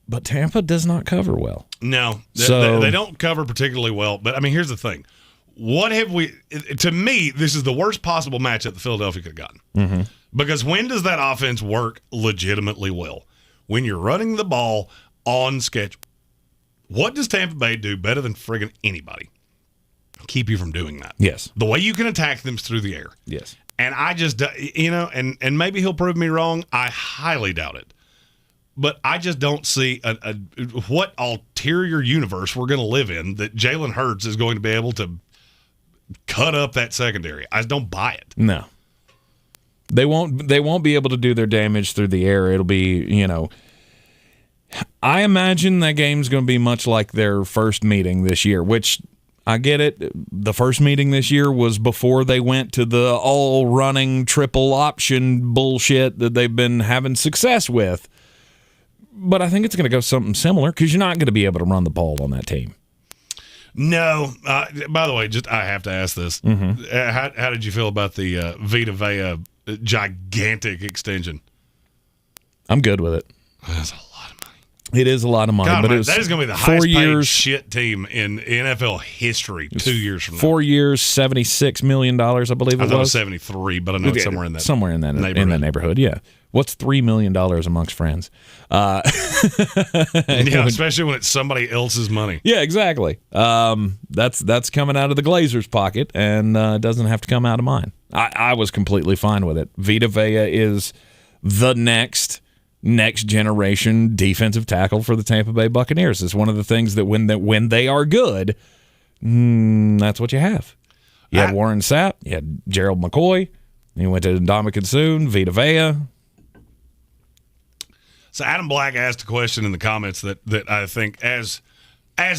but Tampa does not cover well. No, So they don't cover particularly well. But, I mean, here's the thing. To me, this is the worst possible matchup that Philadelphia could have gotten. Mm-hmm. Because when does that offense work legitimately well? When you're running the ball on schedule. What does Tampa Bay do better than friggin' anybody? Keep you from doing that. Yes. The way you can attack them is through the air. Yes. And I just, and maybe he'll prove me wrong. I highly doubt it. But I just don't see what ulterior universe we're going to live in that Jalen Hurts is going to be able to cut up that secondary. I just don't buy it. No. They won't be able to do their damage through the air. It'll be, I imagine that game's going to be much like their first meeting this year, which I get it. The first meeting this year was before they went to the all-running triple option bullshit that they've been having success with. But I think it's going to go something similar because you're not going to be able to run the ball on that team. No. By the way, I have to ask this. Mm-hmm. How did you feel about the Vita Vea gigantic extension? I'm good with it. That's a lot of money. It is a lot of money, God, but man, it was that is going to be the 4 highest paid years. shit team in NFL history 2 years from now. 4 years, $76 million, I believe I it thought it was. was 73, but I know it's somewhere in that neighborhood. Yeah. What's $3 million amongst friends? Yeah, especially when it's somebody else's money. Yeah, exactly. That's coming out of the Glazers' pocket and doesn't have to come out of mine. I was completely fine with it. Vita Vea is the next generation defensive tackle for the Tampa Bay Buccaneers. It's one of the things that when they are good, that's what you have. You had Warren Sapp, you had Gerald McCoy, you went to Ndamukong Suh, Vita Vea. So Adam Black asked a question in the comments that I think, as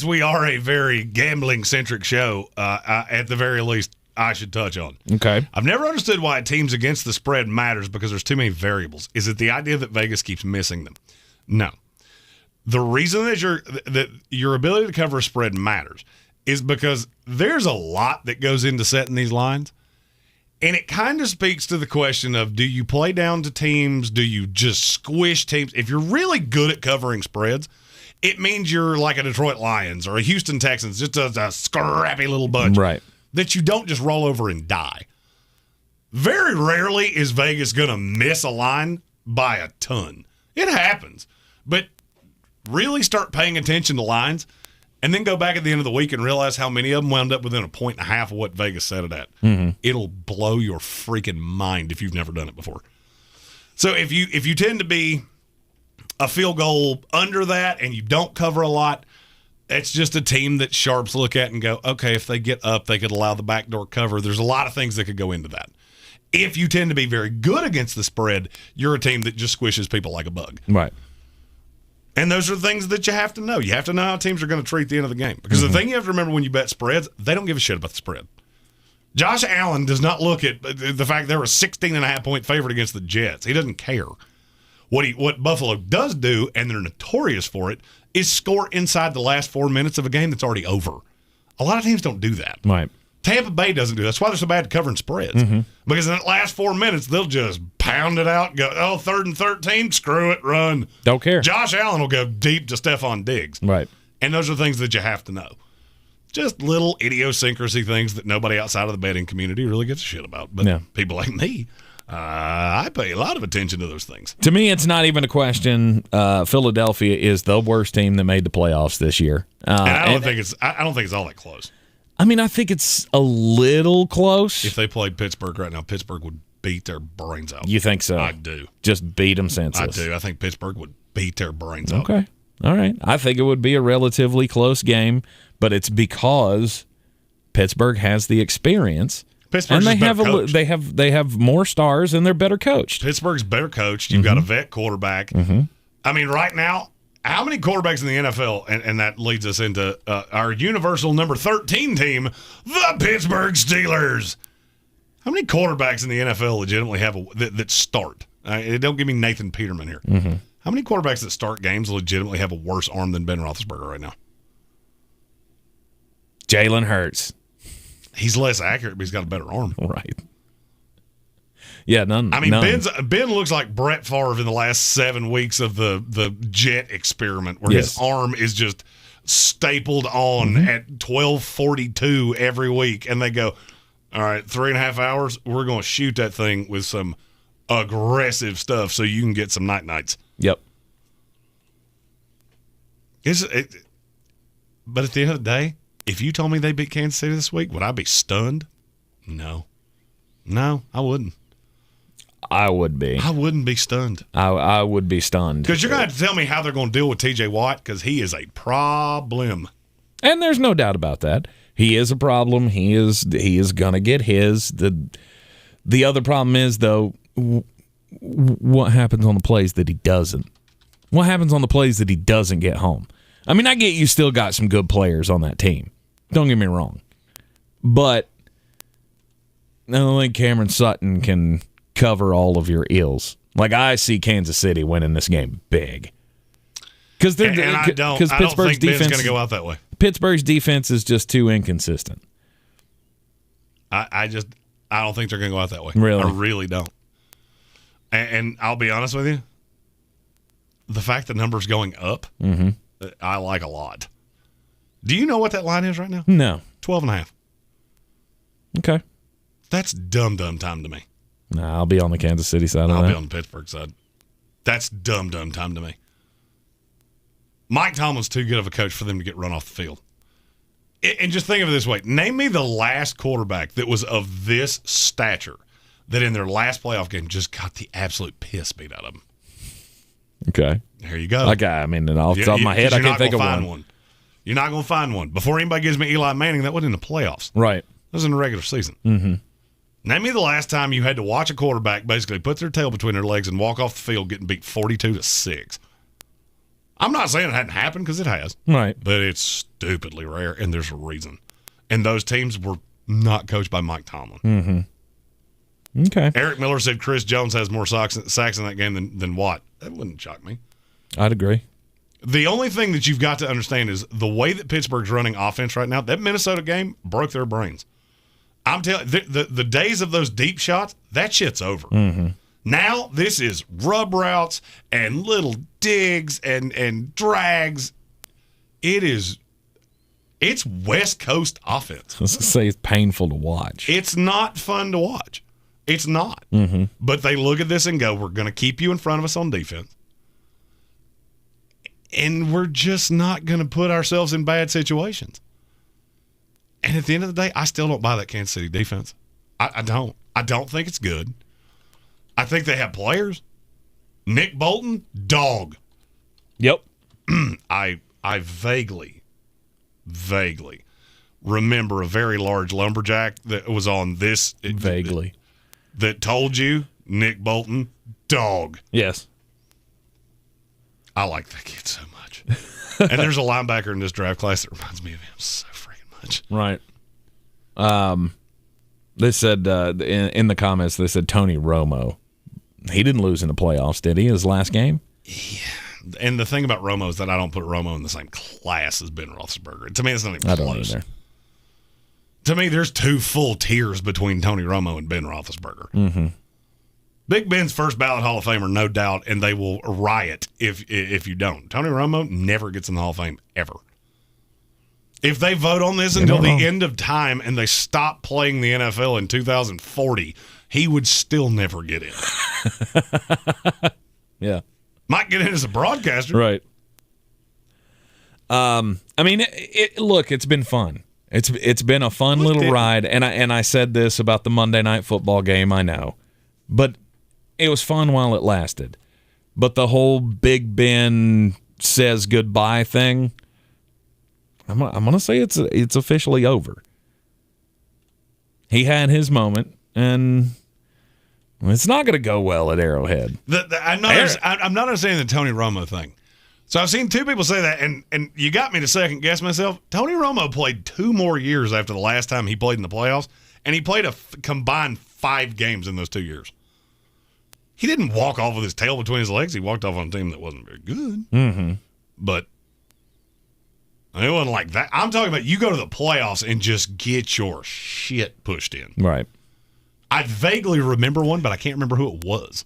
we are a very gambling-centric show, at the very least, I should touch on. Okay. I've never understood why teams against the spread matters because there's too many variables. Is it the idea that Vegas keeps missing them? No. The reason that your ability to cover a spread matters is because there's a lot that goes into setting these lines. And it kind of speaks to the question of, do you play down to teams? Do you just squish teams? If you're really good at covering spreads, it means you're like a Detroit Lions or a Houston Texans, just a scrappy little bunch. Right. That you don't just roll over and die. Very rarely is Vegas going to miss a line by a ton. It happens. But really start paying attention to lines and then go back at the end of the week and realize how many of them wound up within 1.5 of what Vegas set it at. Mm-hmm. It'll blow your freaking mind if you've never done it before. So if you tend to be a field goal under that and you don't cover a lot, it's just a team that sharps look at and go, okay, if they get up, they could allow the backdoor cover. There's a lot of things that could go into that. If you tend to be very good against the spread, you're a team that just squishes people like a bug. Right. And those are things that you have to know. You have to know how teams are going to treat the end of the game. Because the thing you have to remember when you bet spreads, they don't give a shit about the spread. Josh Allen does not look at the fact they were a 16.5-point favorite against the Jets. He doesn't care. What Buffalo does do, and they're notorious for it, is score inside the last 4 minutes of a game that's already over. A lot of teams don't do that. Right. Tampa Bay doesn't do that. That's why they're so bad at covering spreads. Because in that last 4 minutes, they'll just pound it out, go, 3rd and 13, screw it, run. Don't care. Josh Allen will go deep to Stephon Diggs. Right. And those are things that you have to know. Just little idiosyncrasy things that nobody outside of the betting community really gives a shit about. But people like me, I pay a lot of attention to those things. To me, it's not even a question. Philadelphia is the worst team that made the playoffs this year. And I don't think it's all that close. I mean, I think it's a little close. If they played Pittsburgh right now, Pittsburgh would beat their brains out. You think so? I do. Just beat them senseless. I do. I think Pittsburgh would beat their brains out. Okay. All right. I think it would be a relatively close game, but it's because Pittsburgh has the experience. Pittsburgh's and they have more stars and they're better coached. Pittsburgh's better coached. You've got a vet quarterback. I mean, right now, how many quarterbacks in the NFL, and that leads us into our universal number 13 team, the Pittsburgh Steelers. How many quarterbacks in the NFL legitimately have that start? Don't give me Nathan Peterman here. How many quarterbacks that start games legitimately have a worse arm than Ben Roethlisberger right now? Jalen Hurts. He's less accurate, but he's got a better arm. Right. Yeah, none. I mean, Ben looks like Brett Favre in the last 7 weeks of the jet experiment, where his arm is just stapled on at 12:42 every week, and they go, all right, 3.5 hours, we're going to shoot that thing with some aggressive stuff so you can get some nights. Yep. But at the end of the day, if you told me they beat Kansas City this week, would I be stunned? No, I wouldn't. I would be. I wouldn't be stunned. I would be stunned. Because you're going to have to tell me how they're going to deal with T.J. Watt, because he is a problem. And there's no doubt about that. He is a problem. He is going to get his. The other problem is, though, what happens on the plays that he doesn't? What happens on the plays that he doesn't get home? I mean, I get you still got some good players on that team. Don't get me wrong. But I don't think Cameron Sutton can cover all of your ills. Like, I see Kansas City winning this game big. Because I don't think Ben's going to go out that way. Pittsburgh's defense is just too inconsistent. I don't think they're going to go out that way. Really? I really don't. And I'll be honest with you. the fact the number's going up, I like a lot. Do you know what that line is right now? No. 12.5. Okay. That's dumb time to me. Nah, I'll be on the Kansas City side of that. I'll be on the Pittsburgh side. That's dumb time to me. Mike Tomlin's too good of a coach for them to get run off the field. And just think of it this way. Name me the last quarterback that was of this stature that in their last playoff game just got the absolute piss beat out of them. Okay. There you go. Off the top of my head, I can't think of one. You're not going to find one. Before anybody gives me Eli Manning, that wasn't in the playoffs. Right. That was in the regular season. Mm-hmm. Name me the last time you had to watch a quarterback basically put their tail between their legs and walk off the field getting beat 42-6. I'm not saying it hadn't happened because it has. Right. But it's stupidly rare, and there's a reason. And those teams were not coached by Mike Tomlin. Mm-hmm. Okay. Eric Miller said Chris Jones has more sacks in that game than Watt. That wouldn't shock me. I'd agree. The only thing that you've got to understand is the way that Pittsburgh's running offense right now, that Minnesota game broke their brains. I'm telling you, the days of those deep shots, that shit's over. Mm-hmm. Now this is rub routes and little digs and drags. It's West Coast offense. I was going to say it's painful to watch. It's not fun to watch. It's not. Mm-hmm. But they look at this and go, we're going to keep you in front of us on defense. And we're just not going to put ourselves in bad situations. And at the end of the day, I still don't buy that Kansas City defense. I don't. I don't think it's good. I think they have players. Nick Bolton, dog. Yep. I vaguely remember a very large lumberjack that was on this. Vaguely. That told you Nick Bolton, dog. Yes. I like that kid so much. And there's a linebacker in this draft class that reminds me of him so freaking much. Right. They said in the comments, they said Tony Romo. He didn't lose in the playoffs, did he, his last game? Yeah. And the thing about Romo is that I don't put Romo in the same class as Ben Roethlisberger. To me, it's not even close. I don't either. To me, there's two full tiers between Tony Romo and Ben Roethlisberger. Mm-hmm. Big Ben's first ballot Hall of Famer, no doubt, and they will riot if you don't. Tony Romo never gets in the Hall of Fame, ever. If they vote on this until the end of time and they stop playing the NFL in 2040, he would still never get in. Yeah. Might get in as a broadcaster. Right. I mean, look, it's been fun. It's been a fun little ride, and I said this about the Monday Night Football game, I know. But it was fun while it lasted. But the whole Big Ben says goodbye thing, I'm going to say it's officially over. He had his moment, and it's not going to go well at Arrowhead. I'm not understanding the Tony Romo thing. So I've seen two people say that, and you got me to second guess myself. Tony Romo played 2 more years after the last time he played in the playoffs, and he played a combined 5 games in those 2 years. He didn't walk off with his tail between his legs. He walked off on a team that wasn't very good. Mm-hmm. But it wasn't like that. I'm talking about you go to the playoffs and just get your shit pushed in. Right. I vaguely remember one, but I can't remember who it was.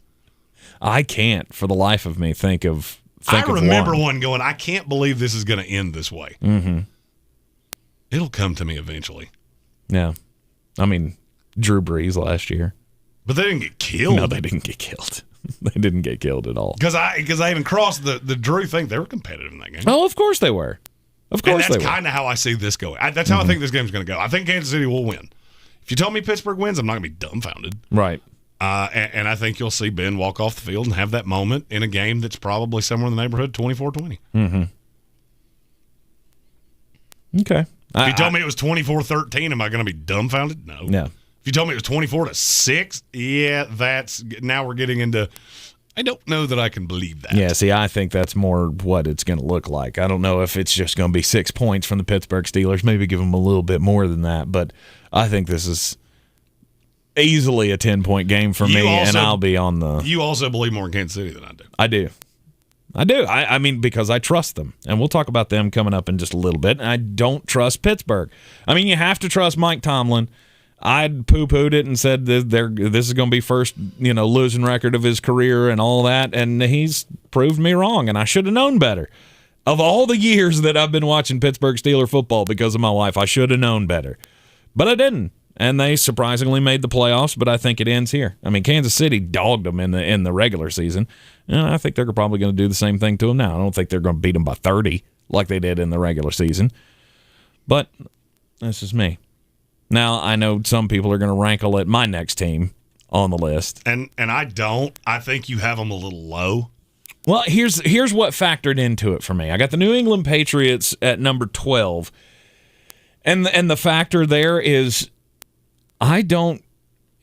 I can't, for the life of me, think of one going, I can't believe this is going to end this way. Mm-hmm. It'll come to me eventually. Yeah. I mean, Drew Brees last year. But they didn't get killed. No, they didn't get killed. They didn't get killed at all. Because I even crossed the Drew thing. They were competitive in that game. Oh, of course they were. Of course they were. That's kind of how I see this going. That's how I think this game's going to go. I think Kansas City will win. If you told me Pittsburgh wins, I'm not going to be dumbfounded. Right. And I think you'll see Ben walk off the field and have that moment in a game that's probably somewhere in the neighborhood 24-20. Mm-hmm. Okay. If you told me it was 24-13, am I going to be dumbfounded? No. Yeah. If you told me it was 24-6, yeah, now we're getting into, I don't know that I can believe that. Yeah, see, I think that's more what it's going to look like. I don't know if it's just going to be 6 points from the Pittsburgh Steelers, maybe give them a little bit more than that, but I think this is easily a 10-point game for me, and I'll be on the... You also believe more in Kansas City than I do. I do. I mean, because I trust them, and we'll talk about them coming up in just a little bit, and I don't trust Pittsburgh. I mean, you have to trust Mike Tomlin. I'd poo-pooed it and said that this is going to be first, losing record of his career and all that, and he's proved me wrong, and I should have known better. Of all the years that I've been watching Pittsburgh Steelers football because of my wife, I should have known better. But I didn't. And they surprisingly made the playoffs, but I think it ends here. I mean, Kansas City dogged them in the regular season, and I think they're probably going to do the same thing to them now. I don't think they're going to beat them by 30 like they did in the regular season. But this is me. Now, I know some people are going to rankle at my next team on the list. And I don't. I think you have them a little low. Well, here's what factored into it for me. I got the New England Patriots at number 12. And the factor there is I don't,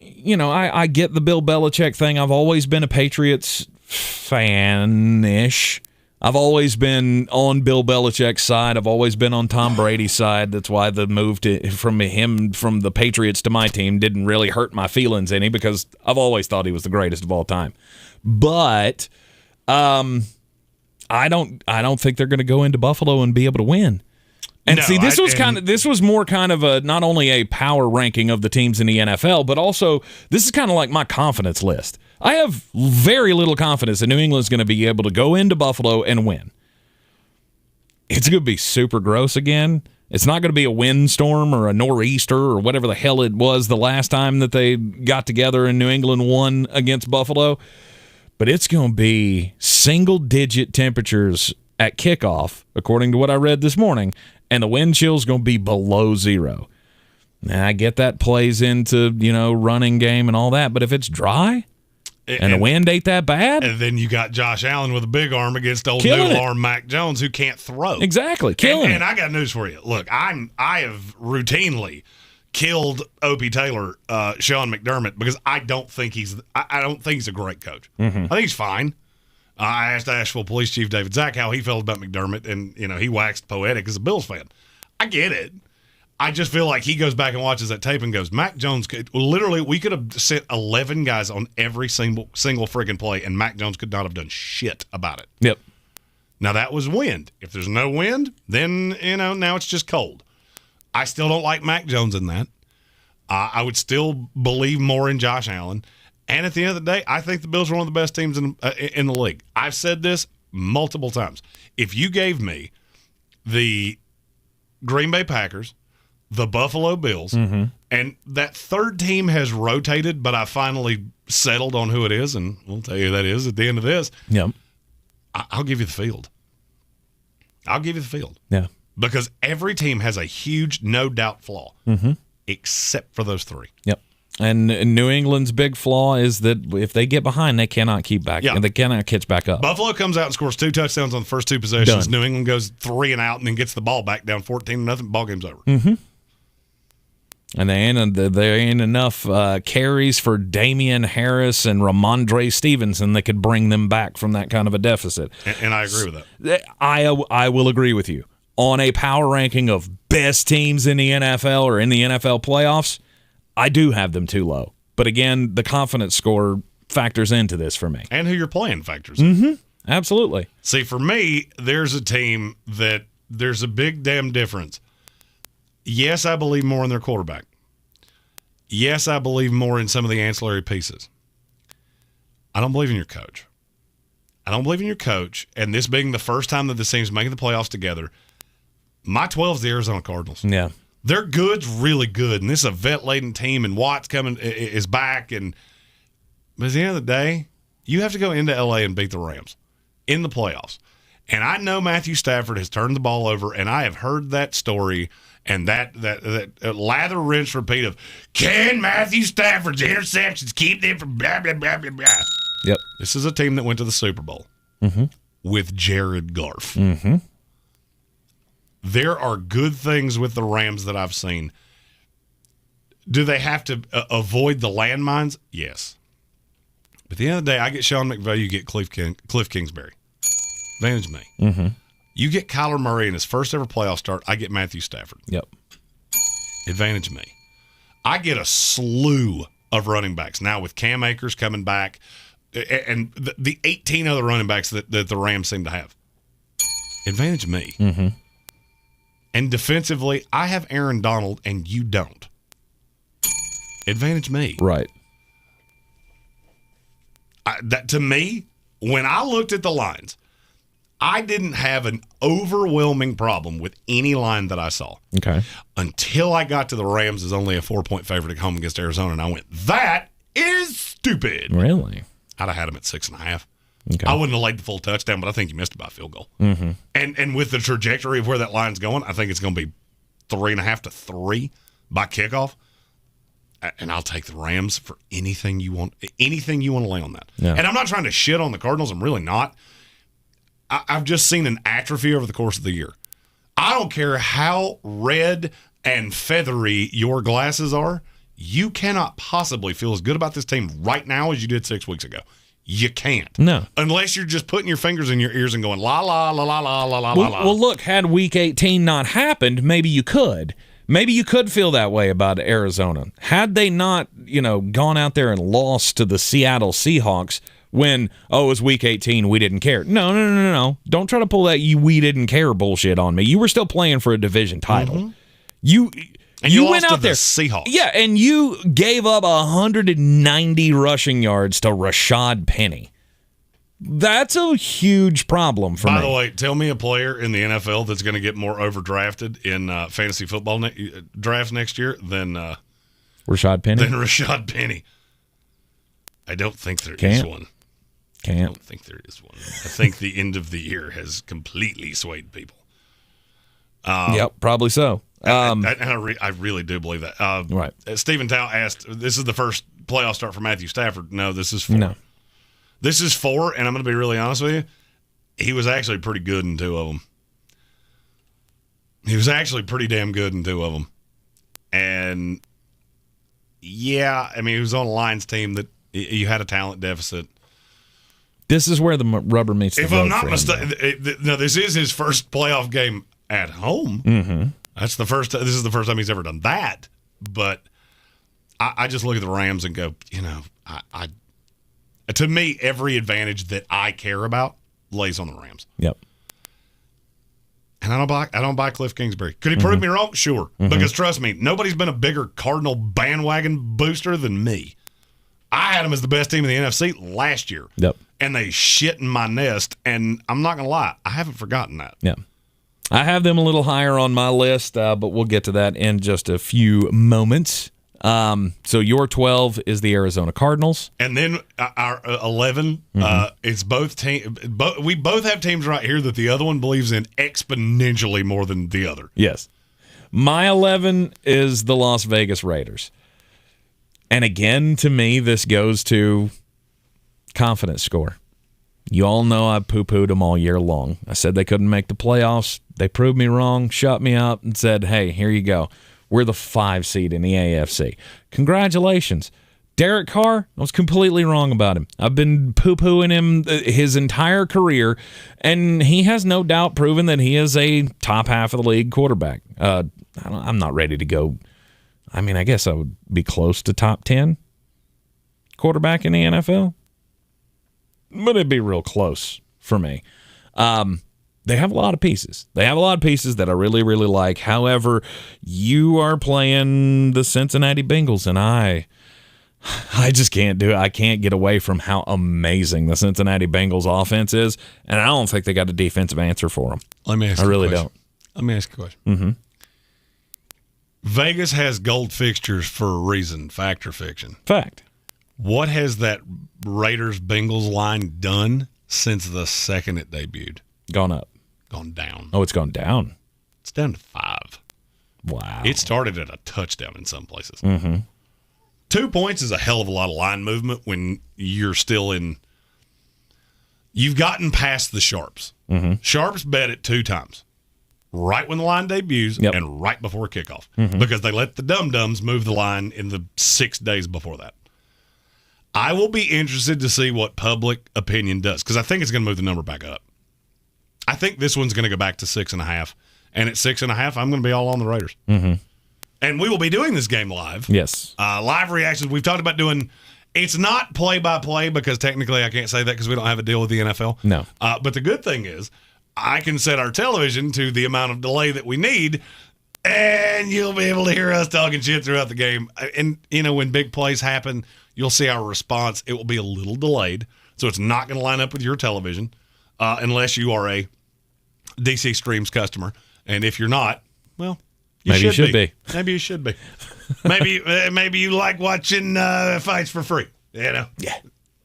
I get the Bill Belichick thing. I've always been a Patriots fan-ish. I've always been on Bill Belichick's side. I've always been on Tom Brady's side. That's why the move from the Patriots to my team didn't really hurt my feelings any, because I've always thought he was the greatest of all time. But I don't think they're going to go into Buffalo and be able to win. And see, this was more kind of a not only a power ranking of the teams in the NFL, but also this is kind of like my confidence list. I have very little confidence that New England's going to be able to go into Buffalo and win. It's going to be super gross again. It's not going to be a windstorm or a nor'easter or whatever the hell it was the last time that they got together and New England won against Buffalo. But it's going to be single-digit temperatures at kickoff, according to what I read this morning, and the wind chill's going to be below zero. Now, I get that plays into, running game and all that, but if it's dry and the wind ain't that bad. And then you got Josh Allen with a big arm against old noodle-arm Mac Jones who can't throw. Exactly, killing it. And I got news for you. Look, I have routinely killed Opie Taylor, Sean McDermott, because I don't think he's a great coach. Mm-hmm. I think he's fine. I asked Asheville Police Chief David Zack how he felt about McDermott, and he waxed poetic as a Bills fan. I get it. I just feel like he goes back and watches that tape and goes, Mac Jones we could have sent 11 guys on every single friggin' play, and Mac Jones could not have done shit about it. Yep. Now that was wind. If there's no wind, then now it's just cold. I still don't like Mac Jones in that. I would still believe more in Josh Allen. And at the end of the day, I think the Bills are one of the best teams in the league. I've said this multiple times. If you gave me the Green Bay Packers, the Buffalo Bills, and that third team has rotated, but I finally settled on who it is, and we'll tell you who that is at the end of this. Yep. I'll give you the field. I'll give you the field. Yeah. Because every team has a huge, no doubt flaw, except for those three. Yep. And New England's big flaw is that if they get behind, they cannot keep back. Yeah. They cannot catch back up. Buffalo comes out and scores 2 touchdowns on the first 2 possessions. Done. New England goes 3 and out and then gets the ball back down 14-0. Ball game's over. Mm-hmm. And there ain't enough carries for Damian Harris and Ramondre Stevenson that could bring them back from that kind of a deficit. And I agree with that. I will agree with you. On a power ranking of best teams in the NFL or in the NFL playoffs, I do have them too low. But again, the confidence score factors into this for me. And who you're playing factors in. Mm-hmm. Absolutely. See, for me, there's a team that there's a big damn difference. Yes, I believe more in their quarterback. Yes, I believe more in some of the ancillary pieces. I don't believe in your coach. I don't believe in your coach. And this being the first time that this team's making the playoffs together, my 12 is the Arizona Cardinals. Yeah. Their good's really good, and this is a vet-laden team, and Watt's is back. But at the end of the day, you have to go into L.A. and beat the Rams in the playoffs. And I know Matthew Stafford has turned the ball over, and I have heard that story and that lather, rinse, repeat of, can Matthew Stafford's interceptions keep them from blah, blah, blah, blah, blah. Yep. This is a team that went to the Super Bowl with Jared Goff. Mm-hmm. There are good things with the Rams that I've seen. Do they have to avoid the landmines? Yes. But at the end of the day, I get Sean McVay, you get Cliff Kingsbury. Advantage me. Mm-hmm. You get Kyler Murray in his first ever playoff start, I get Matthew Stafford. Yep. Advantage me. I get a slew of running backs. Now with Cam Akers coming back and the 18 other running backs that the Rams seem to have. Advantage me. Mm-hmm. And defensively, I have Aaron Donald and you don't. Advantage me. Right. That to me, when I looked at the lines, I didn't have an overwhelming problem with any line that I saw. Okay. Until I got to the Rams as only a 4-point favorite at home against Arizona, and I went, that is stupid. Really? I'd have had them at 6.5. Okay. I wouldn't have laid the full touchdown, but I think you missed it by a field goal. Mm-hmm. And with the trajectory of where that line's going, I think it's going to be 3.5 to 3 by kickoff. And I'll take the Rams for anything you want to lay on that. Yeah. And I'm not trying to shit on the Cardinals. I'm really not. I've just seen an atrophy over the course of the year. I don't care how red and feathery your glasses are. You cannot possibly feel as good about this team right now as you did 6 weeks ago. You can't. No. Unless you're just putting your fingers in your ears and going, la, la, la, la, la, la, la, Well, la. well, look, had Week 18 not happened, maybe you could. Maybe you could feel that way about Arizona. Had they not, gone out there and lost to the Seattle Seahawks when, it was Week 18, we didn't care. No. Don't try to pull that we didn't care bullshit on me. You were still playing for a division title. Mm-hmm. You lost went out to there, the Seahawks. Yeah, and you gave up 190 rushing yards to Rashad Penny. That's a huge problem for me. By the way, tell me a player in the NFL that's going to get more overdrafted in fantasy football drafts next year than Rashad Penny. I don't think there is one. I Can't. don't think there is one. I think the end of the year has completely swayed people. Yep, probably so. I really do believe that. Right. Stephen Tao asked, this is the first playoff start for Matthew Stafford. No, this is 4. No. This is 4, and I'm going to be really honest with you. He was actually pretty good in 2 of them. He was actually pretty damn good in 2 of them. And, yeah, I mean, he was on a Lions team that you had a talent deficit. This is where the rubber meets the road. If I'm not mistaken, no, this is his first playoff game at home. Mm-hmm. This is the first time he's ever done that. But I just look at the Rams and go, to me, every advantage that I care about lays on the Rams. Yep. And I don't buy Cliff Kingsbury. Could he prove me wrong? Sure. Mm-hmm. Because trust me, nobody's been a bigger Cardinal bandwagon booster than me. I had them as the best team in the NFC last year. Yep. And they shit in my nest. And I'm not going to lie, I haven't forgotten that. Yeah. I have them a little higher on my list, but we'll get to that in just a few moments. So your 12 is the Arizona Cardinals. And then our 11, it's both teams. We both have teams right here that the other one believes in exponentially more than the other. Yes. My 11 is the Las Vegas Raiders. And again, to me, this goes to confidence score. You all know I poo-pooed them all year long. I said they couldn't make the playoffs. They proved me wrong, shut me up, and said, hey, here you go. We're the 5 seed in the AFC. Congratulations. Derek Carr, I was completely wrong about him. I've been poo-pooing him his entire career, and he has no doubt proven that he is a top half of the league quarterback. I'm not ready to go. I mean, I guess I would be close to top 10 quarterback in the NFL, but it'd be real close for me. They have a lot of pieces. They have a lot of pieces that I really, really like. However, you are playing the Cincinnati Bengals, and I just can't do it. I can't get away from how amazing the Cincinnati Bengals offense is, and I don't think they got a defensive answer for them. Let me ask you I really a question. don't. Let me ask you a question. Mm-hmm. Vegas has gold fixtures for a reason, fact or fiction? Fact. What has that Raiders-Bengals line done since the second it debuted? Gone up. Gone down. Oh, it's gone down. It's down to 5. Wow. It started at a touchdown in some places. Mm-hmm. 2 points is a hell of a lot of line movement when you're still in. You've gotten past the Sharps. Mm-hmm. Sharps bet it 2 times. Right when the line debuts and right before kickoff. Mm-hmm. Because they let the dum-dums move the line in the 6 days before that. I will be interested to see what public opinion does because I think it's going to move the number back up. I think this one's going to go back to 6.5. And at 6.5, I'm going to be all on the Raiders. Mm-hmm. And we will be doing this game live. Yes. Live reactions. We've talked about doing – it's not play-by-play because technically I can't say that because we don't have a deal with the NFL. No. But the good thing is I can set our television to the amount of delay that we need, and you'll be able to hear us talking shit throughout the game. And, when big plays happen, you'll see our response. It will be a little delayed. So it's not going to line up with your television unless you are a DC Streams customer. And if you're not, well, maybe you should be. Maybe you should be. Maybe you like watching fights for free. Yeah.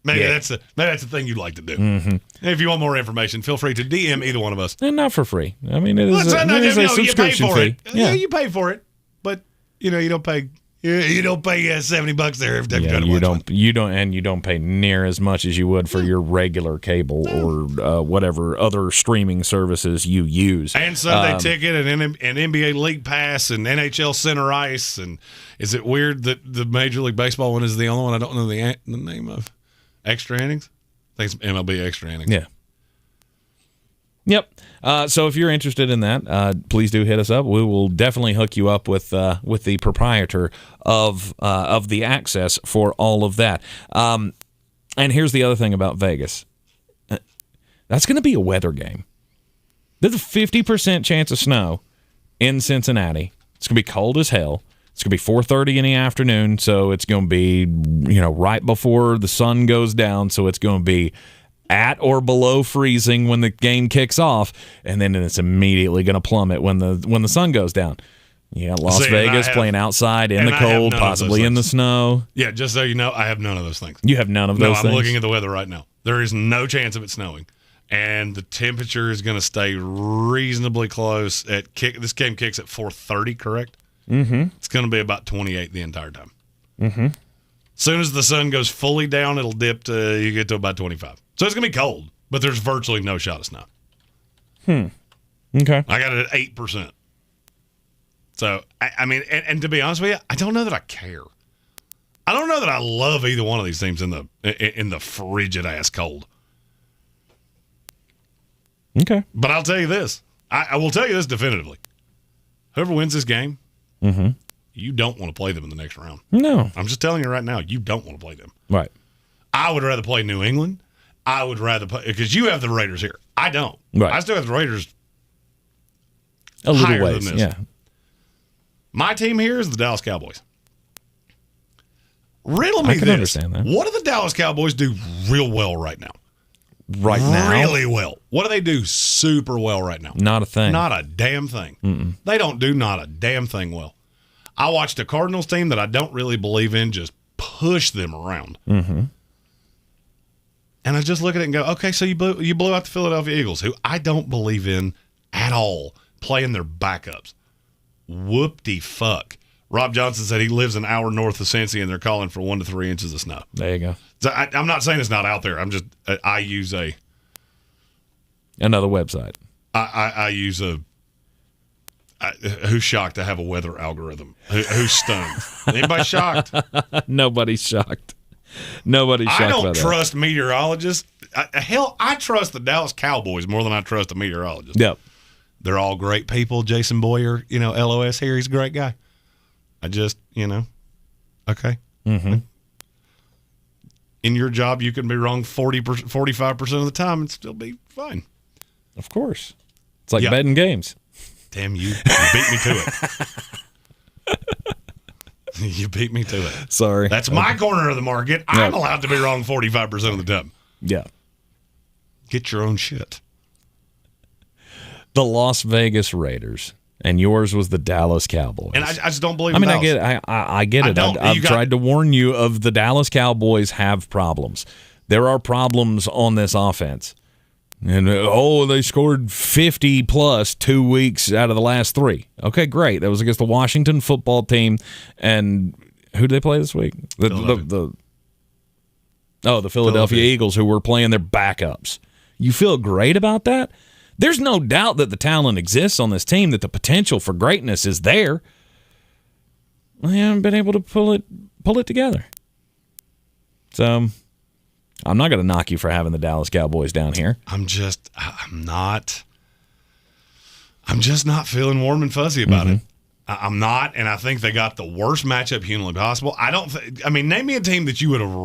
Maybe that's the thing you'd like to do. Mm-hmm. If you want more information, feel free to DM either one of us. And not for free. I mean, it is a subscription fee. Yeah, you pay for it, but you don't pay. You don't pay $70 there every time you don't pay near as much as you would for your regular cable or whatever other streaming services you use. And Sunday Ticket and NBA League Pass and NHL Center Ice. And is it weird that the Major League Baseball one is the only one I don't know the name of? Extra Innings? I think it's MLB Extra Innings. Yeah. Yep. So if you're interested in that, please do hit us up. We will definitely hook you up with the proprietor of the access for all of that. And here's the other thing about Vegas. That's going to be a weather game. There's a 50% chance of snow in Cincinnati. It's going to be cold as hell. It's going to be 4:30 in the afternoon, so it's going to be right before the sun goes down, so it's going to be at or below freezing when the game kicks off, and then it's immediately going to plummet when the sun goes down. You got Las Vegas playing outside in the cold, possibly in the snow. Yeah, just so you know, I have none of those things. You have none of those things? No, I'm looking at the weather right now. There is no chance of it snowing, and the temperature is going to stay reasonably close. This game kicks at 4:30, correct? Mm-hmm. It's going to be about 28 the entire time. Mm-hmm. As soon as the sun goes fully down, it'll dip to you get to about 25. So it's going to be cold, but there's virtually no shot of snow. Okay. I got it at 8%. So, I mean, and to be honest with you, I don't know that I care. I don't know that I love either one of these teams in the frigid-ass cold. Okay. But I'll tell you this. I will tell you this definitively. Whoever wins this game, you don't want to play them in the next round. No. I'm just telling you right now, you don't want to play them. Right. I would rather play New England. I would rather play, because you have the Raiders here. I don't. Right. I still have the Raiders a little higher ways, than this. yeah. My team here is the Dallas Cowboys. Riddle me I can this. understand that. What do the Dallas Cowboys do real well right now? Right now? Really well. What do they do super well right now? Not a thing. Not a damn thing. Mm-mm. They don't do not a damn thing well. I watched a Cardinals team that I don't really believe in just push them around. Mm-hmm. And I just look at it and go, okay, so you blew out the Philadelphia Eagles, who I don't believe in at all, playing their backups. Whoop-de-fuck. Rob Johnson said he lives an hour north of Cincy, and they're calling for 1 to 3 inches of snow. There you go. So I'm not saying it's not out there. I use another website. I use who's shocked to have a weather algorithm? Who's stunned? Anybody shocked? Nobody's shocked. Nobody's shocked. I don't by that. trust meteorologists. Hell, I trust the Dallas Cowboys more than I trust a meteorologist. Yep. They're all great people. Jason Boyer, LOS here, he's a great guy. I just, okay. Mm-hmm. In your job, you can be wrong 45% of the time and still be fine. Of course. It's like betting games. Damn you. You beat me to it. You beat me to it. Sorry. That's my corner of the market. I'm allowed to be wrong 45% of the time. Yeah. Get your own shit. The Las Vegas Raiders, and yours was the Dallas Cowboys. And I just don't believe. I mean, Dallas. I get it. I've tried to warn you of the Dallas Cowboys have problems. There are problems on this offense. And, they scored 50-plus 2 weeks out of the last 3. Okay, great. That was against the Washington football team. And who did they play this week? The Philadelphia Eagles, who were playing their backups. You feel great about that? There's no doubt that the talent exists on this team, that the potential for greatness is there. They haven't been able to pull it together. So I'm not going to knock you for having the Dallas Cowboys down here. I'm just not feeling warm and fuzzy about it. I'm not, and I think they got the worst matchup humanly possible. Name me a team that you would have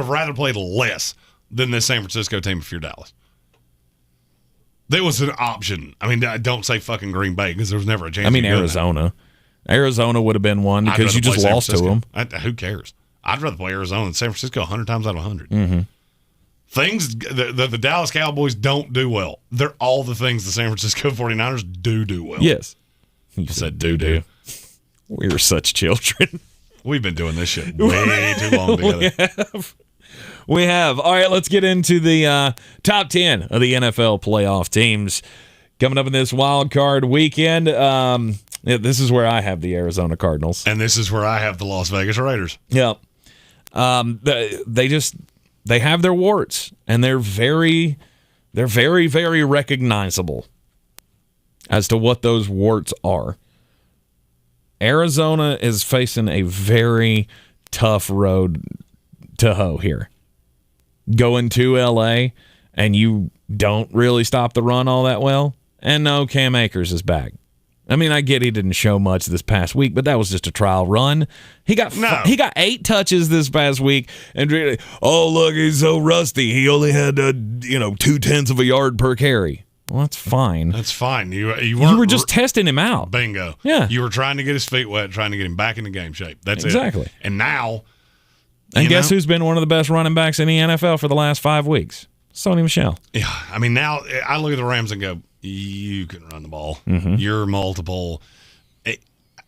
rather played less than this San Francisco team if you're Dallas. There was an option. I mean, don't say fucking Green Bay because there was never a chance. I mean, Arizona. Arizona would have been one because you just lost to them. Who cares? I'd rather play Arizona than San Francisco 100 times out of 100. Mm-hmm. Things the Dallas Cowboys don't do well. They're all the things the San Francisco 49ers do well. Yes. You said do. We were such children. We've been doing this shit way too long together. We have. All right, let's get into the top 10 of the NFL playoff teams coming up in this wild card weekend. This is where I have the Arizona Cardinals. And this is where I have the Las Vegas Raiders. Yep. They have their warts, and they're very, very recognizable as to what those warts are. Arizona is facing a very tough road to hoe here. Going to L.A., and you don't really stop the run all that well. And no, Cam Akers is back. I mean, I get he didn't show much this past week, but that was just a trial run. He got 8 touches this past week, and look, he's so rusty. He only had 0.2 of a yard per carry. Well, that's fine. That's fine. You were just testing him out. Bingo. Yeah. You were trying to get his feet wet, trying to get him back into game shape. That's exactly. it. And now, and guess who's been one of the best running backs in the NFL for the last 5 weeks? Sony Michel. Yeah. I mean, now I look at the Rams and go, you can run the ball. Mm-hmm. You're multiple.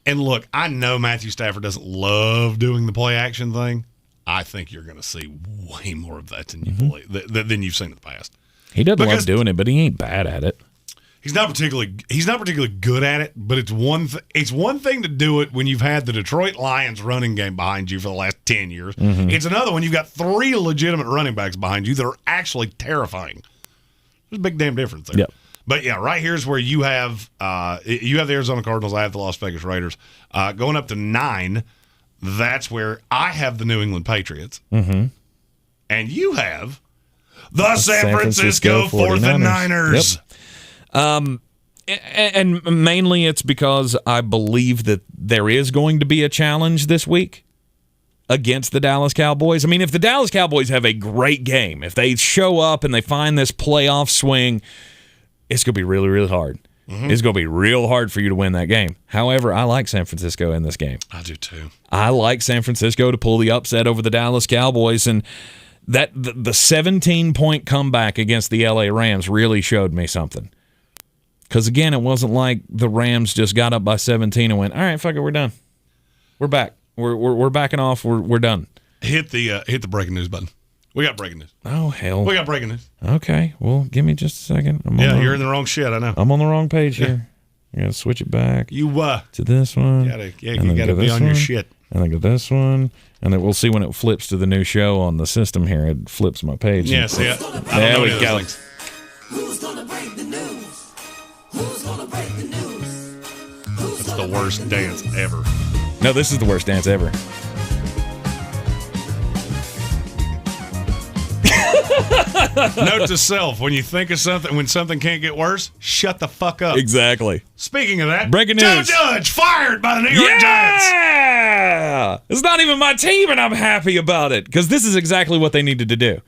And look, I know Matthew Stafford doesn't love doing the play action thing. I think you're going to see way more of that than you believe, than you've seen in the past. He doesn't love doing it, but he ain't bad at it. He's not particularly good at it, but it's one thing to do it when you've had the Detroit Lions running game behind you for the last 10 years. Mm-hmm. It's another when you've got 3 legitimate running backs behind you that are actually terrifying. There's a big damn difference there. Yep. But yeah, right here's where you have the Arizona Cardinals. I have the Las Vegas Raiders. Going up to 9, that's where I have the New England Patriots, mm-hmm. and you have the San Francisco 49ers. Yep. And mainly it's because I believe that there is going to be a challenge this week against the Dallas Cowboys. I mean, if the Dallas Cowboys have a great game, if they show up and they find this playoff swing, it's going to be really, really hard. Mm-hmm. It's going to be real hard for you to win that game. However, I like San Francisco in this game. I do too. I like San Francisco to pull the upset over the Dallas Cowboys, and that the 17-point comeback against the LA Rams really showed me something. Because, again, it wasn't like the Rams just got up by 17 and went, all right, fuck it, we're done. We're back. We're backing off. We're done. Hit the breaking news button. We got breaking news. Oh, hell. We got breaking news. Okay. Well, give me just a second. You're in the wrong shit, I know. I'm on the wrong page here. You got to switch it back. You to this one. You got to be on your shit. And then go this one. And then we'll see when it flips to the new show on the system here. It flips my page. Yeah, see it. There we go. Who's gonna break the news? Who's gonna break the news? It's the worst dance ever. No, this is the worst dance ever. Note to self, when you think of something, when something can't get worse, shut the fuck up. Exactly. Speaking of that, breaking news. Joe Judge fired by the New York Giants. Yeah! It's not even my team, and I'm happy about it, because this is exactly what they needed to do.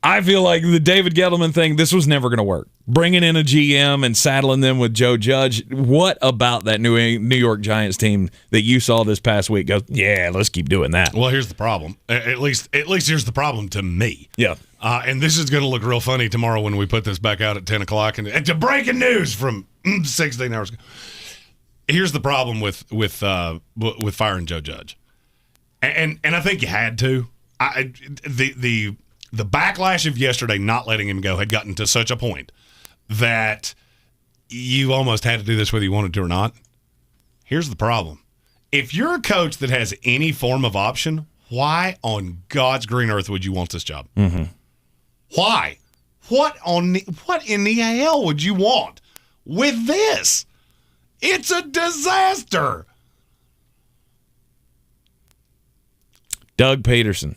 I feel like the David Gettleman thing, this was never going to work. Bringing in a GM and saddling them with Joe Judge, what about that New York Giants team that you saw this past week goes, yeah, let's keep doing that? Well, here's the problem. At least here's the problem to me. Yeah. And this is going to look real funny tomorrow when we put this back out at 10 o'clock. And it's a breaking news from 16 hours ago. Here's the problem with firing Joe Judge. And I think you had to. The backlash of yesterday not letting him go had gotten to such a point that you almost had to do this whether you wanted to or not. Here's the problem. If you're a coach that has any form of option, why on God's green earth would you want this job? Mm-hmm. Why? What in the hell would you want with this? It's a disaster. Doug Peterson.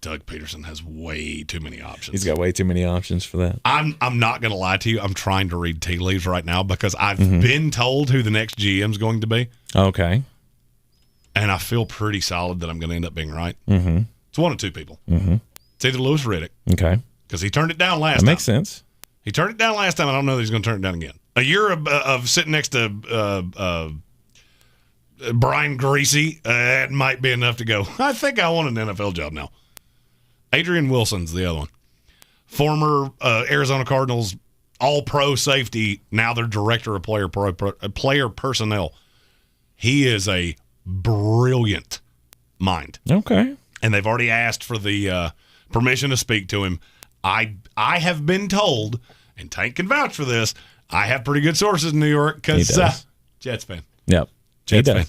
Doug Peterson has way too many options. He's got way too many options for that. I'm not going to lie to you. I'm trying to read tea leaves right now because I've been told who the next GM is going to be. Okay. And I feel pretty solid that I'm going to end up being right. Mm-hmm. It's one of two people. Mm-hmm. It's either Louis Riddick. Okay. Because he turned it down last time. That makes sense. He turned it down last time. I don't know that he's going to turn it down again. A year of sitting next to Brian Greasy, it might be enough to go, I think I want an NFL job now. Adrian Wilson's the other one. Former Arizona Cardinals all-pro safety, now they're director of player personnel. He is a brilliant mind. Okay. And they've already asked for the permission to speak to him. I have been told, and Tank can vouch for this, I have pretty good sources in New York because Jets fan. Yep. Jets fan.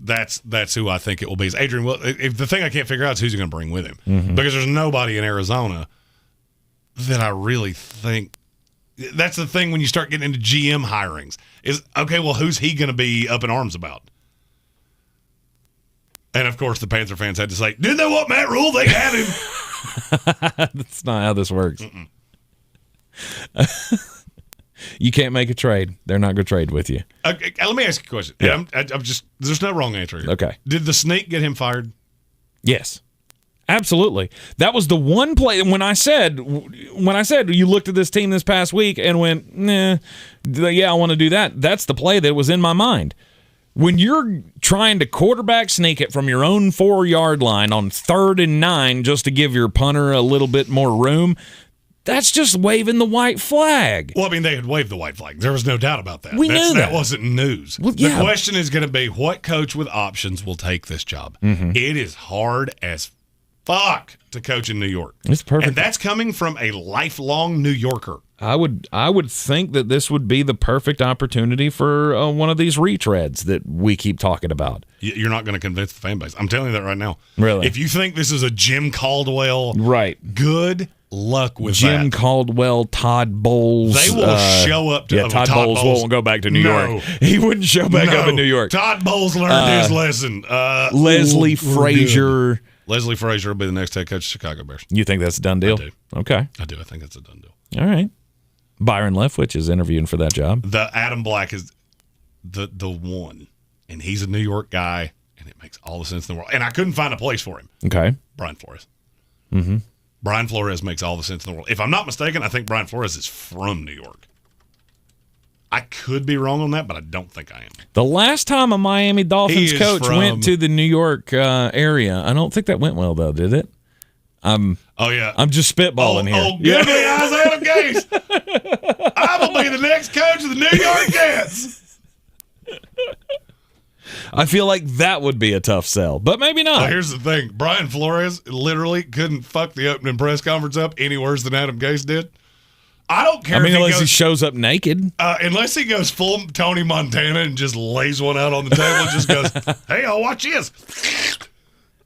That's who I think it will be. Is Adrian Wilson. The thing I can't figure out is who's he going to bring with him. Mm-hmm. Because there's nobody in Arizona that I really think. That's the thing when you start getting into GM hirings is, okay, well, who's he going to be up in arms about? And, of course, the Panther fans had to say, didn't they want Matt Rule? They had him. That's not how this works. You can't make a trade. They're not going to trade with you. Okay, let me ask you a question. Yeah. I'm just, there's no wrong answer here. Okay. Did the snake get him fired? Yes. Absolutely. That was the one play when I said you looked at this team this past week and went, nah, yeah, I want to do that. That's the play that was in my mind. When you're trying to quarterback sneak it from your own 4-yard line on 3rd and 9 just to give your punter a little bit more room, that's just waving the white flag. Well, I mean, they had waved the white flag. There was no doubt about that. We knew that. That wasn't news. Well, yeah. The question is going to be, what coach with options will take this job? Mm-hmm. It is hard as fuck to coach in New York. It's perfect. And that's coming from a lifelong New Yorker. I would think that this would be the perfect opportunity for one of these retreads that we keep talking about. You're not going to convince the fan base. I'm telling you that right now. Really? If you think this is a Jim Caldwell, right? Good luck with Jim that. Caldwell, Todd Bowles. They will show up to Todd Bowles won't go back to New York. He wouldn't show back up in New York. Todd Bowles learned his lesson. Leslie Frazier. Leslie Frazier will be the next head coach of Chicago Bears. You think that's a done deal? I do. Okay. I do. I think that's a done deal. All right. Byron Leftwich is interviewing for that job. The Adam Black is the one, and he's a New York guy, and it makes all the sense in the world. And I couldn't find a place for him. Okay. Brian Flores. Mm-hmm. Brian Flores makes all the sense in the world. If I'm not mistaken, I think Brian Flores is from New York. I could be wrong on that, but I don't think I am. The last time a Miami Dolphins coach went to the New York area, I don't think that went well, though, did it? I'm just spitballing here. Oh, give me Adam Gase. I will be the next coach of the New York Jets. I feel like that would be a tough sell, but maybe not. Well, here's the thing. Brian Flores literally couldn't fuck the opening press conference up any worse than Adam Gase did. I don't care unless he shows up naked. Unless he goes full Tony Montana and just lays one out on the table and just goes, hey, I'll watch this.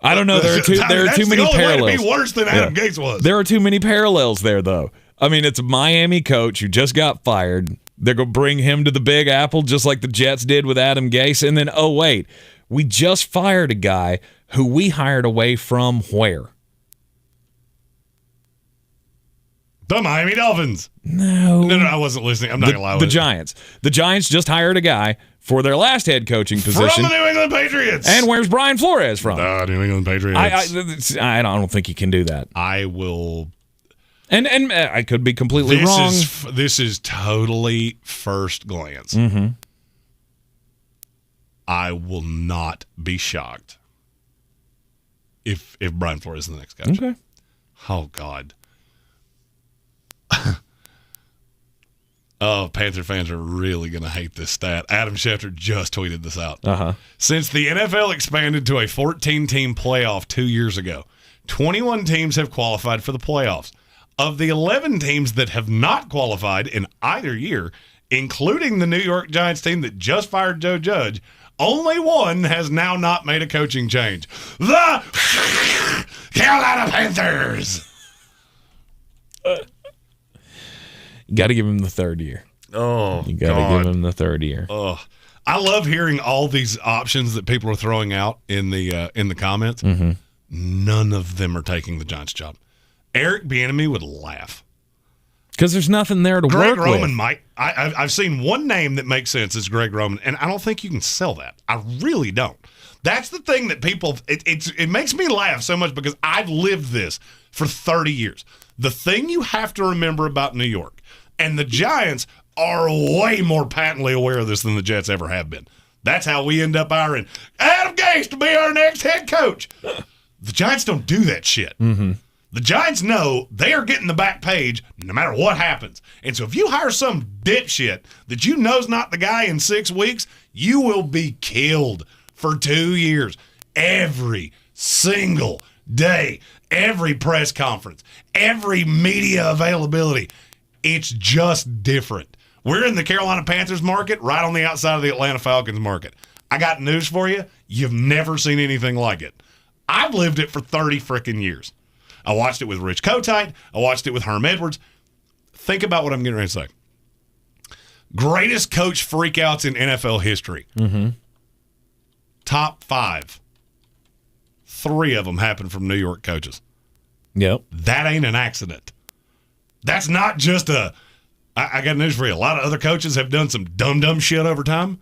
I don't know. There are too many parallels. That's the only way to be worse than Adam Gase was. There are too many parallels there, though. I mean, it's a Miami coach who just got fired. They're going to bring him to the Big Apple just like the Jets did with Adam Gase. And then, oh, wait, we just fired a guy who we hired away from where? The Miami Dolphins. No, I wasn't listening. I'm not going to lie. The Giants. The Giants just hired a guy for their last head coaching position. From the New England Patriots. And where's Brian Flores from? The New England Patriots. I don't think he can do that. I will. And I could be completely wrong. This is totally first glance. Mm-hmm. I will not be shocked if Brian Flores is the next coach. Okay. Oh, God. Oh, Panther fans are really going to hate this stat. Adam Schefter just tweeted this out. Uh-huh. Since the NFL expanded to a 14-team playoff 2 years ago, 21 teams have qualified for the playoffs. Of the 11 teams that have not qualified in either year, including the New York Giants team that just fired Joe Judge, only one has now not made a coaching change. The Carolina Panthers. You got to give him the third year. Oh, you got to give him the third year. Oh, I love hearing all these options that people are throwing out in the comments. Mm-hmm. None of them are taking the Giants job. Eric Bieniemy would laugh because there's nothing there to Greg work Roman with. might. I've seen one name that makes sense is Greg Roman, and I don't think you can sell that. I really don't. That's the thing that people. It makes me laugh so much because I've lived this for 30 years. The thing you have to remember about New York, and the Giants are way more patently aware of this than the Jets ever have been. That's how we end up hiring Adam Gase to be our next head coach. The Giants don't do that shit. Mm-hmm. The Giants know they are getting the back page no matter what happens. And so if you hire some dipshit that you know's not the guy in 6 weeks, you will be killed for 2 years. Every single day, every press conference, every media availability. It's just different. We're in the Carolina Panthers market, right on the outside of the Atlanta Falcons market. I got news for you. You've never seen anything like it. I've lived it for 30 freaking years. I watched it with Rich Kotite. I watched it with Herm Edwards. Think about what I'm getting ready to say. Greatest coach freakouts in NFL history. Mm-hmm. Top 5. 3 of them happened from New York coaches. Yep. That ain't an accident. That's not just I got news for you. A lot of other coaches have done some dumb shit over time.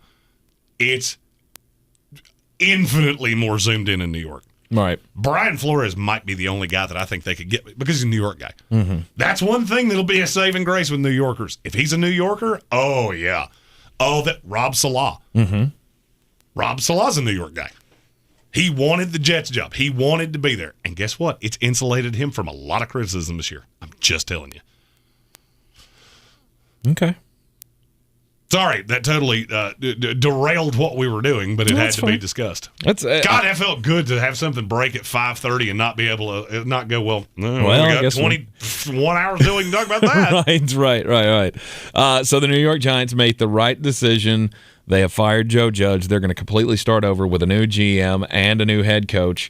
It's infinitely more zoomed in New York. Right. Brian Flores might be the only guy that I think they could get because he's a New York guy. Mm-hmm. That's one thing that'll be a saving grace with New Yorkers. If he's a New Yorker, oh, yeah. Oh, that Rob Salah. Mm-hmm. Rob Salah's a New York guy. He wanted the Jets job. He wanted to be there. And guess what? It's insulated him from a lot of criticism this year. I'm just telling you. Okay. Sorry, that totally derailed what we were doing, but it had to be discussed. That's God, it felt good to have something break at 5:30 and not be able to not go, well we I got 21 hours till we can talk about that. Right. So the New York Giants made the right decision. They have fired Joe Judge. They're going to completely start over with a new GM and a new head coach.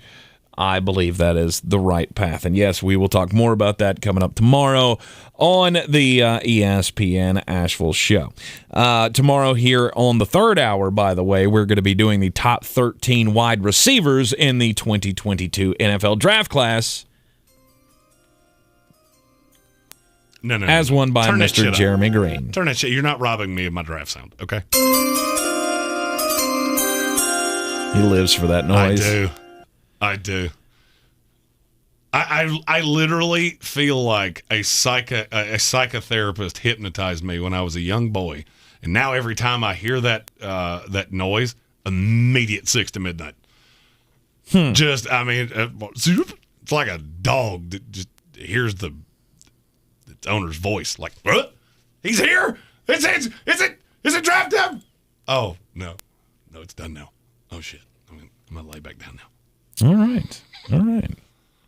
I believe that is the right path. And yes, we will talk more about that coming up tomorrow on the ESPN Asheville show. Tomorrow here on the third hour, by the way, we're going to be doing the top 13 wide receivers in the 2022 NFL draft class. No. As won by Mr. Jeremy Greene. Turn that shit. You're not robbing me of my draft sound, okay? He lives for that noise. I do. I literally feel like a psychotherapist hypnotized me when I was a young boy, and now every time I hear that noise, immediate 6 to midnight. Just, I mean, it's like a dog that just hears its owner's voice, like, what? He's here. Is it draft time? Oh no, it's done now. Oh shit, I'm gonna lay back down now. All right.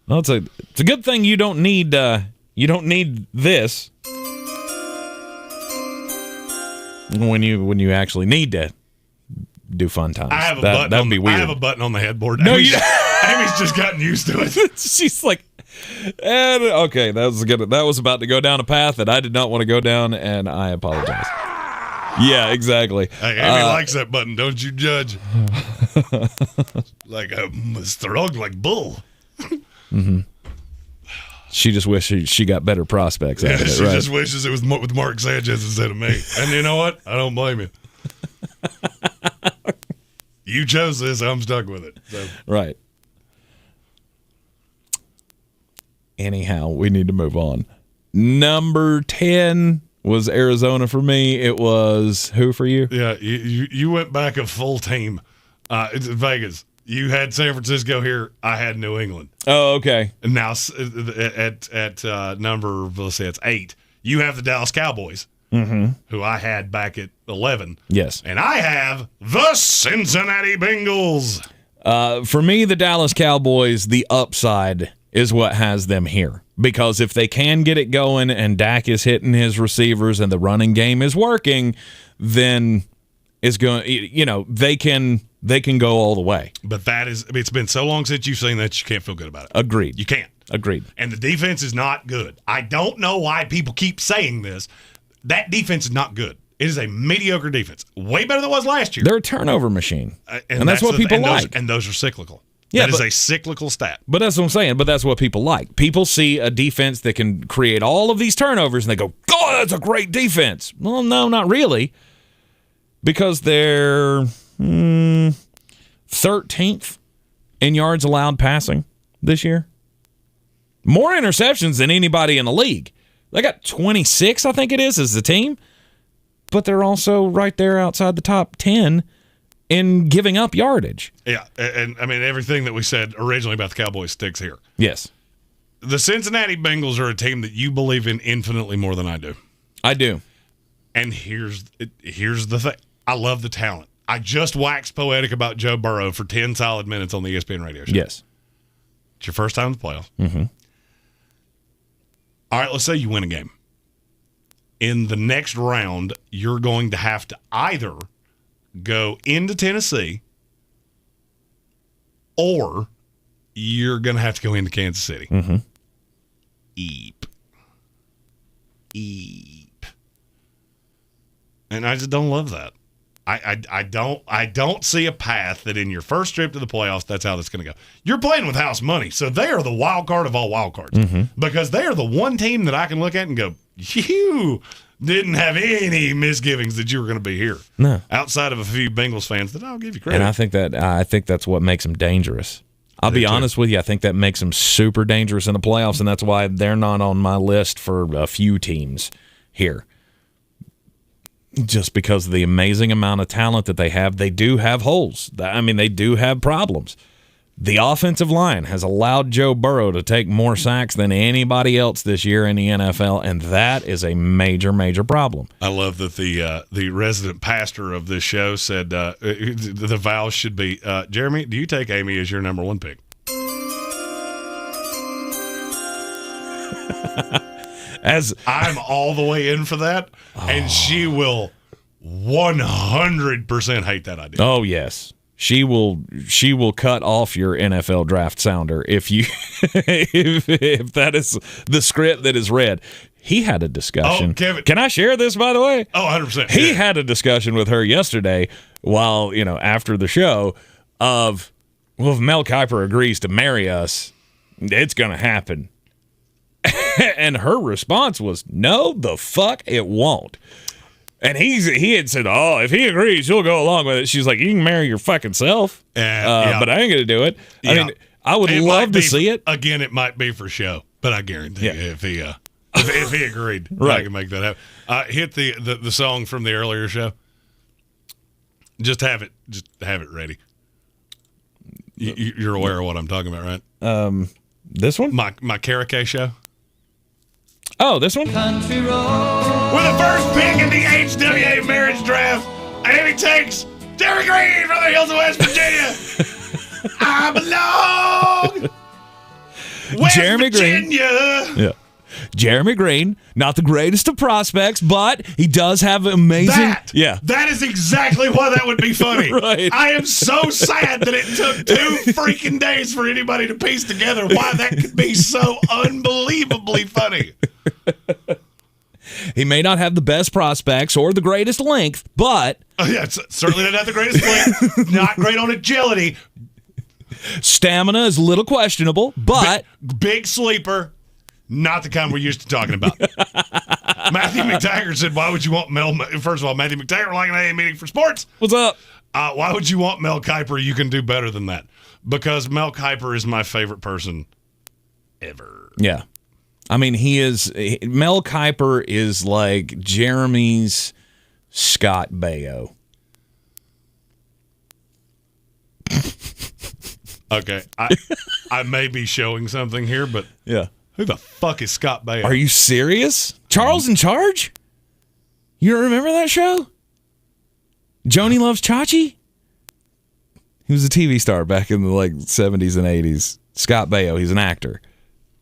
Well, it's a good thing you don't need this when you actually need to do fun times. I have a button. That'd be weird. I have a button on the headboard. No, Amy's just gotten used to it. She's like, okay, that was good. That was about to go down a path that I did not want to go down, and I apologize. Yeah, exactly. Hey, Amy likes that button. Don't you judge? Like a strong, like bull. Mm-hmm. She just wishes she got better prospects. Out of it, she right? just wishes it was with Mark Sanchez instead of me. And you know what? I don't blame you. You chose this. I'm stuck with it. So. Right. Anyhow, we need to move on. Number 10 was Arizona for me. It was who for you? Yeah, you went back a full team. It's Vegas. You had San Francisco here. I had New England. Oh, okay. And now at number, let's say it's 8, you have the Dallas Cowboys, who I had back at 11. Yes. And I have the Cincinnati Bengals. For me, the Dallas Cowboys, the upside is what has them here. Because if they can get it going and Dak is hitting his receivers and the running game is working, then it's going, they can go all the way. But it's been so long since you've seen that you can't feel good about it. Agreed. You can't. Agreed. And the defense is not good. I don't know why people keep saying this. That defense is not good. It is a mediocre defense. Way better than it was last year. They're a turnover machine. And that's what people like. And those are cyclical. Yeah, that is a cyclical stat. But that's what I'm saying. But that's what people like. People see a defense that can create all of these turnovers, and they go, "Oh, that's a great defense." Well, no, not really, because they're 13th in yards allowed passing this year. More interceptions than anybody in the league. They got 26, I think it is, as a team. But they're also right there outside the top 10 in giving up yardage. Yeah, and I mean, everything that we said originally about the Cowboys sticks here. Yes. The Cincinnati Bengals are a team that you believe in infinitely more than I do. I do. And here's the thing. I love the talent. I just waxed poetic about Joe Burrow for 10 solid minutes on the ESPN radio show. Yes. It's your first time in the playoffs. Mm-hmm. All right, let's say you win a game. In the next round, you're going to have to either go into Tennessee or you're going to have to go into Kansas City. Mm-hmm. Eep. And I just don't love that. I don't see a path that in your first trip to the playoffs, that's how that's going to go. You're playing with house money, so they are the wild card of all wild cards because they are the one team that I can look at and go, you didn't have any misgivings that you were going to be here. No, outside of a few Bengals fans that I'll give you credit. And I think that's what makes them dangerous. I'll be honest with you. I think that makes them super dangerous in the playoffs, and that's why they're not on my list for a few teams here. Just because of the amazing amount of talent that they have, they do have holes. I mean, they do have problems. The offensive line has allowed Joe Burrow to take more sacks than anybody else this year in the NFL, and that is a major, major problem. I love that the resident pastor of this show said the vows should be, Jeremy, do you take Amy as your number one pick? As I'm all the way in for that, and she will 100% hate that idea. Oh yes, she will cut off your NFL draft sounder if you if that is the script that is read. He had a discussion. Oh, Kevin. Can I share this, by the way? Oh, 100%. He had a discussion with her yesterday while, after the show of, well, if Mel Kiper agrees to marry us, it's going to happen. And her response was, no, the fuck it won't. And he had said, oh, if he agrees, you'll go along with it. She's like, you can marry your fucking self, but I ain't going to do it. Yeah. I mean, I would love to see it. Again, it might be for show, but I guarantee you if he agreed, right. I can make that happen. Hit the song from the earlier show. Just have it ready. You're aware of what I'm talking about, right? This one? My Karake show. Oh, this one? Country road. With the first pick in the HWA marriage draft, Amy takes Jeremy Greene from the hills of West Virginia. I belong. West Jeremy Virginia. Greene. Yeah. Jeremy Greene, not the greatest of prospects, but he does have amazing. That is exactly why that would be funny. Right. I am so sad that it took 2 freaking days for anybody to piece together why that could be so unbelievably funny. He may not have the best prospects or the greatest length, but it's certainly not the greatest length. Not great on agility. Stamina is a little questionable, but big sleeper. Not the kind we're used to talking about. Matthew McTaggart said, why would you want Mel? First of all, Matthew McTaggart like an AA meeting for sports. What's up? Why would you want Mel Kiper? You can do better than that. Because Mel Kiper is my favorite person ever. Yeah. I mean, Mel Kiper is like Jeremy's Scott Baio. Okay. I may be showing something here, but yeah. Who the fuck is Scott Baio? Are you serious? Charles in Charge? You don't remember that show? Joni Loves Chachi? He was a TV star back in the 70s and 80s. Scott Baio, he's an actor.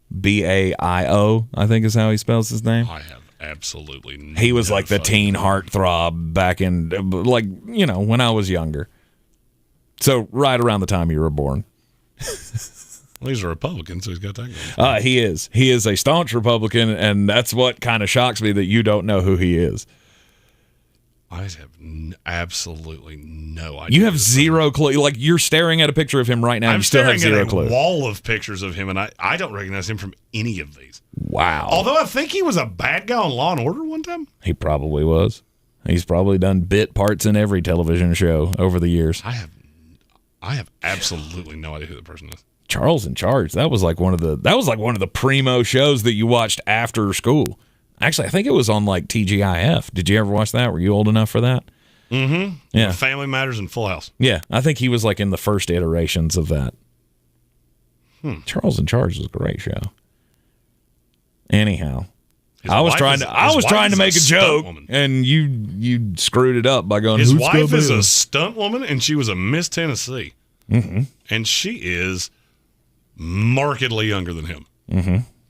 Baio, I think is how he spells his name. I have absolutely He was like the teen heartthrob back in, when I was younger. So right around the time you were born. Well, he's a Republican, so he's got that going. He is. He is a staunch Republican, and that's what kind of shocks me that you don't know who he is. I have absolutely no idea. You have zero clue. Like, you're staring at a picture of him right now, and you still have zero clue. I'm staring at a wall of pictures of him, and I don't recognize him from any of these. Wow. Although I think he was a bad guy on Law & Order one time. He probably was. He's probably done bit parts in every television show over the years. I have absolutely no idea who the person is. Charles in Charge. That was like one of the primo shows that you watched after school. Actually, I think it was on TGIF. Did you ever watch that? Were you old enough for that? Mm-hmm. Yeah. Family Matters and Full House. Yeah, I think he was like in the first iterations of that. Charles in Charge is a great show. Anyhow, I was trying to make a joke, and you screwed it up by going. His wife is a stunt woman, and she was a Miss Tennessee, and she is markedly younger than him.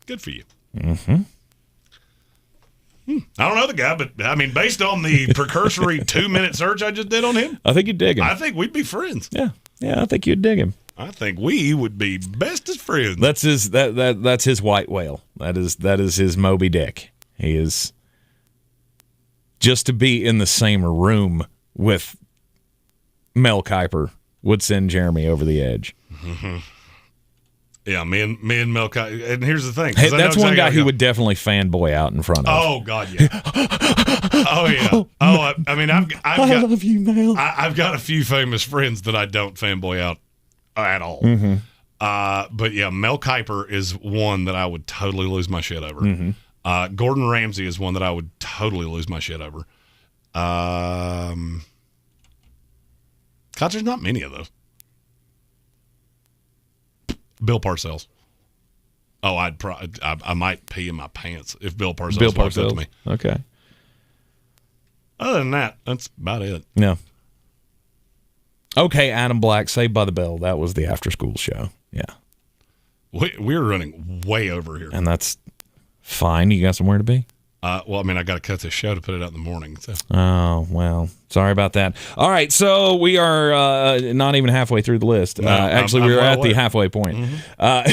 Good for you. I don't know the guy, but I mean, based on the precursory 2-minute search I just did on him, I think you'd dig him. I think we'd be friends. Yeah, I think you'd dig him. I think we would be bestest friends. That's his that's his white whale. That is his Moby Dick. He is just to be in the same room with Mel Kiper would send Jeremy over the edge. Yeah, me and Mel Kiper. And here's the thing. Hey, that's one guy who would definitely fanboy out in front of. Oh God, yeah. Oh yeah. Oh, I mean, I love you, Mel. I've got a few famous friends that I don't fanboy out at all. But yeah, Mel Kiper is one that I would totally lose my shit over. Gordon Ramsay is one that I would totally lose my shit over. God, there's not many of those. Bill Parcells. Oh, I might pee in my pants if Bill Parcells walked up to me. Okay. Other than that, that's about it. Yeah. Okay, Adam Black, Saved by the Bell. That was the after-school show. Yeah. We're running way over here. And that's fine. You got somewhere to be? Well, I mean, I got to cut this show to put it out in the morning. So. Oh, well, sorry about that. All right, so we are not even halfway through the list. No, actually, we're at the halfway point. All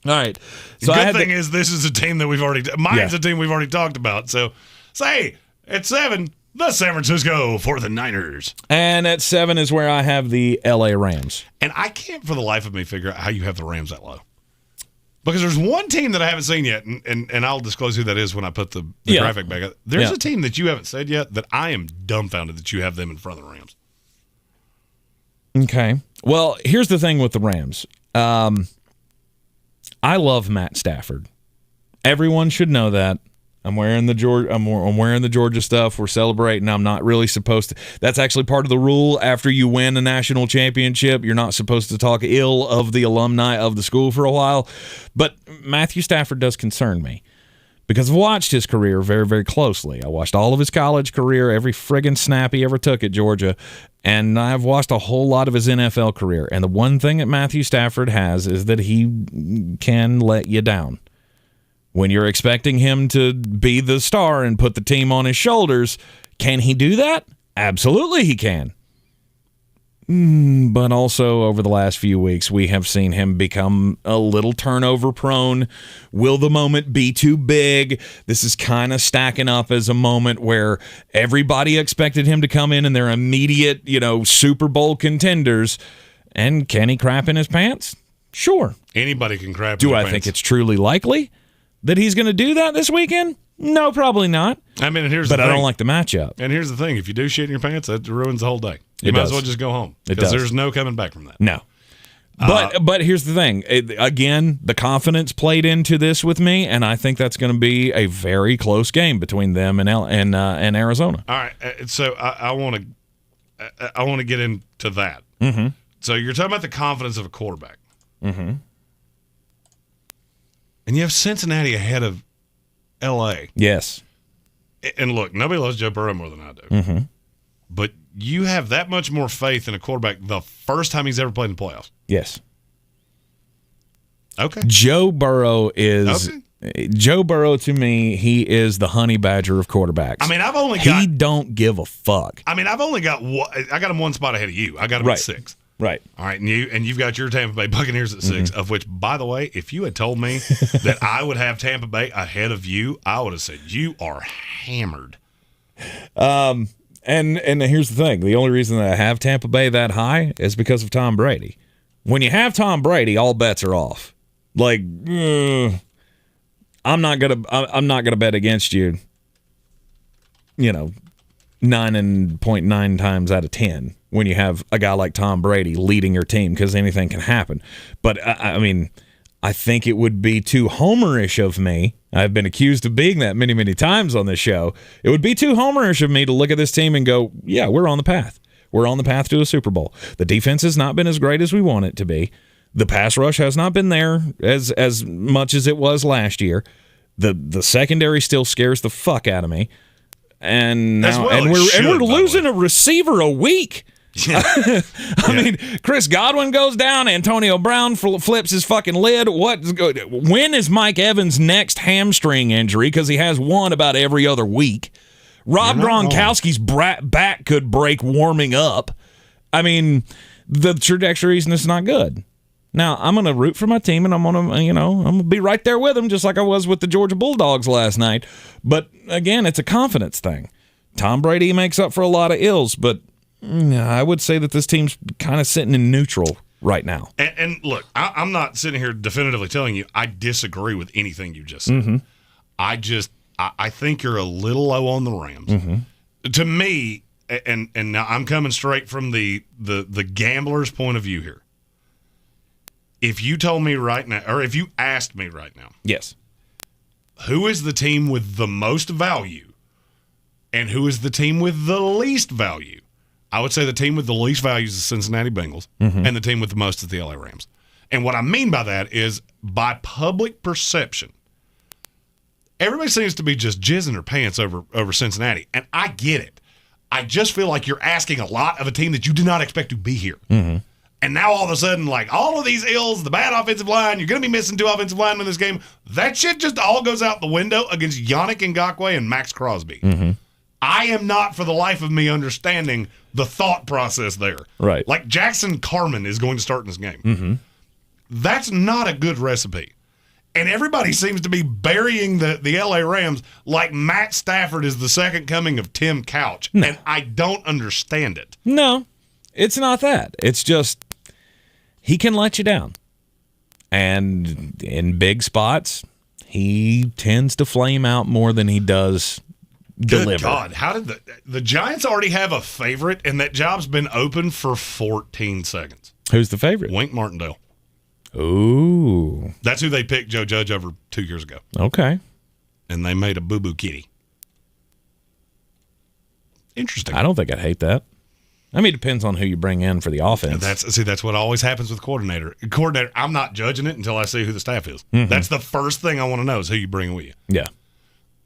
right. So Good thing is this is a team that we've already – mine's a team we've already talked about. So, say, at 7, the San Francisco 49ers. And at 7 is where I have the L.A. Rams. And I can't for the life of me figure out how you have the Rams that low. Because there's one team that I haven't seen yet, and I'll disclose who that is when I put the graphic back up. There's a team that you haven't said yet that I am dumbfounded that you have them in front of the Rams. Okay. Well, here's the thing with the Rams. I love Matt Stafford. Everyone should know that. I'm wearing the Georgia stuff. We're celebrating. I'm not really supposed to. That's actually part of the rule. After you win a national championship, you're not supposed to talk ill of the alumni of the school for a while. But Matthew Stafford does concern me because I've watched his career very, very closely. I watched all of his college career, every friggin' snap he ever took at Georgia, and I've watched a whole lot of his NFL career. And the one thing that Matthew Stafford has is that he can let you down. When you're expecting him to be the star and put the team on his shoulders, can he do that? Absolutely he can. But also over the last few weeks, we have seen him become a little turnover prone. Will the moment be too big? This is kind of stacking up as a moment where everybody expected him to come in and they're immediate, Super Bowl contenders. And can he crap in his pants? Sure. Anybody can crap in his their pants. Do I think it's truly likely that he's going to do that this weekend? No, probably not. I mean, but I don't like the matchup. And here's the thing: if you do shit in your pants, that ruins the whole day. You might as well just go home because there's no coming back from that. No. But here's the thing: again, the confidence played into this with me, and I think that's going to be a very close game between them and Arizona. All right, so I want to get into that. So you're talking about the confidence of a quarterback. And you have Cincinnati ahead of L.A. Yes. And look, nobody loves Joe Burrow more than I do. But you have that much more faith in a quarterback the first time he's ever played in the playoffs. Yes. Okay. Joe Burrow is... Okay. Joe Burrow, to me, he is the honey badger of quarterbacks. I mean, He don't give a fuck. I mean, I've only got one... I got him one spot ahead of you. I got him at 6. Right. All right, and you've got your Tampa Bay Buccaneers at 6, of which, by the way, if you had told me that I would have Tampa Bay ahead of you, I would have said, you are hammered. And here's the thing. The only reason that I have Tampa Bay that high is because of Tom Brady. When you have Tom Brady, all bets are off. Like, I'm not gonna bet against you, 9.9 times out of 10 when you have a guy like Tom Brady leading your team because anything can happen. But, I mean, I think it would be too homerish of me. I've been accused of being that many, many times on this show. It would be too homerish of me to look at this team and go, yeah, we're on the path. We're on the path to a Super Bowl. The defense has not been as great as we want it to be. The pass rush has not been there as much as it was last year. The secondary still scares the fuck out of me. And now, we're losing a receiver a week. I mean, Chris Godwin goes down. Antonio Brown flips his fucking lid. When is Mike Evans' next hamstring injury? Because he has one about every other week. Rob Gronkowski's back could break warming up. I mean, the trajectory is not good. Now, I'm going to root for my team, and I'm going to be right there with them, just like I was with the Georgia Bulldogs last night. But again, it's a confidence thing. Tom Brady makes up for a lot of ills, but I would say that this team's kind of sitting in neutral right now. And look, I'm not sitting here definitively telling you I disagree with anything you just said. Mm-hmm. I think you're a little low on the Rams. Mm-hmm. To me, and now I'm coming straight from the gambler's point of view here. If you told me right now, or if you asked me right now, yes, who is the team with the most value and who is the team with the least value, I would say the team with the least value is the Cincinnati Bengals, Mm-hmm. and the team with the most is the LA Rams. And what I mean by that is, by public perception, everybody seems to be just jizzing their pants over Cincinnati, and I get it. I just feel like you're asking a lot of a team that you did not expect to be here. Mm-hmm. And now all of a sudden, like, all of these ills, the bad offensive line, you're going to be missing 2 offensive linemen in this game. That shit just all goes out the window against Yannick Ngakoue and Max Crosby. Mm-hmm. I am not, for the life of me, understanding the thought process there. Right. Like, Jackson Carman is going to start in this game. Mm-hmm. That's not a good recipe. And everybody seems to be burying the LA Rams like Matt Stafford is the second coming of Tim Couch. No. And I don't understand it. No, it's not that. It's just he can let you down. And in big spots, he tends to flame out more than he does deliver. Good God, how did the Giants already have a favorite, and that job's been open for 14 seconds? Who's the favorite? Wink Martindale. Ooh. That's who they picked Joe Judge over 2 years ago. Okay. And they made a boo-boo kitty. Interesting. I don't think I'd hate that. I mean, it depends on who you bring in for the offense. That's what always happens with coordinator. I'm not judging it until I see who the staff is. Mm-hmm. That's the first thing I want to know is who you bring with you. Yeah.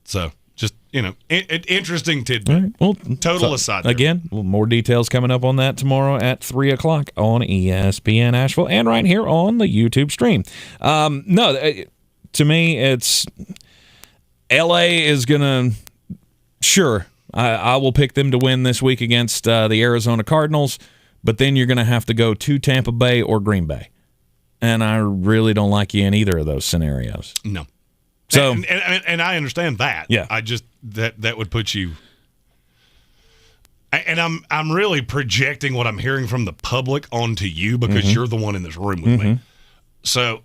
So, just, interesting tidbit. Right. Well, Total aside there. Again, more details coming up on that tomorrow at 3 o'clock on ESPN Asheville and right here on the YouTube stream. To me, it's L.A. is going to, sure, I will pick them to win this week against the Arizona Cardinals, but then you're going to have to go to Tampa Bay or Green Bay. And I really don't like you in either of those scenarios. No. So, and I understand that. Yeah. I just that would put you. And I'm really projecting what I'm hearing from the public onto you because Mm-hmm. you're the one in this room with me. So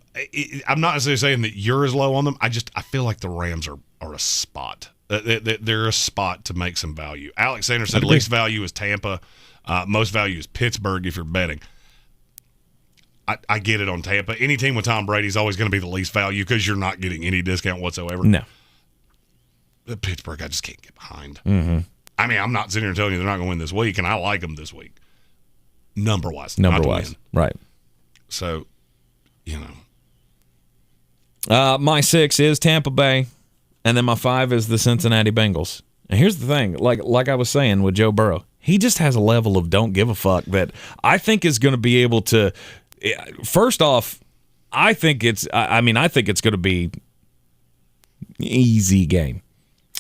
I'm not necessarily saying that you're as low on them. I feel like the Rams are a spot. They're a spot to make some value. Alex Sanders said least value is Tampa, most value is Pittsburgh if you're betting. I get it on Tampa. Any team with Tom Brady is always going to be the least value because you're not getting any discount whatsoever. No. The Pittsburgh, I just can't get behind. Mm-hmm. I mean, I'm not sitting here telling you they're not going to win this week, and I like them this week. Number-wise. Right. So, my 6 is Tampa Bay, and then my 5 is the Cincinnati Bengals. And here's the thing, like I was saying with Joe Burrow, he just has a level of don't give a fuck that I think is going to be able to. First off, I think it's going to be easy game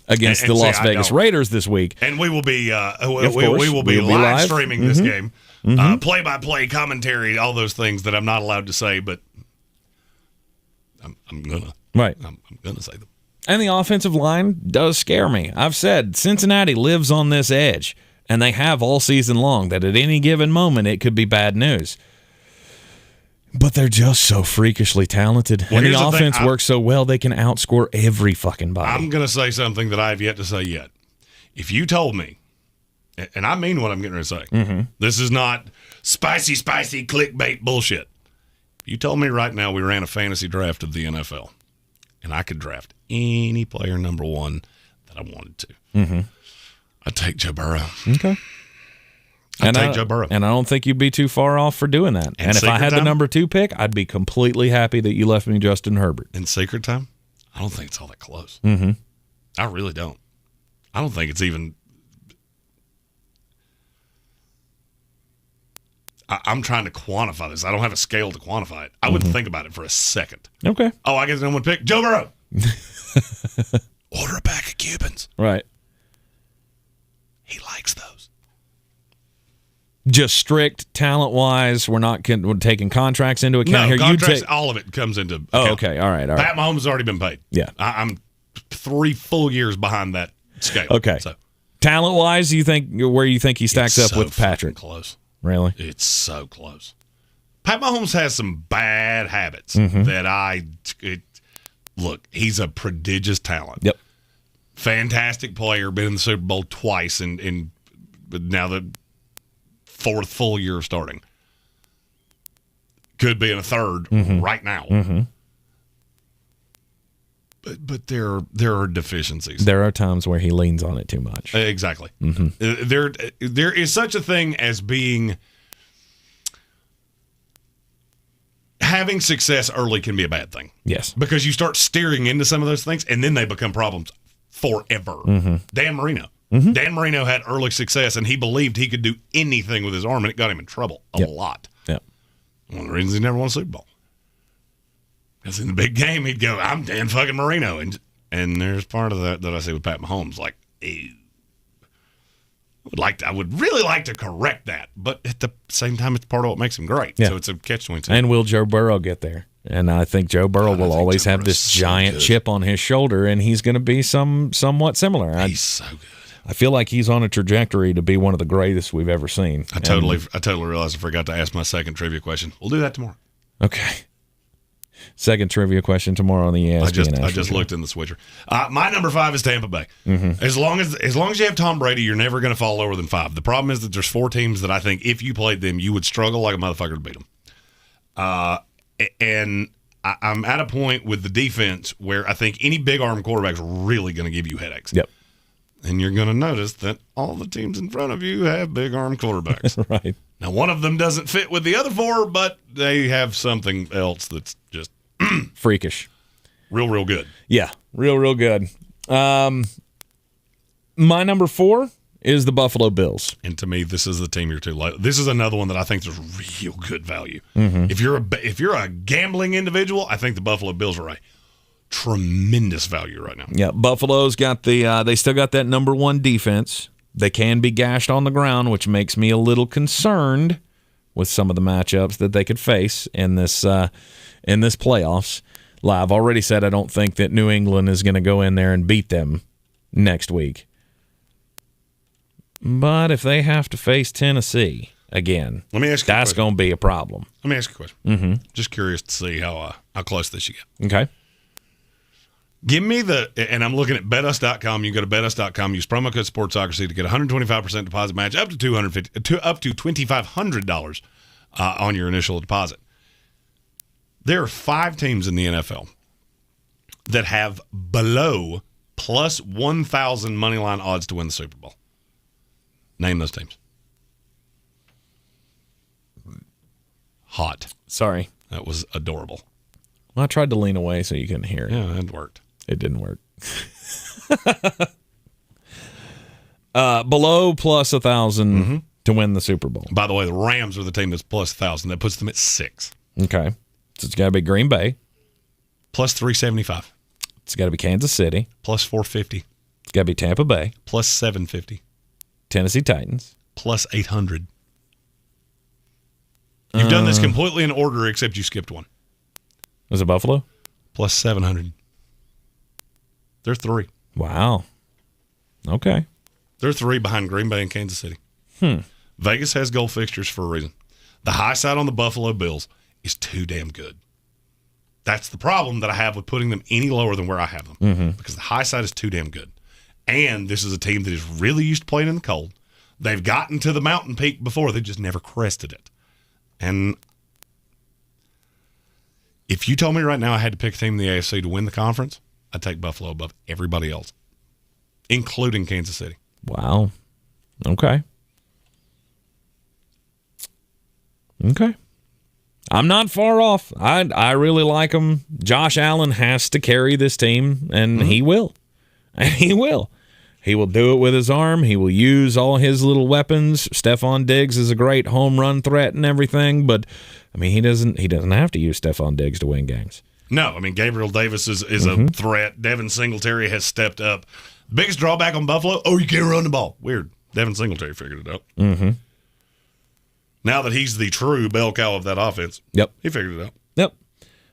against the Las Vegas Raiders this week. And we will be we will be live streaming this game, play-by-play commentary, all those things that I'm not allowed to say, but I'm gonna. Right. I'm gonna say them. And the offensive line does scare me. I've said Cincinnati lives on this edge, and they have all season long, that at any given moment it could be bad news. But they're just so freakishly talented. Well, and the offense works so well, they can outscore every fucking body. I'm going to say something that I have yet to say yet. If you told me, and I mean what I'm getting ready to say, this is not spicy clickbait bullshit. You told me right now we ran a fantasy draft of the NFL, and I could draft any player number one that I wanted to. Mm-hmm. I'd take Joe Burrow. Okay. I'd take Joe Burrow. And I don't think you'd be too far off for doing that. And if I had the number 2 pick, I'd be completely happy that you left me Justin Herbert. In secret time, I don't think it's all that close. Mm-hmm. I really don't. I don't think it's even. I'm trying to quantify this. I don't have a scale to quantify it. I wouldn't think about it for a second. Okay. Oh, I guess no one pick Joe Burrow. Order a pack of Cubans. Right. He likes those. Just strict talent-wise, we're taking contracts into account here. Contracts, all of it comes into account. Oh, okay. All right. Pat Mahomes has already been paid. Yeah. I'm 3 full years behind that scale. Okay. So talent-wise, where you think he stacks up with Patrick? Close. Really? It's so close. Pat Mahomes has some bad habits Mm-hmm. that look, he's a prodigious talent. Yep. Fantastic player, been in the Super Bowl twice, and now the 4th full year of starting. Could be in a 3rd right now. Mm-hmm. But there are deficiencies. There are times where he leans on it too much. Exactly. Mm-hmm. There is such a thing as having success early can be a bad thing. Yes. Because you start steering into some of those things, and then they become problems forever. Mm-hmm. Dan Marino. Mm-hmm. Dan Marino had early success, and he believed he could do anything with his arm, and it got him in trouble a lot. Yeah. One of the reasons he never won a Super Bowl. Because in the big game, he'd go, I'm Dan fucking Marino. And there's part of that I say with Pat Mahomes, like, ew. I would really like to correct that, but at the same time, it's part of what makes him great. Yeah. So it's a catch-22. And will Joe Burrow get there? And I think Joe Burrow will always have this giant chip on his shoulder, and he's going to be somewhat similar. He's so good. I feel like he's on a trajectory to be one of the greatest we've ever seen. I totally realized I forgot to ask my second trivia question. We'll do that tomorrow. Okay. Second trivia question tomorrow on the ESPN. I just looked in the switcher. My number 5 is Tampa Bay. Mm-hmm. As long as you have Tom Brady, you're never going to fall lower than 5. The problem is that there's 4 teams that I think if you played them, you would struggle like a motherfucker to beat them. And I'm at a point with the defense where I think any big arm quarterback is really going to give you headaches. Yep. And you're going to notice that all the teams in front of you have big arm quarterbacks. Right. Now, one of them doesn't fit with the other 4, but they have something else that's just freakish. Real good. Yeah, real good. My number 4 is the Buffalo Bills. And to me, this is the team you're too late. This is another one that I think there's real good value. Mm-hmm. If you're a gambling individual, I think the Buffalo Bills are a tremendous value right now. Yeah, Buffalo's got they still got that number 1 defense. They can be gashed on the ground, which makes me a little concerned with some of the matchups that they could face in this playoffs. I've already said I don't think that New England is going to go in there and beat them next week. But if they have to face Tennessee again, let me ask you that's going to be a problem. Let me ask you a question. Mm-hmm. Just curious to see how close this you get. Okay. Give me and I'm looking at betus.com. You go to betus.com, use promo code SportsOcracy to get 125% deposit match up to $2,500 on your initial deposit. There are 5 teams in the NFL that have below plus 1,000 money line odds to win the Super Bowl. Name those teams. Hot. Sorry. That was adorable. Well, I tried to lean away so you couldn't hear it. Yeah, it worked. It didn't work. Below plus 1,000 to win the Super Bowl. By the way, the Rams are the team that's plus 1,000. That puts them at 6. Okay. So it's got to be Green Bay. Plus 375. It's got to be Kansas City. Plus 450. It's got to be Tampa Bay. Plus 750. Tennessee Titans. Plus 800. You've done this completely in order except you skipped one. Was it Buffalo? Plus 700. They're 3. Wow. Okay. They're 3 behind Green Bay and Kansas City. Vegas has goal fixtures for a reason. The high side on the Buffalo Bills is too damn good. That's the problem that I have with putting them any lower than where I have them. Mm-hmm. Because the high side is too damn good. And this is a team that is really used to playing in the cold. They've gotten to the mountain peak before. They just never crested it. And If you told me right now I had to pick a team in the AFC to win the conference, I'd take Buffalo above everybody else, including Kansas City. Wow. Okay. Okay. I'm not far off. I really like him. Josh Allen has to carry this team, and he will. And he will. He will do it with his arm. He will use all his little weapons. Stephon Diggs is a great home run threat and everything, but I mean he doesn't have to use Stephon Diggs to win games. No, I mean Gabriel Davis is a threat. Devin Singletary has stepped up. The biggest drawback on Buffalo, you can't run the ball. Weird. Devin Singletary figured it out. Mm-hmm. Now that he's the true bell cow of that offense, yep, he figured it out. Yep.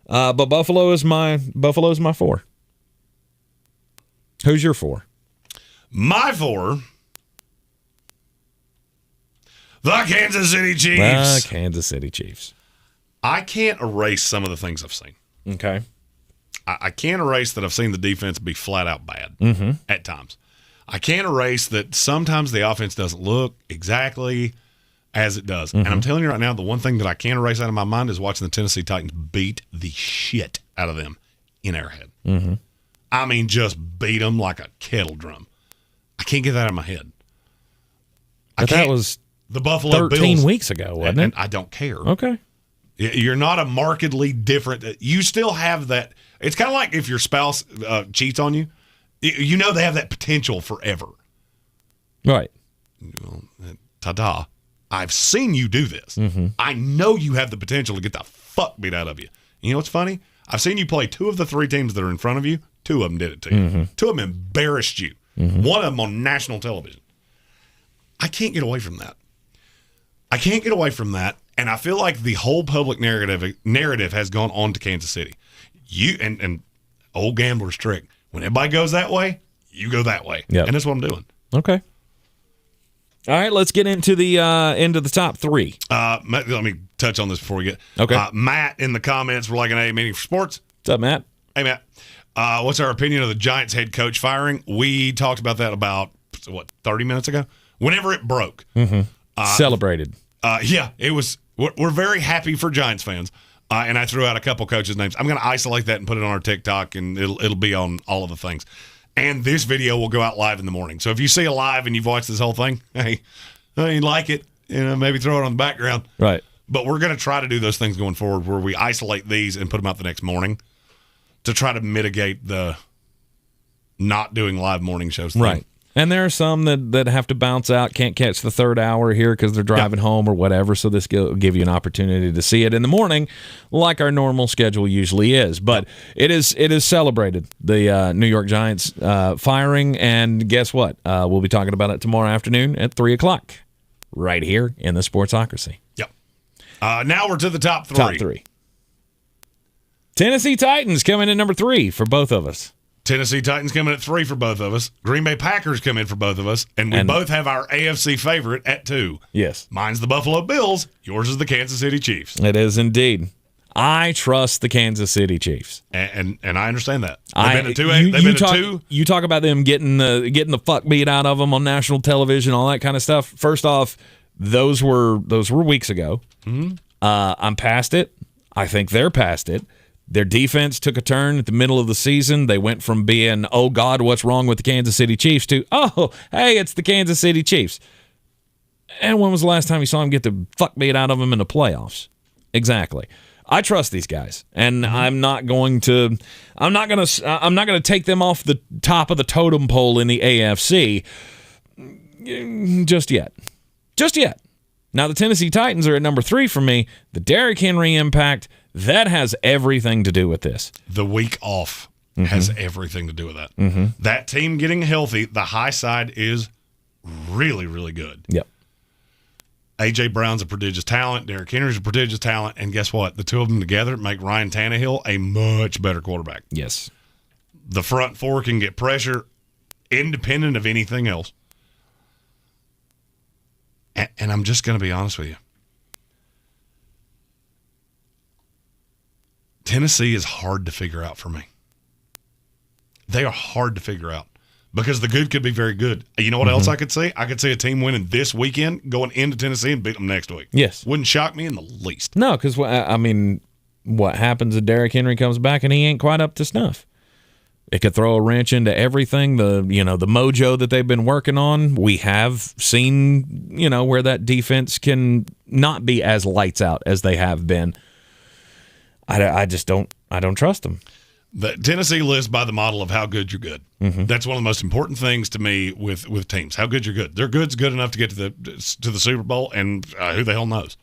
But Buffalo's my 4. Who's your 4? My 4, the Kansas City Chiefs. The Kansas City Chiefs. I can't erase some of the things I've seen. Okay. I can't erase that I've seen the defense be flat out bad at times. I can't erase that sometimes the offense doesn't look exactly as it does. And I'm telling you right now, the one thing that I can't erase out of my mind is watching the Tennessee Titans beat the shit out of them in Arrowhead. I mean, just beat them like a kettle drum. I can't get that out of my head. But that was the Buffalo 13 Bills, weeks ago, wasn't it? And I don't care. Okay. You're not a markedly different. You still have that. It's kind of like if your spouse cheats on you. You know they have that potential forever. Right. Ta-da. I've seen you do this. I know you have the potential to get the fuck beat out of you. You know what's funny? I've seen you play 2 of the 3 teams that are in front of you. 2 of them did it to you. 2 of them embarrassed you. One of them on national television. I can't get away from that. And I feel like the whole public narrative has gone on to Kansas City. You and old gambler's trick. When everybody goes that way, you go that way. Yep. And that's what I'm doing. Okay. All right, let's get into the top 3. Let me touch on this before we get. Okay. Matt in the comments, we're like an A meeting for sports. What's up, Matt? Hey, Matt. What's our opinion of the Giants head coach firing? We talked about that about 30 minutes ago. Whenever it broke, Celebrated. Yeah, it was. We're very happy for Giants fans. And I threw out a couple coaches' names. I'm going to isolate that and put it on our TikTok, and it'll be on all of the things. And this video will go out live in the morning. So if you see it live and you've watched this whole thing, hey, you like it, maybe throw it on the background. Right. But we're going to try to do those things going forward where we isolate these and put them out the next morning to try to mitigate the not doing live morning shows thing. Right. And there are some that have to bounce out, can't catch the 3rd hour here because they're driving home or whatever, so this will give you an opportunity to see it in the morning like our normal schedule usually is. But it is celebrated, the New York Giants firing, and guess what? We'll be talking about it tomorrow afternoon at 3 o'clock right here in the Sportsocracy. Yep. Now we're to the top 3. Top 3. Tennessee Titans coming in number 3 for both of us. Tennessee Titans coming at 3 for both of us. Green Bay Packers come in for both of us. And we both have our AFC favorite at 2. Yes. Mine's the Buffalo Bills. Yours is the Kansas City Chiefs. It is indeed. I trust the Kansas City Chiefs. And I understand that. They've been at 2. You talk about them getting the fuck beat out of them on national television, all that kind of stuff. First off, those were weeks ago. I'm past it. I think they're past it. Their defense took a turn at the middle of the season. They went from being, oh, God, what's wrong with the Kansas City Chiefs to, oh, hey, it's the Kansas City Chiefs. And when was the last time you saw them get the fuck beat out of them in the playoffs? Exactly. I trust these guys, and I'm not going to take them off the top of the totem pole in the AFC just yet. Just yet. Now, the Tennessee Titans are at number 3 for me. The Derrick Henry impact, that has everything to do with this. The week off has everything to do with that. That team getting healthy, the high side is really, really good. Yep. A.J. Brown's a prodigious talent. Derrick Henry's a prodigious talent. And guess what? The 2 of them together make Ryan Tannehill a much better quarterback. Yes. The front 4 can get pressure independent of anything else. And I'm just going to be honest with you. Tennessee is hard to figure out for me. They are hard to figure out because the good could be very good. You know what else I could see? I could see a team winning this weekend, going into Tennessee and beat them next week. Yes. Wouldn't shock me in the least. No, because, I mean, what happens if Derrick Henry comes back and he ain't quite up to snuff? It could throw a wrench into everything. The mojo that they've been working on. We have seen, where that defense can not be as lights out as they have been. I just don't trust them. The Tennessee lives by the model of how good you're good. Mm-hmm. That's one of the most important things to me with teams. How good you're good. Their good's good enough to get to the Super Bowl, and who the hell knows?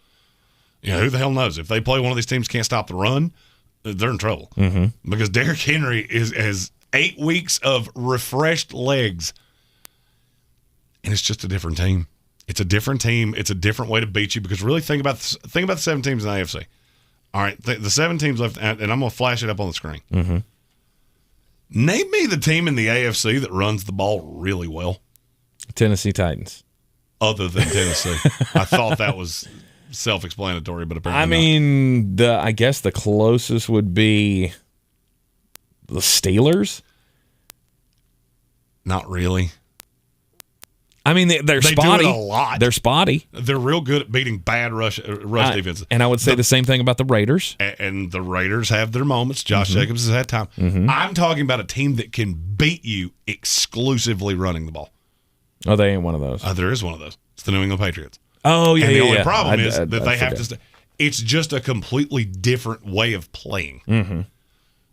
Who the hell knows? If they play one of these teams can't stop the run, they're in trouble. Mm-hmm. Because Derrick Henry has 8 weeks of refreshed legs, and it's just a different team. It's a different team. It's a different way to beat you. Because really think about the 7 teams in the AFC. All right, the 7 teams left, and I'm going to flash it up on the screen. Mm-hmm. Name me the team in the AFC that runs the ball really well. Tennessee Titans. Other than Tennessee. I thought that was self-explanatory, but apparently not. I guess the closest would be the Steelers. Not really. I mean, they're spotty. Do it a lot. They're spotty. They're real good at beating bad rush defenses. And I would say the same thing about the Raiders. And the Raiders have their moments. Josh Jacobs has had time. Mm-hmm. I'm talking about a team that can beat you exclusively running the ball. Oh, they ain't one of those. There is one of those. It's the New England Patriots. Oh, yeah, and the yeah, only problem is that they have forget. to it's just a completely different way of playing. Mm-hmm.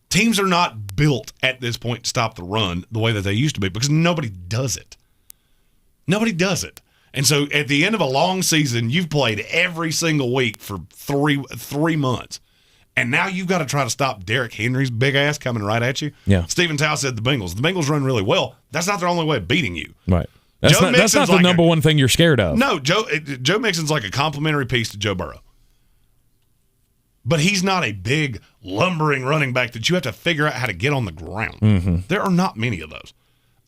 Teams are not built at this point to stop the run the way that they used to be because nobody does it. Nobody does it. And so at the end of a long season, you've played every single week for three months. And now you've got to try to stop Derrick Henry's big ass coming right at you. Yeah. Stephen Tao said the Bengals run really well. That's not their only way of beating you. Right. That's not the number one thing you're scared of. No, Joe Mixon's like a complimentary piece to Joe Burrow. But he's not a big, lumbering running back that you have to figure out how to get on the ground. Mm-hmm. There are not many of those.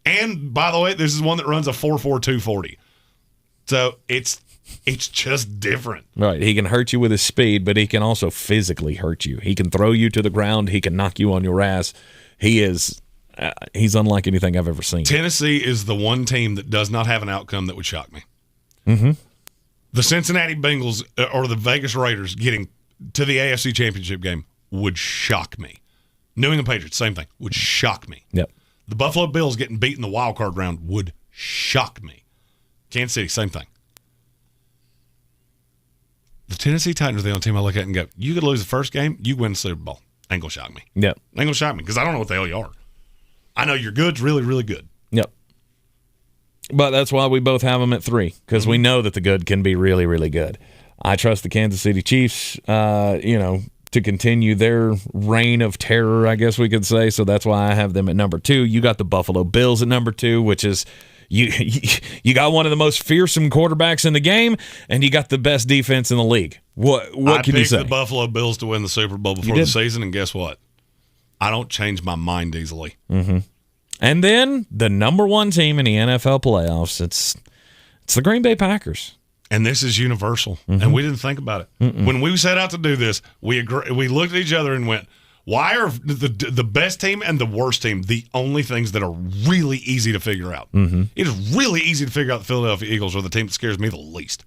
And, by the way, this is one that runs a 4.42 40. So it's just different. Right. He can hurt you with his speed, but he can also physically hurt you. He can throw you to the ground. He can knock you on your ass. He's unlike anything I've ever seen. Tennessee is the one team that does not have an outcome that would shock me. Mm-hmm. The Cincinnati Bengals or the Vegas Raiders getting to the AFC Championship game would shock me. New England Patriots, same thing, would shock me. Yep. The Buffalo Bills getting beat in the wild card round would shock me. Kansas City, same thing. The Tennessee Titans are the only team I look at and go, you could lose the first game, you win the Super Bowl. Ain't going to shock me. Yep. Ain't going to shock me because I don't know what the hell you are. I know your good's really, really good. Yep. But that's why we both have them at 3 because we know that the good can be really, really good. I trust the Kansas City Chiefs, to continue their reign of terror, I guess we could say. So that's why I have them at number 2. You got the Buffalo Bills at number 2, which is you got one of the most fearsome quarterbacks in the game, and you got the best defense in the league. What can you say? I picked the Buffalo Bills to win the Super Bowl before the season, and guess what? I don't change my mind easily. Mm-hmm. And then the number 1 team in the NFL playoffs, it's the Green Bay Packers. And this is universal, and we didn't think about it. Mm-mm. When we set out to do this, we looked at each other and went, why are the best team and the worst team the only things that are really easy to figure out? Mm-hmm. It is really easy to figure out the Philadelphia Eagles are the team that scares me the least.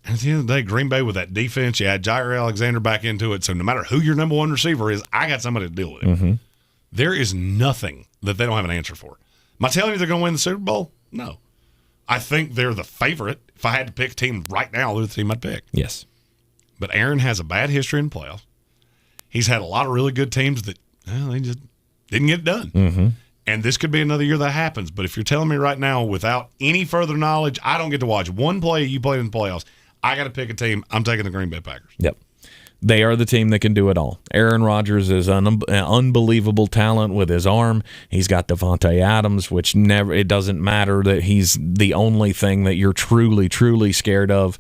And at the end of the day, Green Bay with that defense, you add Jair Alexander back into it, so no matter who your number 1 receiver is, I got somebody to deal with it. Mm-hmm. There is nothing that they don't have an answer for. Am I telling you they're going to win the Super Bowl? No. I think they're the favorite. If I had to pick a team right now, they're the team I'd pick. Yes. But Aaron has a bad history in the playoffs. He's had a lot of really good teams that they just didn't get it done. Mm-hmm. And this could be another year that happens. But if you're telling me right now without any further knowledge, I don't get to watch one play you played in the playoffs. I got to pick a team. I'm taking the Green Bay Packers. Yep. They are the team that can do it all. Aaron Rodgers is an unbelievable talent with his arm. He's got Devontae Adams, which it doesn't matter that he's the only thing that you're truly, truly scared of.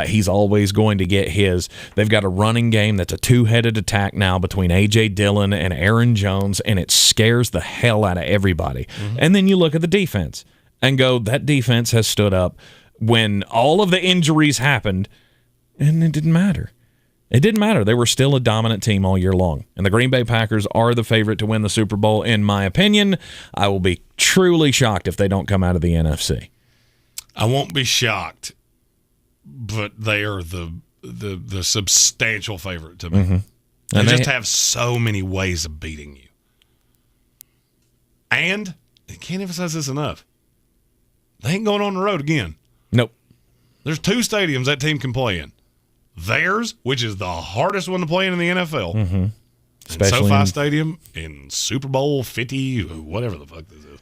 He's always going to get his. They've got a running game that's a 2-headed attack now between A.J. Dillon and Aaron Jones, and it scares the hell out of everybody. Mm-hmm. And then you look at the defense and go, that defense has stood up when all of the injuries happened, and it didn't matter. It didn't matter. They were still a dominant team all year long. And the Green Bay Packers are the favorite to win the Super Bowl, in my opinion. I will be truly shocked if they don't come out of the NFC. I won't be shocked, but they are the the substantial favorite to me. Mm-hmm. They just have so many ways of beating you. And I can't emphasize this enough. They ain't going on the road again. Nope. There's 2 stadiums that team can play in. Theirs, which is the hardest one to play in the NFL. Mm-hmm. Especially in SoFi Stadium in Super Bowl 50, whatever the fuck this is.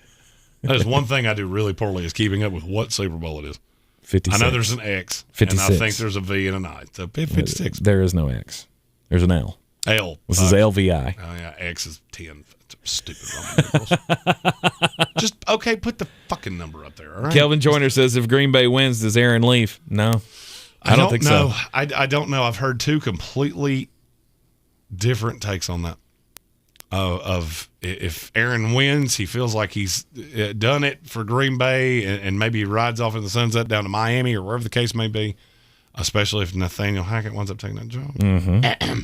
That is one thing I do really poorly is keeping up with what Super Bowl it is. 56. I know there's an X, 56. and I think there's a V and an I. So 56. There is no X. There's an L. L. This is LVI. Oh, yeah. X is 10. Stupid Roman numerals. Just, okay, put the fucking number up there, all right? Kelvin Joyner says, if Green Bay wins, does Aaron leave? No. I don't think know. so. I don't know. I've heard 2 completely different takes on that. Of if Aaron wins, he feels like he's done it for Green Bay and maybe he rides off in the sunset down to Miami or wherever the case may be, especially if Nathaniel Hackett winds up taking that job. Mm-hmm.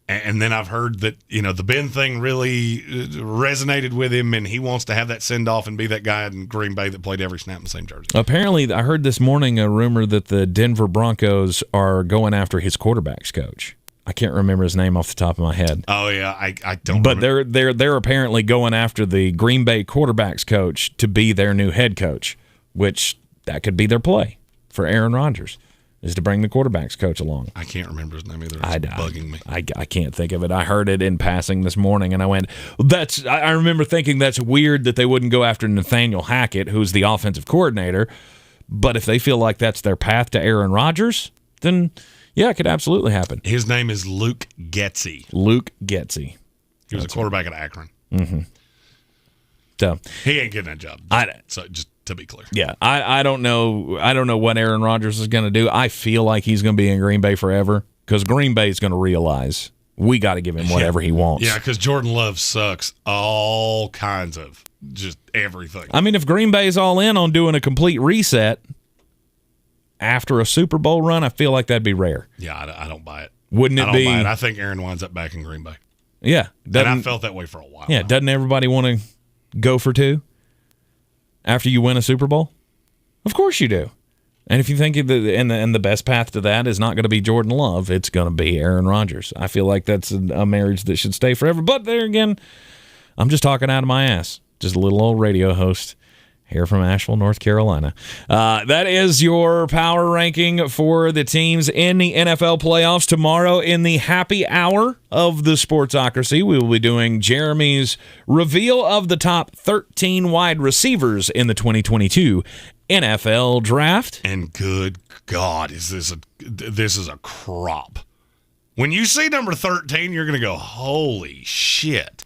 And then I've heard that, the Ben thing really resonated with him and he wants to have that send-off and be that guy in Green Bay that played every snap in the same jersey. Apparently, I heard this morning a rumor that the Denver Broncos are going after his quarterback's coach. I can't remember his name off the top of my head. Oh yeah, I don't. But they're apparently going after the Green Bay quarterback's coach to be their new head coach, which that could be their play for Aaron Rodgers, is to bring the quarterback's coach along. I can't remember his name either. It's bugging me. I can't think of it. I heard it in passing this morning, and I went, I remember thinking that's weird that they wouldn't go after Nathaniel Hackett, who's the offensive coordinator. But if they feel like that's their path to Aaron Rodgers, then yeah, it could absolutely happen. His name is Luke Getsy. Luke Getsy. He was a quarterback at Akron. Mm-hmm. So he ain't getting that job. So just to be clear. Yeah, I don't know. I don't know what Aaron Rodgers is going to do. I feel like he's going to be in Green Bay forever because Green Bay is going to realize we got to give him whatever he wants. Yeah, because Jordan Love sucks all kinds of just everything. I mean, if Green Bay is all in on doing a complete reset after a Super Bowl run, I feel like that'd be rare. Yeah, I don't buy it. Wouldn't it be? Buy it. I think Aaron winds up back in Green Bay. Yeah. And I felt that way for a while. Yeah, doesn't everybody want to go for 2 after you win a Super Bowl? Of course you do. And if you think the best path to that is not going to be Jordan Love, it's going to be Aaron Rodgers. I feel like that's a marriage that should stay forever. But there again, I'm just talking out of my ass. Just a little old radio host here from Asheville, North Carolina. That is your power ranking for the teams in the NFL playoffs. Tomorrow in the happy hour of the Sportsocracy, we will be doing Jeremy's reveal of the top 13 wide receivers in the 2022 NFL Draft. And good God, this is a crop. When you see number 13, you're going to go, holy shit.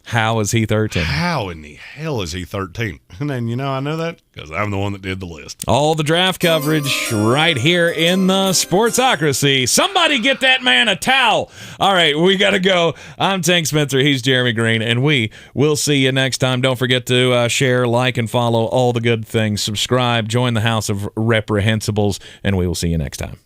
How is he 13? How in the hell is he 13? And then, I know that because I'm the one that did the list. All the draft coverage right here in the Sportsocracy. Somebody get that man a towel. All right, we got to go. I'm Tank Spencer. He's Jeremy Greene, and we will see you next time. Don't forget to share, like, and follow all the good things. Subscribe, join the House of Reprehensibles, and we will see you next time.